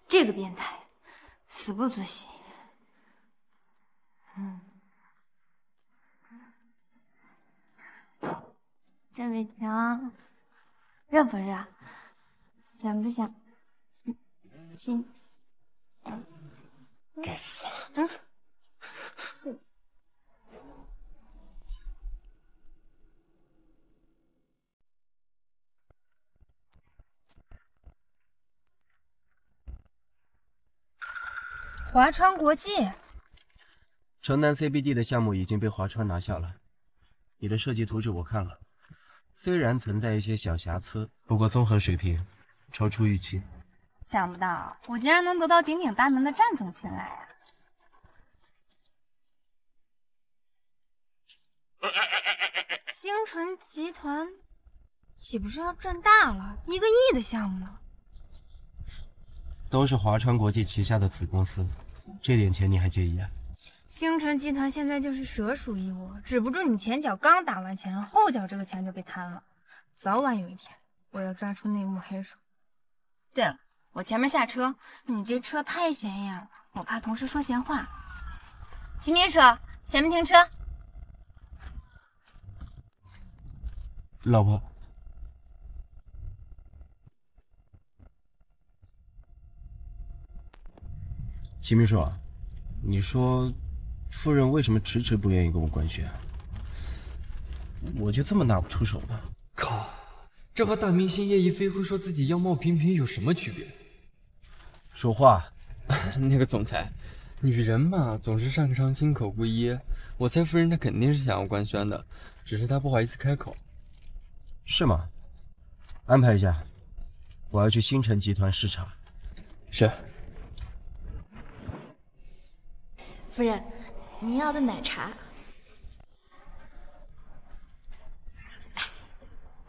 这个变态，死不足惜。这位娘，热不热？想不想亲？该死！华川国际，城南 CBD 的项目已经被华川拿下了。你的设计图纸我看了，虽然存在一些小瑕疵，不过综合水平超出预期。想不到我竟然能得到鼎鼎大名的战总青睐啊！星纯集团岂不是要赚大了？1个亿的项目呢？都是华川国际旗下的子公司，这点钱你还介意啊？星辰集团现在就是蛇鼠一窝，止不住你前脚刚打完钱，后脚这个钱就被贪了。早晚有一天，我要抓出内幕黑手。对了，我前面下车，你这车太显眼了，我怕同事说闲话。秦秘书，前面停车。老婆。秦秘书，你说夫人为什么迟迟不愿意跟我官宣？我就这么拿不出手呢？靠，这和大明星叶一飞会说自己样貌平平有什么区别？说话。那个总裁，女人嘛，总是擅长心口不一。我猜夫人她肯定是想要官宣的，只是她不好意思开口。是吗？安排一下，我要去星辰集团视察。是。夫人，您要的奶茶。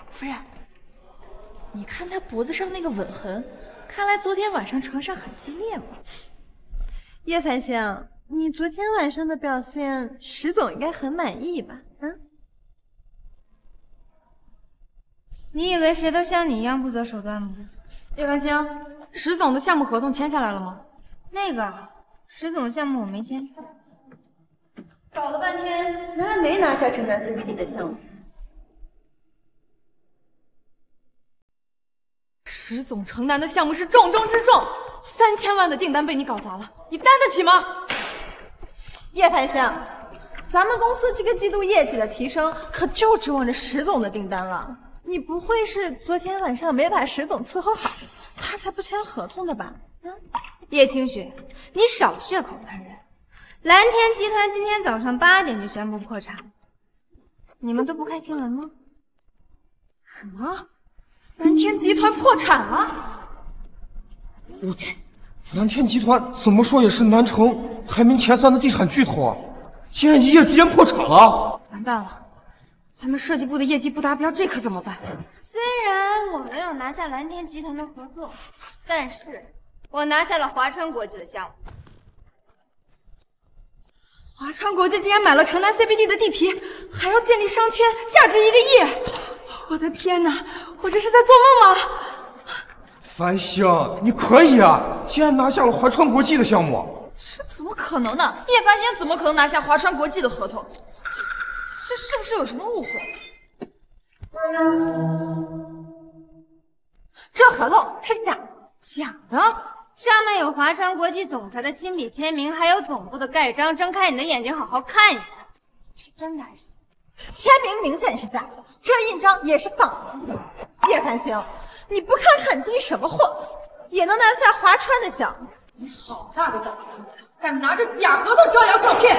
夫人，你看他脖子上那个吻痕，看来昨天晚上床上很激烈嘛。叶凡香，你昨天晚上的表现，石总应该很满意吧？你以为谁都像你一样不择手段吗？叶凡星，石总的项目合同签下来了吗？那个石总项目我没签。搞了半天，原来没拿下城南 CBD 的项目。石总城南的项目是重中之重，3000万的订单被你搞砸了，你担得起吗？叶凡香，咱们公司这个季度业绩的提升，可就指望着石总的订单了。你不会是昨天晚上没把石总伺候好，他才不签合同的吧？叶清雪，你少血口喷人！蓝天集团今天早上8点就宣布破产，你们都不看新闻吗？什么？蓝天集团破产了？我去，蓝天集团怎么说也是南城排名前3的地产巨头啊，竟然一夜之间破产了！完蛋了，咱们设计部的业绩不达标，这可怎么办？虽然我没有拿下蓝天集团的合作，但是我拿下了华川国际的项目。华川国际竟然买了城南 CBD 的地皮，还要建立商圈，价值1个亿！我的天哪，我这是在做梦吗？繁星，你可以啊！竟然拿下了华川国际的项目，这怎么可能呢？叶凡星怎么可能拿下华川国际的合同？这是不是有什么误会？这合同是假的，上面有华川国际总裁的亲笔签名，还有总部的盖章。睁开你的眼睛，好好看一看，是真的还是假的？签名明显是假的，这印章也是仿的。叶繁星，你不看看你自己什么货色，也能拿下华川的项目？你好大的胆子，敢拿着假合同招摇撞骗！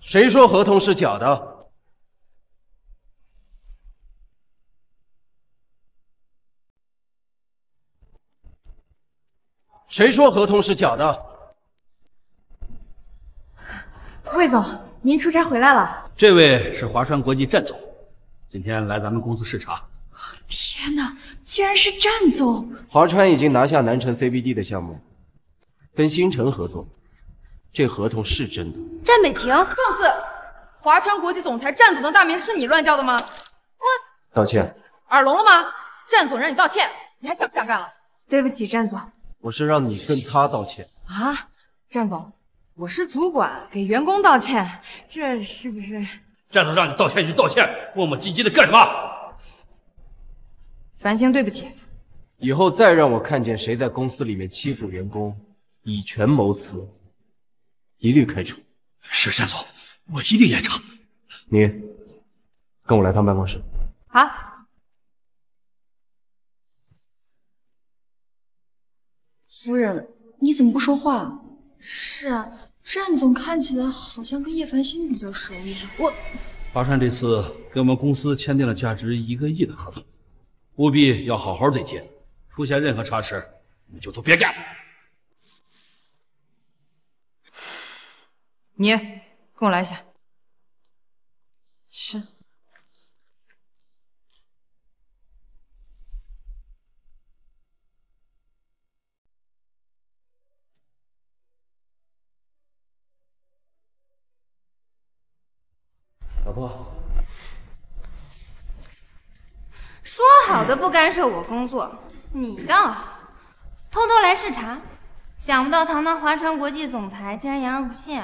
谁说合同是假的？谁说合同是假的？魏总，您出差回来了。这位是华川国际战总，今天来咱们公司视察。天哪，竟然是战总！华川已经拿下南城 CBD 的项目，跟星辰合作，这合同是真的。战北亭，放肆！华川国际总裁战总的大名是你乱叫的吗？道歉。耳聋了吗？战总让你道歉，你还想不想干了？对不起，战总。我是让你跟他道歉啊，战总，我是主管，给员工道歉，这是不是？战总让你道歉就道歉，磨磨唧唧的干什么？繁星，对不起。以后再让我看见谁在公司里面欺负员工，以权谋私，一律开除。是战总，我一定严惩。你跟我来趟办公室。好。夫人，你怎么不说话？是啊，战总看起来好像跟叶繁星比较熟一样。华川这次跟我们公司签订了价值1个亿的合同，务必要好好对接，出现任何差池，你们就都别干了。你跟我来一下。是。老婆，说好的不干涉我工作，你倒好，偷偷来视察。想不到堂堂华川国际总裁竟然言而不信。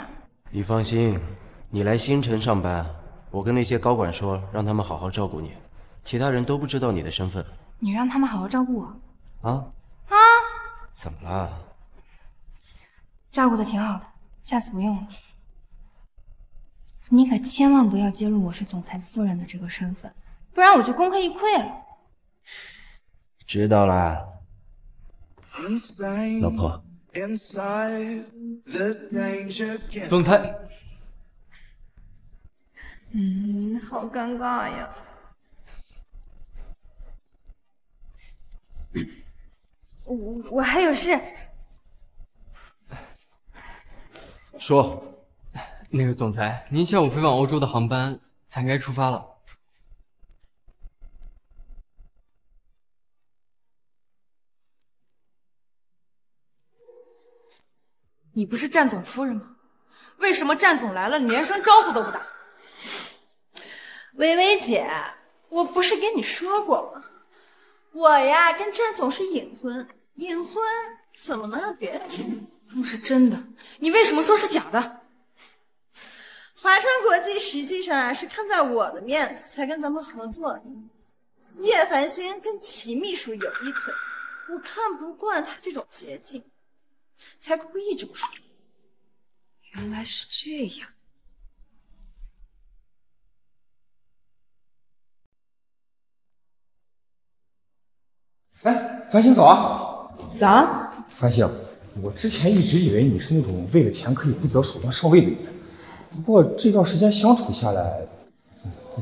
你放心，你来星辰上班，我跟那些高管说，让他们好好照顾你，其他人都不知道你的身份。你让他们好好照顾我啊？怎么了？照顾的挺好的，下次不用了。你可千万不要揭露我是总裁夫人的这个身份，不然我就功亏一篑了。知道啦，老婆。总裁，好尴尬呀。我还有事。说。那个总裁，您下午飞往欧洲的航班才该出发了。你不是战总夫人吗？为什么战总来了你连声招呼都不打？薇薇姐，我不是跟你说过吗？我呀跟战总是隐婚，隐婚怎么能让别人知道？若是真的，你为什么说是假的？华川国际实际上是看在我的面子才跟咱们合作的。叶繁星跟齐秘书有一腿，我看不惯他这种捷径，才故意这么说。原来是这样。哎，繁星早啊！早。繁星，我之前一直以为你是那种为了钱可以不择手段上位的女人。不过这段时间相处下来，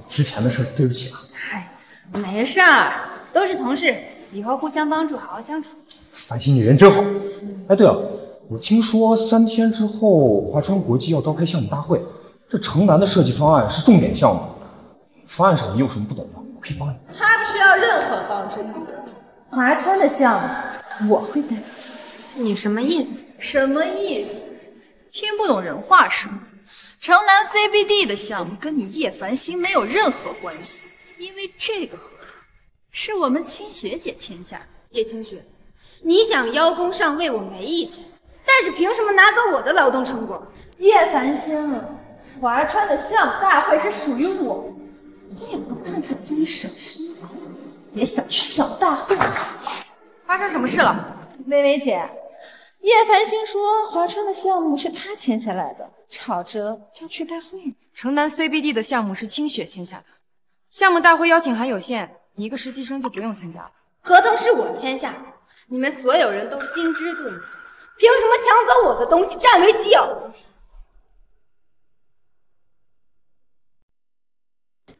之前的事对不起啊。嗨，没事儿，都是同事，以后互相帮助，好好相处。繁星，你人真好。哎，对了，我听说3天之后华川国际要召开项目大会，这城南的设计方案是重点项目，方案上你有什么不懂的，我可以帮你。他不需要任何帮助，华川的项目我会带。你什么意思？什么意思？听不懂人话是吗？城南 CBD 的项目跟你叶繁星没有任何关系，因为这个合同是我们清雪姐签下的。叶清雪，你想邀功上位，我没意见，但是凭什么拿走我的劳动成果？叶繁星，华川的项目大会是属于我，你也不看看自己省身口，也想去项目大会？发生什么事了？薇薇姐，叶繁星说华川的项目是他签下来的，吵着要去大会呢。城南 CBD 的项目是清雪签下的，项目大会邀请函有限，你一个实习生就不用参加了。合同是我签下的，你们所有人都心知肚明，凭什么抢走我的东西，占为己有？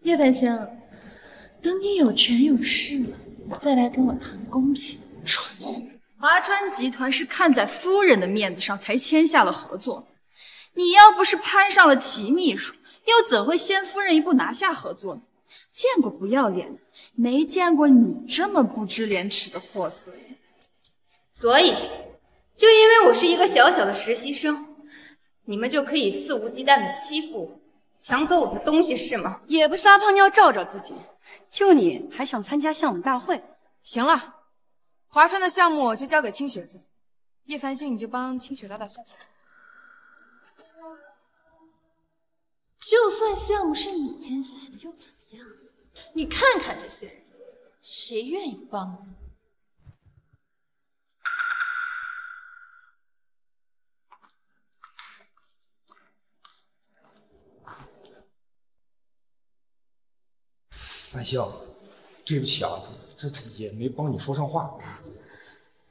叶繁星，等你有权有势了，再来跟我谈公平。蠢货！华川集团是看在夫人的面子上才签下了合作，你要不是攀上了齐秘书，又怎会先夫人一步拿下合作呢？见过不要脸的，没见过你这么不知廉耻的货色。所以，就因为我是一个小小的实习生，你们就可以肆无忌惮的欺负我，抢走我的东西是吗？也不撒泡尿照照自己，就你还想参加项目大会？行了，华川的项目就交给清雪负责，叶繁星你就帮清雪打打下手。就算项目是你签下来的，又怎么样？你看看这些人，谁愿意帮你？繁星，对不起啊，这也没帮你说上话。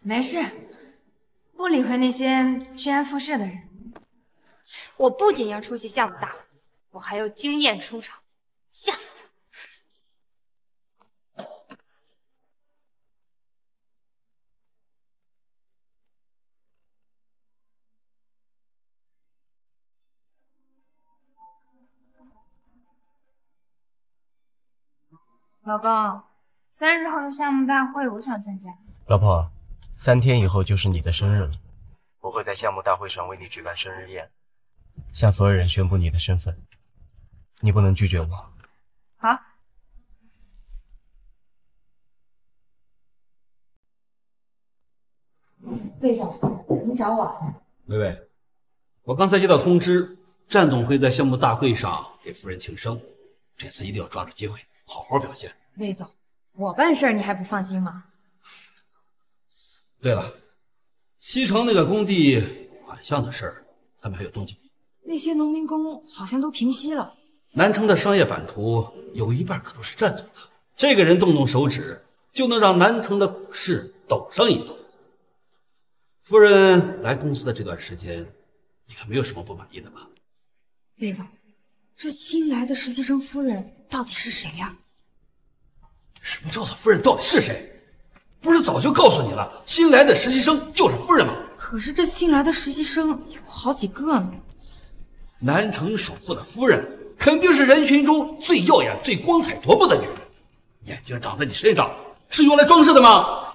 没事，不理会那些趋炎附势的人。我不仅要出席项目大会，我还要惊艳出场，吓死他！老公，3日后的项目大会我想参加。老婆，3天以后就是你的生日了，我会在项目大会上为你举办生日宴，向所有人宣布你的身份，你不能拒绝我。好。魏总，您找我？薇薇，我刚才接到通知，战总会在项目大会上给夫人庆生，这次一定要抓住机会，好好表现。魏总，我办事儿你还不放心吗？对了，西城那个工地款项的事儿，他们还有动静吗？那些农民工好像都平息了。南城的商业版图有一半可都是战总的，这个人动动手指，就能让南城的股市抖上一抖。夫人来公司的这段时间，你可没有什么不满意的吧？魏总，这新来的实习生夫人到底是谁呀？什么叫做夫人到底是谁？不是早就告诉你了，新来的实习生就是夫人吗？可是这新来的实习生有好几个呢。南城首富的夫人肯定是人群中最耀眼、最光彩夺目的女人，眼睛长在你身上是用来装饰的吗？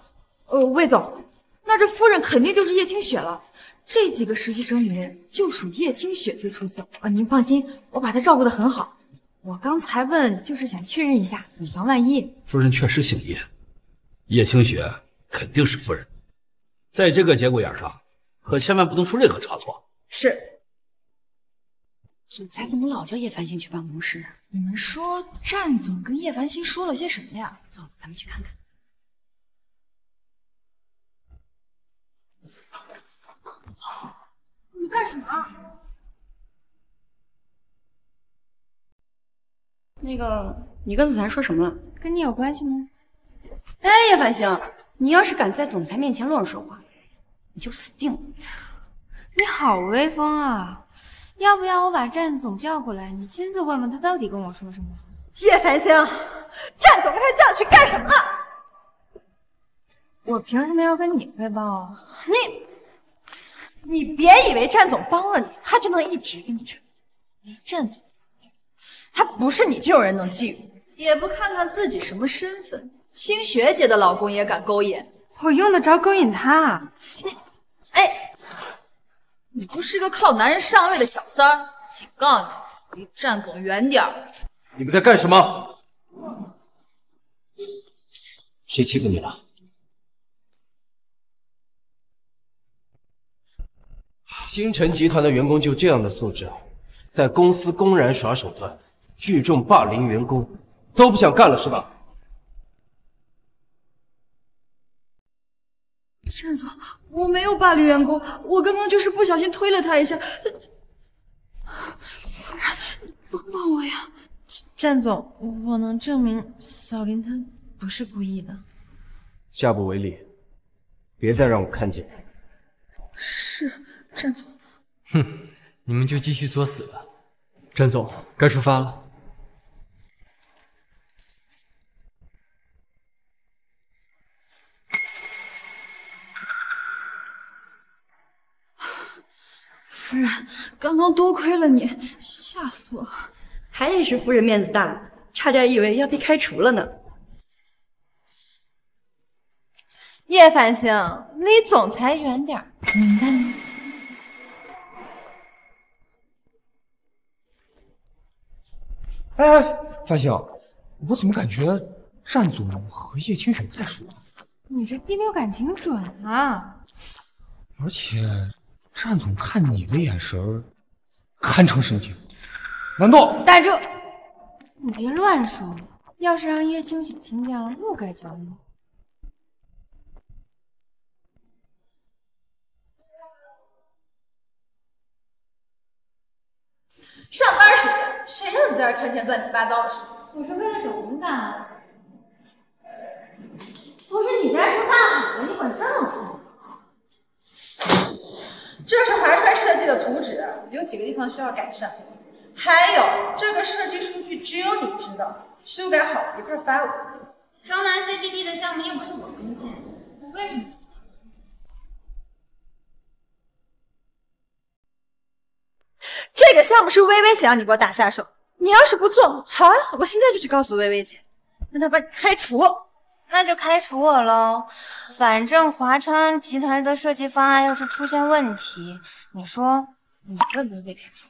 魏总，那这夫人肯定就是叶清雪了。这几个实习生里面，就属叶清雪最出色。您放心，我把她照顾得很好。我刚才问就是想确认一下，以防万一。夫人确实姓叶，叶清雪肯定是夫人，在这个节骨眼上，可千万不能出任何差错。是。总裁怎么老叫叶繁星去办公室啊？你们说战总跟叶繁星说了些什么呀？走，咱们去看看。你干什么？那个，你跟总裁说什么了？跟你有关系吗？哎，叶繁星，你要是敢在总裁面前乱说话，你就死定了。你好威风啊！要不要我把战总叫过来，你亲自问问他到底跟我说什么？叶繁星，战总跟他叫去干什么？我凭什么要跟你汇报啊？你别以为战总帮了你，他就能一直给你吹。战总，他不是你这种人能觊觎，也不看看自己什么身份，清雪姐的老公也敢勾引，我用得着勾引他？你就是个靠男人上位的小三儿，警告你，离战总远点儿。你们在干什么？谁欺负你了？星辰集团的员工就这样的素质，在公司公然耍手段，聚众霸凌员工，都不想干了是吧？单总，我没有霸凌员工，我刚刚就是不小心推了他一下。夫人，你帮帮我呀！战总，我能证明小林他不是故意的。下不为例，别再让我看见。是，战总。哼，你们就继续作死吧。战总，该出发了。夫人，刚刚多亏了你，吓死我了。还得是夫人面子大，差点以为要被开除了呢。叶繁星，离总裁远点儿，明白吗？哎，繁星，我怎么感觉战总和叶清雪不太熟？你这第六感挺准啊！而且战总看你的眼神儿，堪称深情。难道？打住！你别乱说，要是让叶清雪听见了，又该讲你。上班时间，谁让你在这看这些乱七八糟的事？我是为了找灵感。不是你家住大海的，你管这么多？这是华川设计的图纸，有几个地方需要改善。还有，这个设计数据只有你知道，修改好一块发我。城南 CBD 的项目又不是我跟进，我为什么？这个项目是薇薇姐让你给我打下手，你要是不做，好啊，我现在就去告诉薇薇姐，让她把你开除。那就开除我喽。反正华川集团的设计方案要是出现问题，你说你会不会被开除？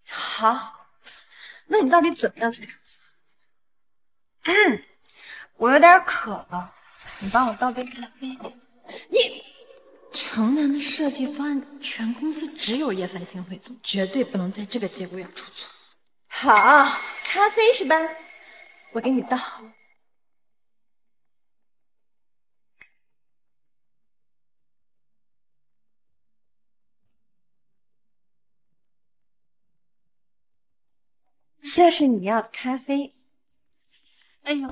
好，那你到底怎么样才成绩？我有点渴了，你帮我倒杯咖啡。你。城南的设计方案，全公司只有叶繁星会做，绝对不能在这个节骨眼出错。好，咖啡是吧？我给你倒。这是你要的咖啡。哎呦，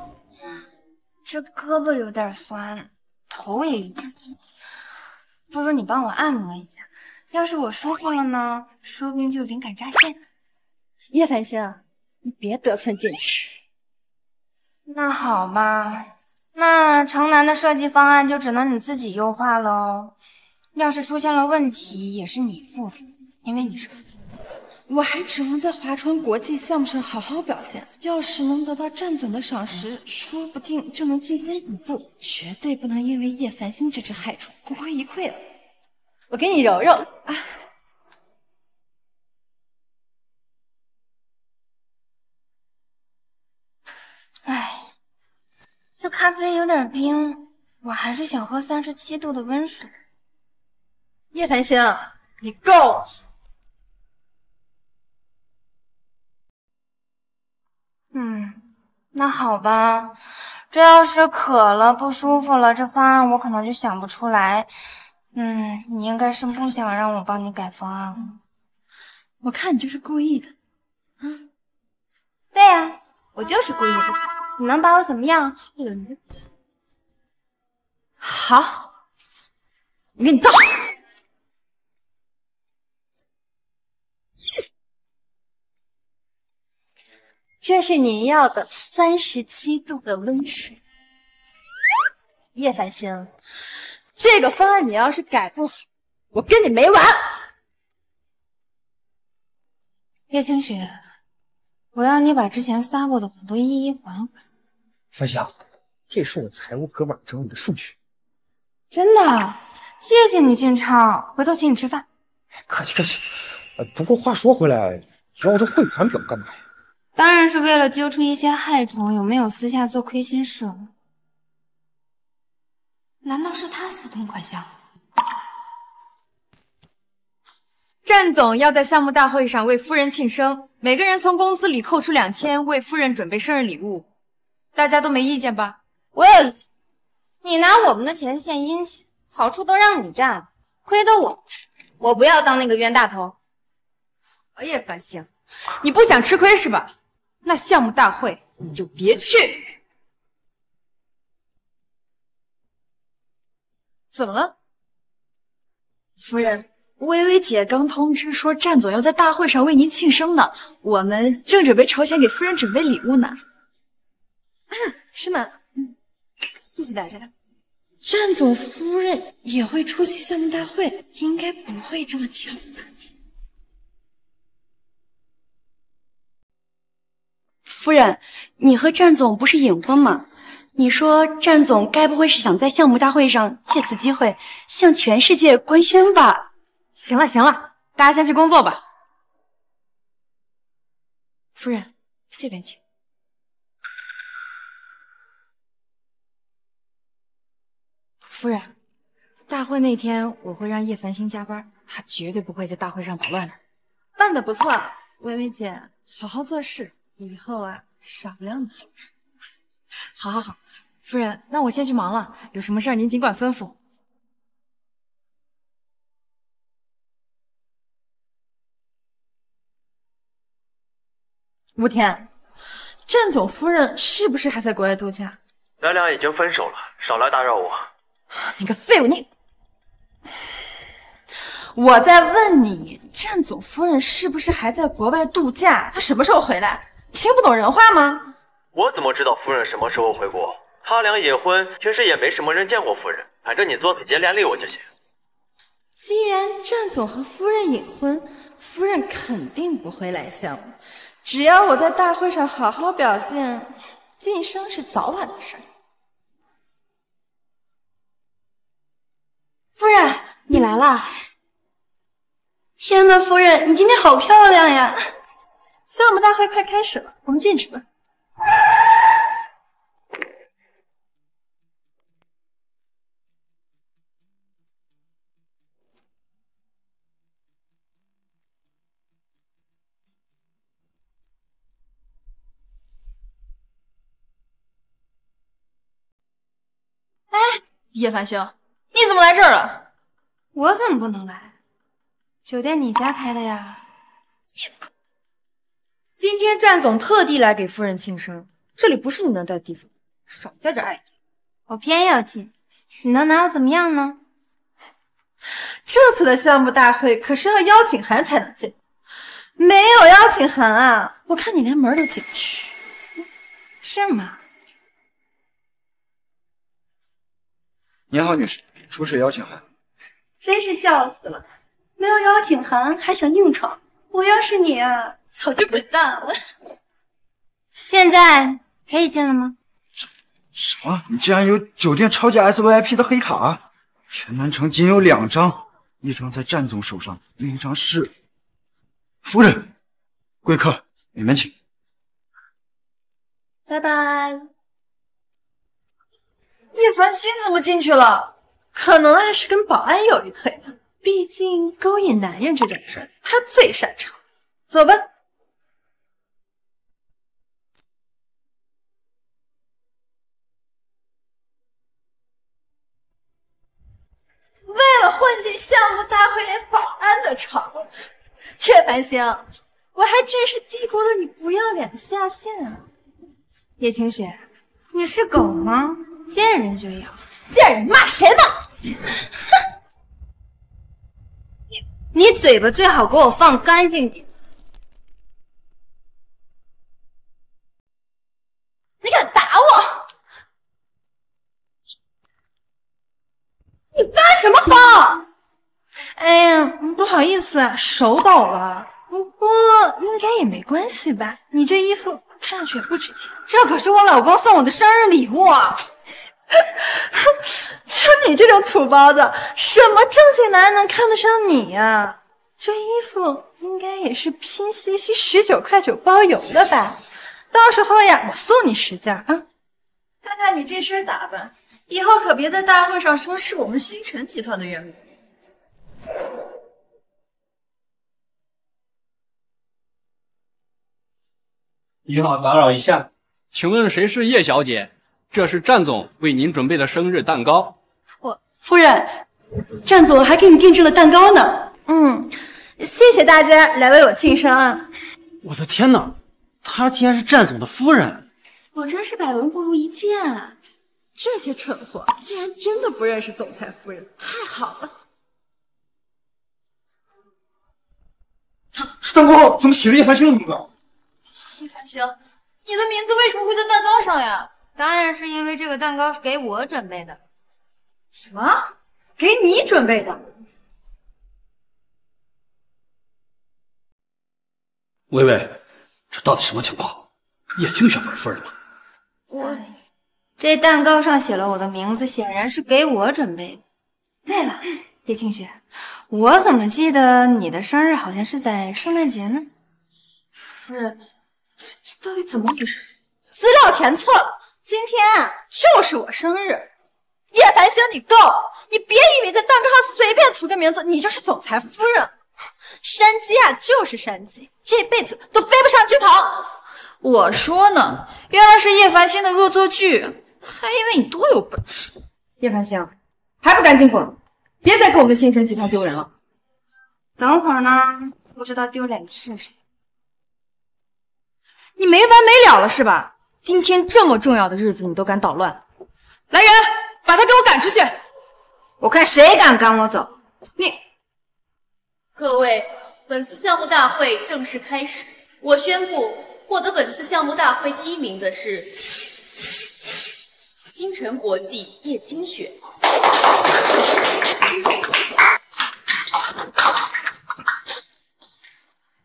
这胳膊有点酸，头也有点痛。不如你帮我按摩一下，要是我舒服了呢，说不定就灵感乍现。叶繁星，你别得寸进尺。那好吧，那城南的设计方案就只能你自己优化喽。要是出现了问题，也是你负责，因为你是负责。我还指望在华川国际项目上好好表现，要是能得到战总的赏识，说不定就能进更一步。绝对不能因为叶繁星这只害虫功亏一篑了。我给你揉揉啊。哎，这咖啡有点冰，我还是想喝37度的温水。叶繁星，你够了。那好吧，这要是渴了不舒服了，这方案我可能就想不出来。你应该是不想让我帮你改方案了。我看你就是故意的。对呀，我就是故意的。你能把我怎么样？好，我给你倒。这是你要的37度的温水。叶繁星，这个方案你要是改不好，我跟你没完。叶清雪，我要你把之前撒过的谎都一一还回来。繁星，这是我财务哥们整理的数据。真的，谢谢你，俊超，回头请你吃饭。客气客气。不过话说回来，要这汇款表干嘛呀？当然是为了揪出一些害虫有没有私下做亏心事了。难道是他私吞款项？战总要在项目大会上为夫人庆生，每个人从工资里扣除2000，为夫人准备生日礼物。大家都没意见吧？我有意见。你拿我们的钱献殷勤，好处都让你占了，亏得我不吃。我不要当那个冤大头。叶繁星，你不想吃亏是吧？那项目大会你就别去。怎么了？夫人，微微姐刚通知说战总要在大会上为您庆生呢，我们正准备筹钱给夫人准备礼物呢。是吗？谢谢大家。战总夫人也会出席项目大会，应该不会这么巧吧？夫人，你和战总不是隐婚吗？你说战总该不会是想在项目大会上借此机会向全世界官宣吧？行了行了，大家先去工作吧。夫人，这边请。夫人，大会那天我会让叶繁星加班，她绝对不会在大会上捣乱的。办得不错，微微姐，好好做事，以后啊少不了你好事。好好好，夫人，那我先去忙了，有什么事儿您尽管吩咐。吴天，战总夫人是不是还在国外度假？咱俩已经分手了，少来打扰我。你个废物，你！我在问你，战总夫人是不是还在国外度假？她什么时候回来？听不懂人话吗？我怎么知道夫人什么时候回国？他俩隐婚，平时也没什么人见过夫人，反正你做腿接连理我就行。既然战总和夫人隐婚，夫人肯定不会来项目。只要我在大会上好好表现，晋升是早晚的事儿。夫人，你来啦！天哪，夫人，你今天好漂亮呀！项目大会快开始了，我们进去吧。哎，叶繁星，你怎么来这儿了？我怎么不能来？酒店你家开的呀？今天战总特地来给夫人庆生，这里不是你能待的地方，少在这碍眼。我偏要进，你能拿我怎么样呢？这次的项目大会可是要邀请函才能进，没有邀请函啊，我看你连门都进不去。是吗？您好，女士，出示邀请函。真是笑死了，没有邀请函还想硬闯，我要是你啊，早就滚蛋了。现在可以进了吗？什么？你竟然有酒店超价 SVIP 的黑卡？全南城仅有2张，一张在战总手上，另一张是夫人。贵客，里面请。拜拜。叶繁星怎么进去了？可能啊是跟保安有一腿的，毕竟勾引男人这种事儿，他最擅长。走吧。为了混进项目大会，连保安都闯了。叶繁星，我还真是低估了你不要脸的下限啊！叶清雪，你是狗吗？见人就咬，见人骂谁呢？你嘴巴最好给我放干净点。你敢打我？你发什么疯？哎呀，不好意思，手抖了。不过应该也没关系吧？你这衣服看上去也不值钱。这可是我老公送我的生日礼物啊！就你这种土包子，什么正经男人能看得上你呀？这衣服应该也是拼夕夕19块9包邮的吧？到时候呀，我送你10件啊！看看你这身打扮，以后可别在大会上说是我们星辰集团的员工。你好，打扰一下，请问谁是叶小姐？这是战总为您准备的生日蛋糕。夫人，战总还给你定制了蛋糕呢。谢谢大家来为我庆生啊！我的天哪，她竟然是战总的夫人！我真是百闻不如一见啊！这些蠢货竟然真的不认识总裁夫人，太好了！这蛋糕怎么写着叶繁星的名字？叶繁星，你的名字为什么会在蛋糕上呀？当然是因为这个蛋糕是给我准备的。什么？给你准备的？薇薇，这到底什么情况？叶清雪不是夫人吗？这蛋糕上写了我的名字，显然是给我准备的。对了，叶清雪，我怎么记得你的生日好像是在圣诞节呢？夫人，这到底怎么回事？资料填错了，今天啊就是我生日。叶繁星，你够！你别以为在蛋糕上随便涂个名字，你就是总裁夫人。山鸡啊就是山鸡，这辈子都飞不上枝头。我说呢，原来是叶繁星的恶作剧，还以为你多有本事。叶繁星，还不赶紧滚！别再给我们的星辰集团丢人了。等会儿呢，不知道丢脸的是谁。你没完没了了是吧？今天这么重要的日子你都敢捣乱，来人，把他给我赶出去！我看谁敢赶我走！各位，本次项目大会正式开始。我宣布，获得本次项目大会第1名的是星辰国际叶清雪。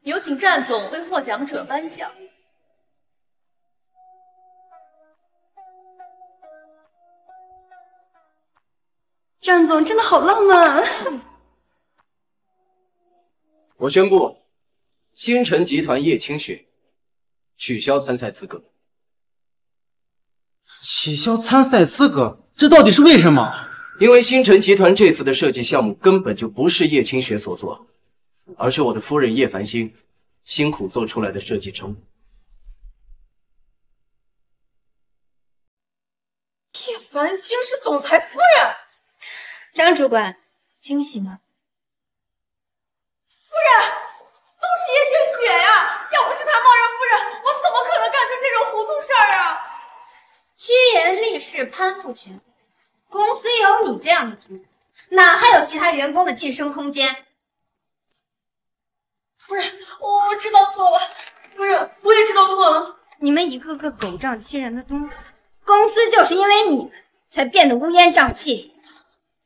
有请战总为获奖者颁奖。战总真的好浪漫。我宣布，星辰集团叶清雪取消参赛资格。取消参赛资格，这到底是为什么？因为星辰集团这次的设计项目根本就不是叶清雪所做，而是我的夫人叶繁星辛苦做出来的设计成果。叶繁星是总裁夫人。张主管，惊喜吗？夫人，都是叶清雪呀！要不是她冒认夫人，我怎么可能干出这种糊涂事儿啊？居延立誓，攀附权威。公司有你这样的主管，哪还有其他员工的晋升空间？夫人，我知道错了。夫人，我也知道错了。你们一个个狗仗欺人的东西，公司就是因为你们才变得乌烟瘴气。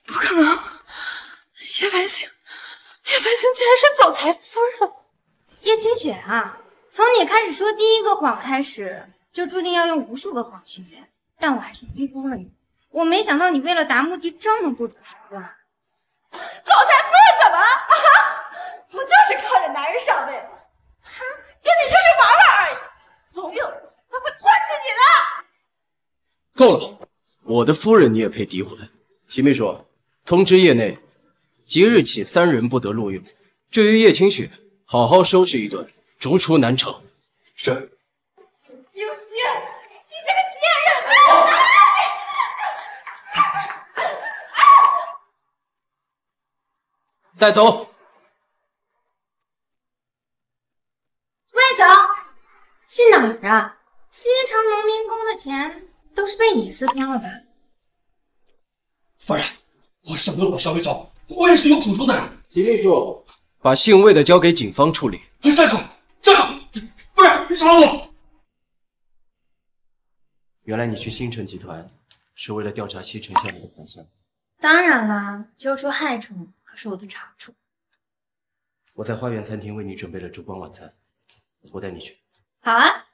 不可能，叶繁星竟然是总裁夫人。叶清雪啊，从你开始说第一个谎开始，就注定要用无数个谎去圆。但我还是低估了你，我没想到你为了达目的这么不择手段。总裁夫人怎么了？不就是靠着男人上位吗？他跟你就是玩玩而已，总有人他会唾弃你的。够了，我的夫人你也配诋毁？齐秘书，通知业内，即日起3人不得录用。至于叶清雪，好好收拾一顿，逐出南城。是。清雪，你这个贱人！带走。魏总，去哪儿啊？西城农民工的钱都是被你私吞了吧？夫人，我什么都不小魏总，我也是有苦衷的人。齐秘书，把姓魏的交给警方处理。站住！站住！夫人，你杀我！原来你去星辰集团是为了调查西城项目的款项。当然啦，揪出害虫可是我的长处。我在花园餐厅为你准备了烛光晚餐，我带你去。好啊。